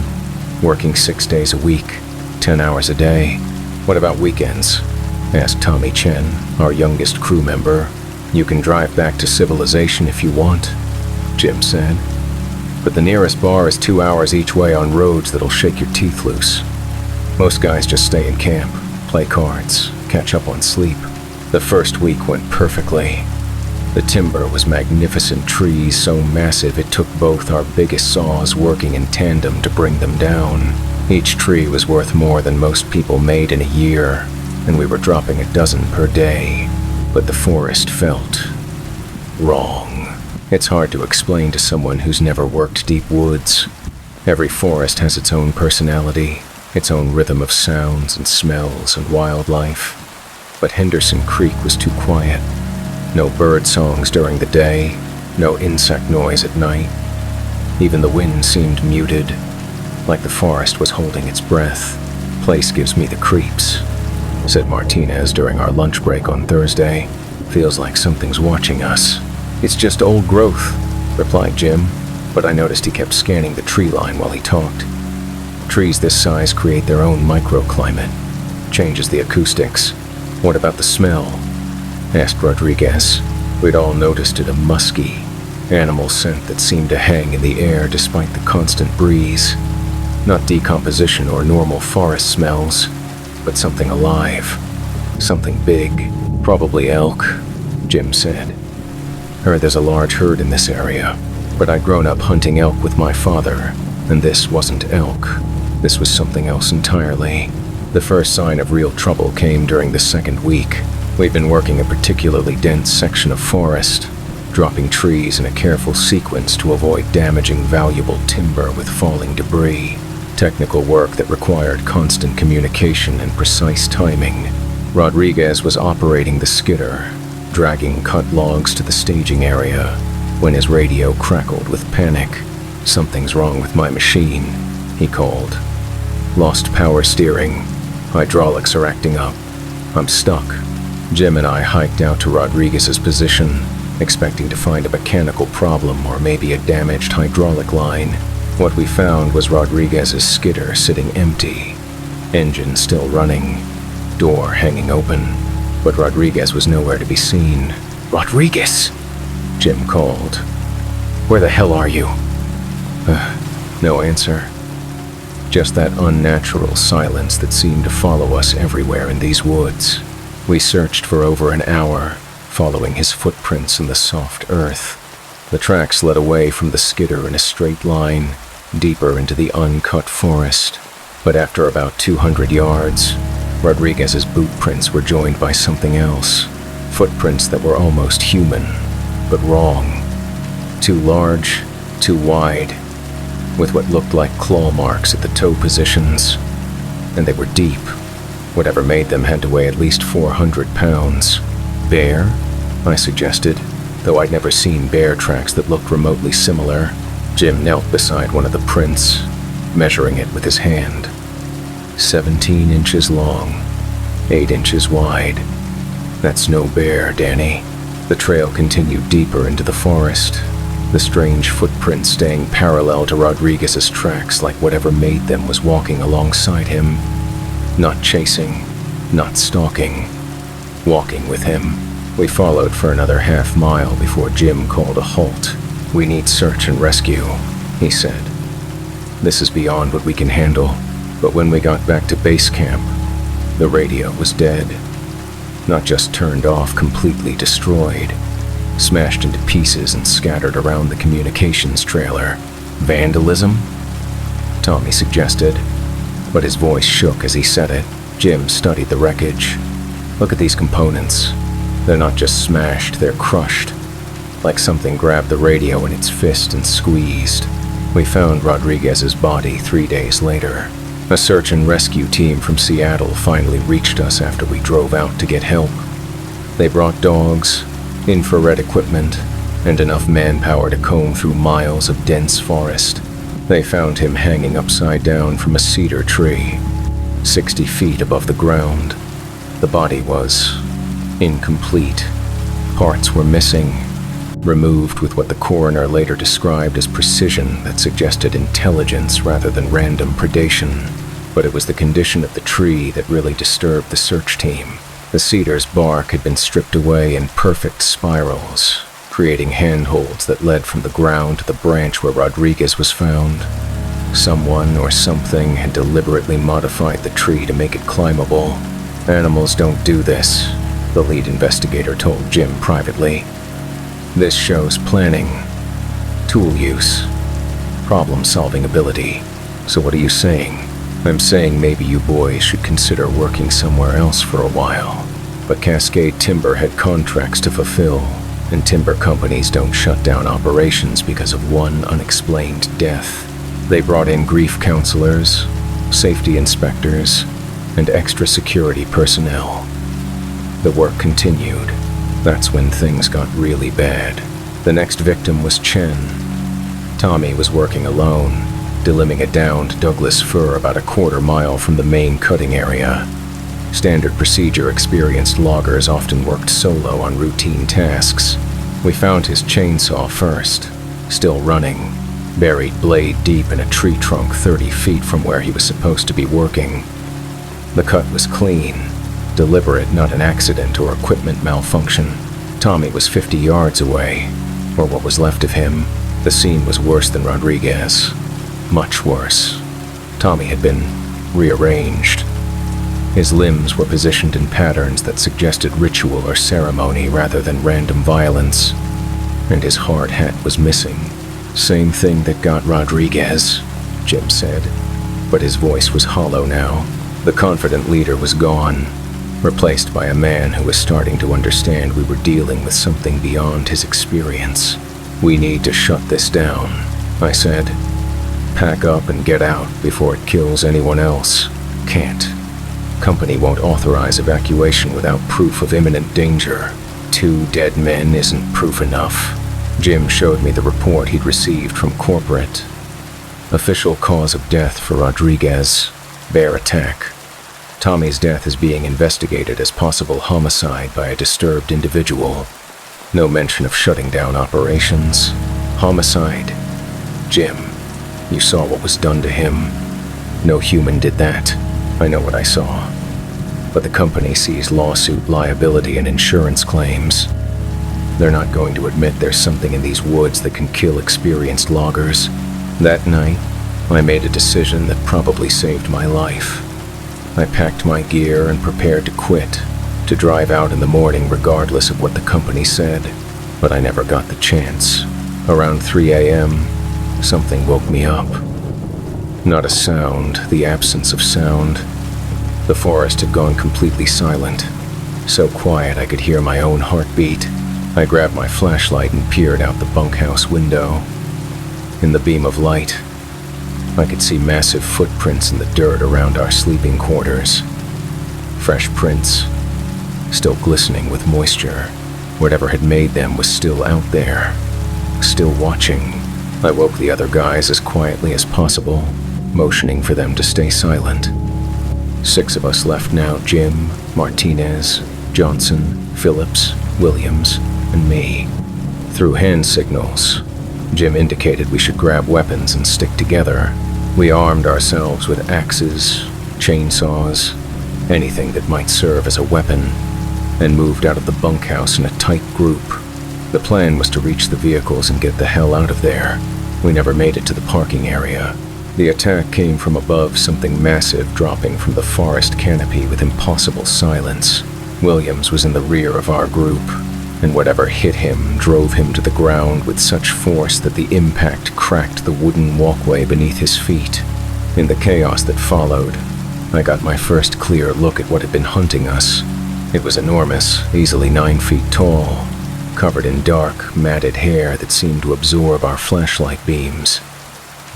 working 6 days a week, 10 hours a day. What about weekends? Asked Tommy Chen, our youngest crew member. You can drive back to civilization if you want, Jim said. But the nearest bar is 2 hours each way on roads that'll shake your teeth loose. Most guys just stay in camp, play cards, catch up on sleep. The first week went perfectly. The timber was magnificent trees so massive it took both our biggest saws working in tandem to bring them down. Each tree was worth more than most people made in a year, and we were dropping a dozen per day. But the forest felt wrong. It's hard to explain to someone who's never worked deep woods. Every forest has its own personality, its own rhythm of sounds and smells and wildlife. But Henderson Creek was too quiet. No bird songs during the day, no insect noise at night. Even the wind seemed muted, like the forest was holding its breath. Place gives me the creeps, said Martinez during our lunch break on Thursday. Feels like something's watching us. It's just old growth, replied Jim, but I noticed he kept scanning the tree line while he talked. Trees this size create their own microclimate, changes the acoustics. What about the smell? Asked Rodriguez. We'd all noticed it, a musky, animal scent that seemed to hang in the air despite the constant breeze. Not decomposition or normal forest smells, but something alive. Something big. Probably elk, Jim said. Heard there's a large herd in this area, but I'd grown up hunting elk with my father, and this wasn't elk. This was something else entirely. The first sign of real trouble came during the second week. We'd been working a particularly dense section of forest, dropping trees in a careful sequence to avoid damaging valuable timber with falling debris. Technical work that required constant communication and precise timing. Rodriguez was operating the skidder, dragging cut logs to the staging area, when his radio crackled with panic. Something's wrong with my machine, he called. Lost power steering. Hydraulics are acting up. I'm stuck. Jim and I hiked out to Rodriguez's position, expecting to find a mechanical problem or maybe a damaged hydraulic line. What we found was Rodriguez's skidder sitting empty, engine still running, door hanging open, but Rodriguez was nowhere to be seen. Rodriguez! Jim called. Where the hell are you? No answer. Just that unnatural silence that seemed to follow us everywhere in these woods. We searched for over an hour, following his footprints in the soft earth. The tracks led away from the skidder in a straight line, deeper into the uncut forest. But after about 200 yards, Rodriguez's boot prints were joined by something else. Footprints that were almost human, but wrong. Too large, too wide, with what looked like claw marks at the toe positions. And they were deep. Whatever made them had to weigh at least 400 pounds. Bear? I suggested, though I'd never seen bear tracks that looked remotely similar. Jim knelt beside one of the prints, measuring it with his hand. 17 inches long, 8 inches wide. That's no bear, Danny. The trail continued deeper into the forest, the strange footprints staying parallel to Rodriguez's tracks like whatever made them was walking alongside him. Not chasing, not stalking, walking with him. We followed for another half mile before Jim called a halt. We need search and rescue, he said. This is beyond what we can handle. But when we got back to base camp, the radio was dead. Not just turned off, completely destroyed. Smashed into pieces and scattered around the communications trailer. Vandalism? Tommy suggested, but his voice shook as he said it. Jim studied the wreckage. Look at these components. They're not just smashed, they're crushed. Like something grabbed the radio in its fist and squeezed. We found Rodriguez's body 3 days later. A search and rescue team from Seattle finally reached us after we drove out to get help. They brought dogs, infrared equipment, and enough manpower to comb through miles of dense forest. They found him hanging upside down from a cedar tree, 60 feet above the ground. The body was incomplete. Parts were missing, removed with what the coroner later described as precision that suggested intelligence rather than random predation. But it was the condition of the tree that really disturbed the search team. The cedar's bark had been stripped away in perfect spirals, creating handholds that led from the ground to the branch where Rodriguez was found. Someone or something had deliberately modified the tree to make it climbable. Animals don't do this, the lead investigator told Jim privately. This shows planning, tool use, problem-solving ability. So what are you saying? I'm saying maybe you boys should consider working somewhere else for a while. But Cascade Timber had contracts to fulfill, and timber companies don't shut down operations because of one unexplained death. They brought in grief counselors, safety inspectors, and extra security personnel. The work continued. That's when things got really bad. The next victim was Chen. Tommy was working alone, delimbing a downed Douglas fir about a quarter mile from the main cutting area. Standard procedure experienced loggers often worked solo on routine tasks. We found his chainsaw first, still running, buried blade deep in a tree trunk 30 feet from where he was supposed to be working. The cut was clean, deliberate, not an accident or equipment malfunction. Tommy was 50 yards away, or what was left of him. The scene was worse than Rodriguez. Much worse. Tommy had been rearranged. His limbs were positioned in patterns that suggested ritual or ceremony rather than random violence, and his hard hat was missing. Same thing that got Rodriguez, Jim said, but his voice was hollow now. The confident leader was gone, replaced by a man who was starting to understand we were dealing with something beyond his experience. We need to shut this down, I said. Pack up and get out before it kills anyone else. Can't. Company won't authorize evacuation without proof of imminent danger. 2 dead men isn't proof enough. Jim showed me the report he'd received from corporate. Official cause of death for Rodriguez, bear attack. Tommy's death is being investigated as possible homicide by a disturbed individual. No mention of shutting down operations. Homicide. Jim, you saw what was done to him. No human did that. I know what I saw. But the company sees lawsuit liability and insurance claims. They're not going to admit there's something in these woods that can kill experienced loggers. That night, I made a decision that probably saved my life. I packed my gear and prepared to quit, to drive out in the morning regardless of what the company said. But I never got the chance. Around 3 a.m., something woke me up. Not a sound, the absence of sound. The forest had gone completely silent, so quiet I could hear my own heartbeat. I grabbed my flashlight and peered out the bunkhouse window. In the beam of light, I could see massive footprints in the dirt around our sleeping quarters. Fresh prints, still glistening with moisture. Whatever had made them was still out there, still watching. I woke the other guys as quietly as possible, motioning for them to stay silent. 6 of us left now: Jim, Martinez, Johnson, Phillips, Williams, and me. Through hand signals, Jim indicated we should grab weapons and stick together. We armed ourselves with axes, chainsaws, anything that might serve as a weapon, and moved out of the bunkhouse in a tight group. The plan was to reach the vehicles and get the hell out of there. We never made it to the parking area. The attack came from above, something massive dropping from the forest canopy with impossible silence. Williams was in the rear of our group, and whatever hit him drove him to the ground with such force that the impact cracked the wooden walkway beneath his feet. In the chaos that followed, I got my first clear look at what had been hunting us. It was enormous, easily 9 feet tall, covered in dark, matted hair that seemed to absorb our flashlight beams.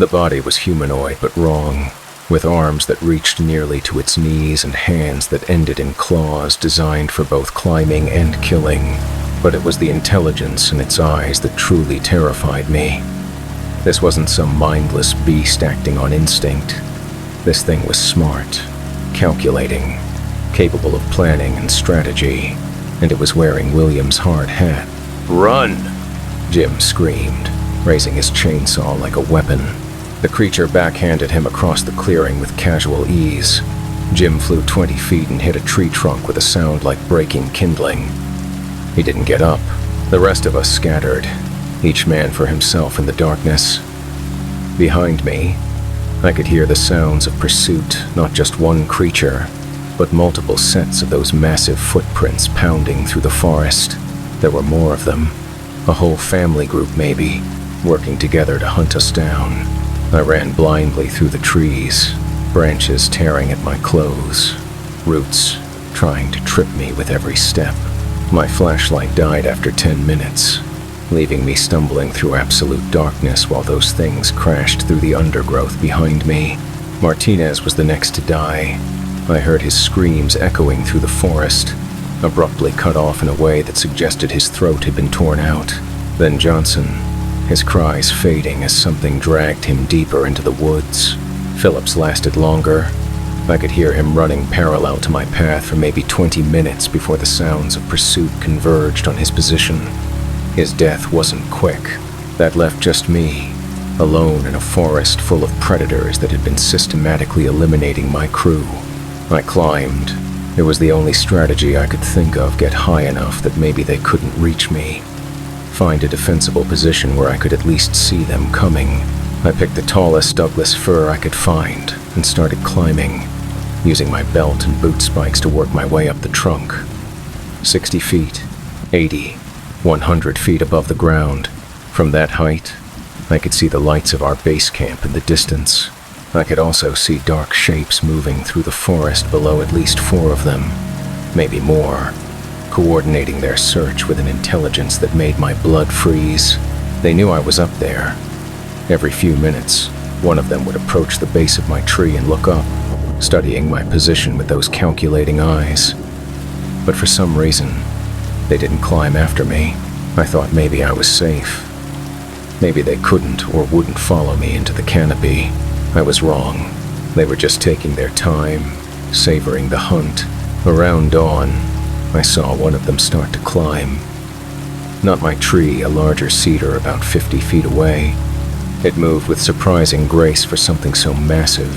The body was humanoid but wrong, with arms that reached nearly to its knees and hands that ended in claws designed for both climbing and killing. But it was the intelligence in its eyes that truly terrified me. This wasn't some mindless beast acting on instinct. This thing was smart, calculating, capable of planning and strategy, and it was wearing William's hard hat. "Run!" Jim screamed, raising his chainsaw like a weapon. The creature backhanded him across the clearing with casual ease. Jim flew 20 feet and hit a tree trunk with a sound like breaking kindling. He didn't get up. The rest of us scattered, each man for himself in the darkness. Behind me, I could hear the sounds of pursuit, not just one creature, but multiple sets of those massive footprints pounding through the forest. There were more of them, a whole family group maybe, working together to hunt us down. I ran blindly through the trees, branches tearing at my clothes, roots trying to trip me with every step. My flashlight died after 10 minutes, leaving me stumbling through absolute darkness while those things crashed through the undergrowth behind me. Martinez was the next to die. I heard his screams echoing through the forest, abruptly cut off in a way that suggested his throat had been torn out. Then Johnson, his cries fading as something dragged him deeper into the woods. Phillips lasted longer. I could hear him running parallel to my path for maybe 20 minutes before the sounds of pursuit converged on his position. His death wasn't quick. That left just me, alone in a forest full of predators that had been systematically eliminating my crew. I climbed. It was the only strategy I could think of, get high enough that maybe they couldn't reach me. Find a defensible position where I could at least see them coming. I picked the tallest Douglas fir I could find and started climbing, using my belt and boot spikes to work my way up the trunk. 60 feet, 80, 100 feet above the ground. From that height, I could see the lights of our base camp in the distance. I could also see dark shapes moving through the forest below, at least 4 of them, maybe more, coordinating their search with an intelligence that made my blood freeze. They knew I was up there. Every few minutes, one of them would approach the base of my tree and look up, studying my position with those calculating eyes. But for some reason, they didn't climb after me. I thought maybe I was safe. Maybe they couldn't or wouldn't follow me into the canopy. I was wrong. They were just taking their time, savoring the hunt. Around dawn, I saw one of them start to climb. Not my tree, a larger cedar about 50 feet away. It moved with surprising grace for something so massive,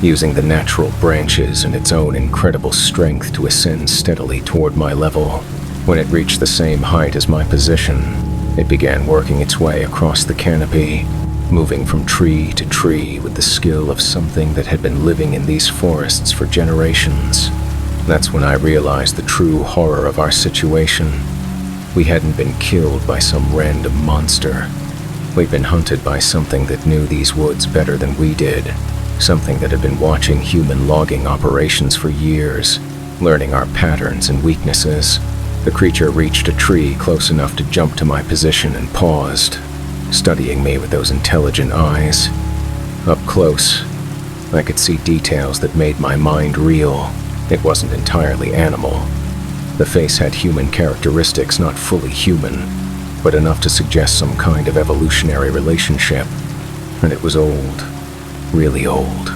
using the natural branches and its own incredible strength to ascend steadily toward my level. When it reached the same height as my position, it began working its way across the canopy, moving from tree to tree with the skill of something that had been living in these forests for generations. That's when I realized the true horror of our situation. We hadn't been killed by some random monster. We'd been hunted by something that knew these woods better than we did, something that had been watching human logging operations for years, learning our patterns and weaknesses. The creature reached a tree close enough to jump to my position and paused, studying me with those intelligent eyes. Up close, I could see details that made my mind reel. It wasn't entirely animal. The face had human characteristics, not fully human, but enough to suggest some kind of evolutionary relationship. And it was old, really old,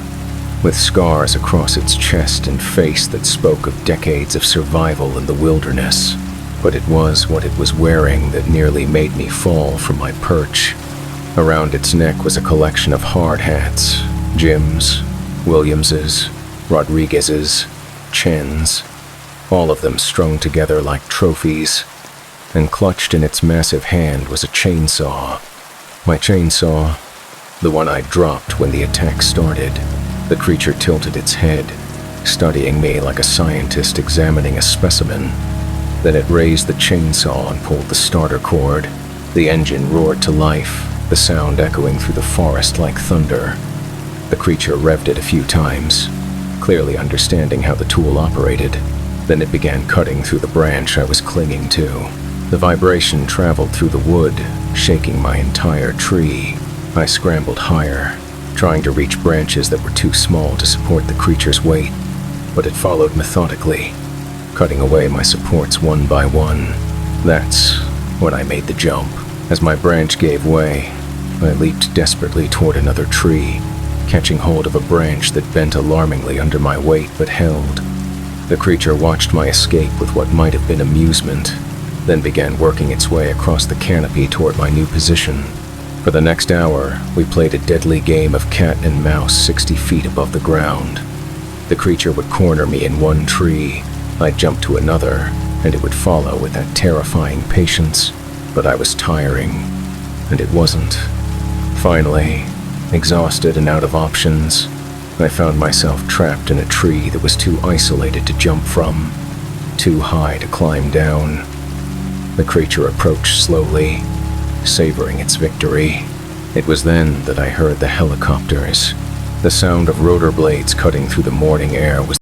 with scars across its chest and face that spoke of decades of survival in the wilderness. But it was what it was wearing that nearly made me fall from my perch. Around its neck was a collection of hard hats, Jim's, Williams's, Rodriguez's, Chen's, all of them strung together like trophies, and clutched in its massive hand was a chainsaw. My chainsaw, the one I dropped when the attack started. The creature tilted its head, studying me like a scientist examining a specimen. Then it raised the chainsaw and pulled the starter cord. The engine roared to life, the sound echoing through the forest like thunder. The creature revved it a few times, clearly understanding how the tool operated. Then it began cutting through the branch I was clinging to. The vibration traveled through the wood, shaking my entire tree. I scrambled higher, trying to reach branches that were too small to support the creature's weight, but it followed methodically, cutting away my supports one by one. That's when I made the jump. As my branch gave way, I leaped desperately toward another tree, catching hold of a branch that bent alarmingly under my weight but held. The creature watched my escape with what might have been amusement, then began working its way across the canopy toward my new position. For the next hour, we played a deadly game of cat and mouse 60 feet above the ground. The creature would corner me in one tree, I'd jump to another, and it would follow with that terrifying patience. But I was tiring, and it wasn't. Finally, exhausted and out of options, I found myself trapped in a tree that was too isolated to jump from, too high to climb down. The creature approached slowly, savoring its victory. It was then that I heard the helicopters. The sound of rotor blades cutting through the morning air was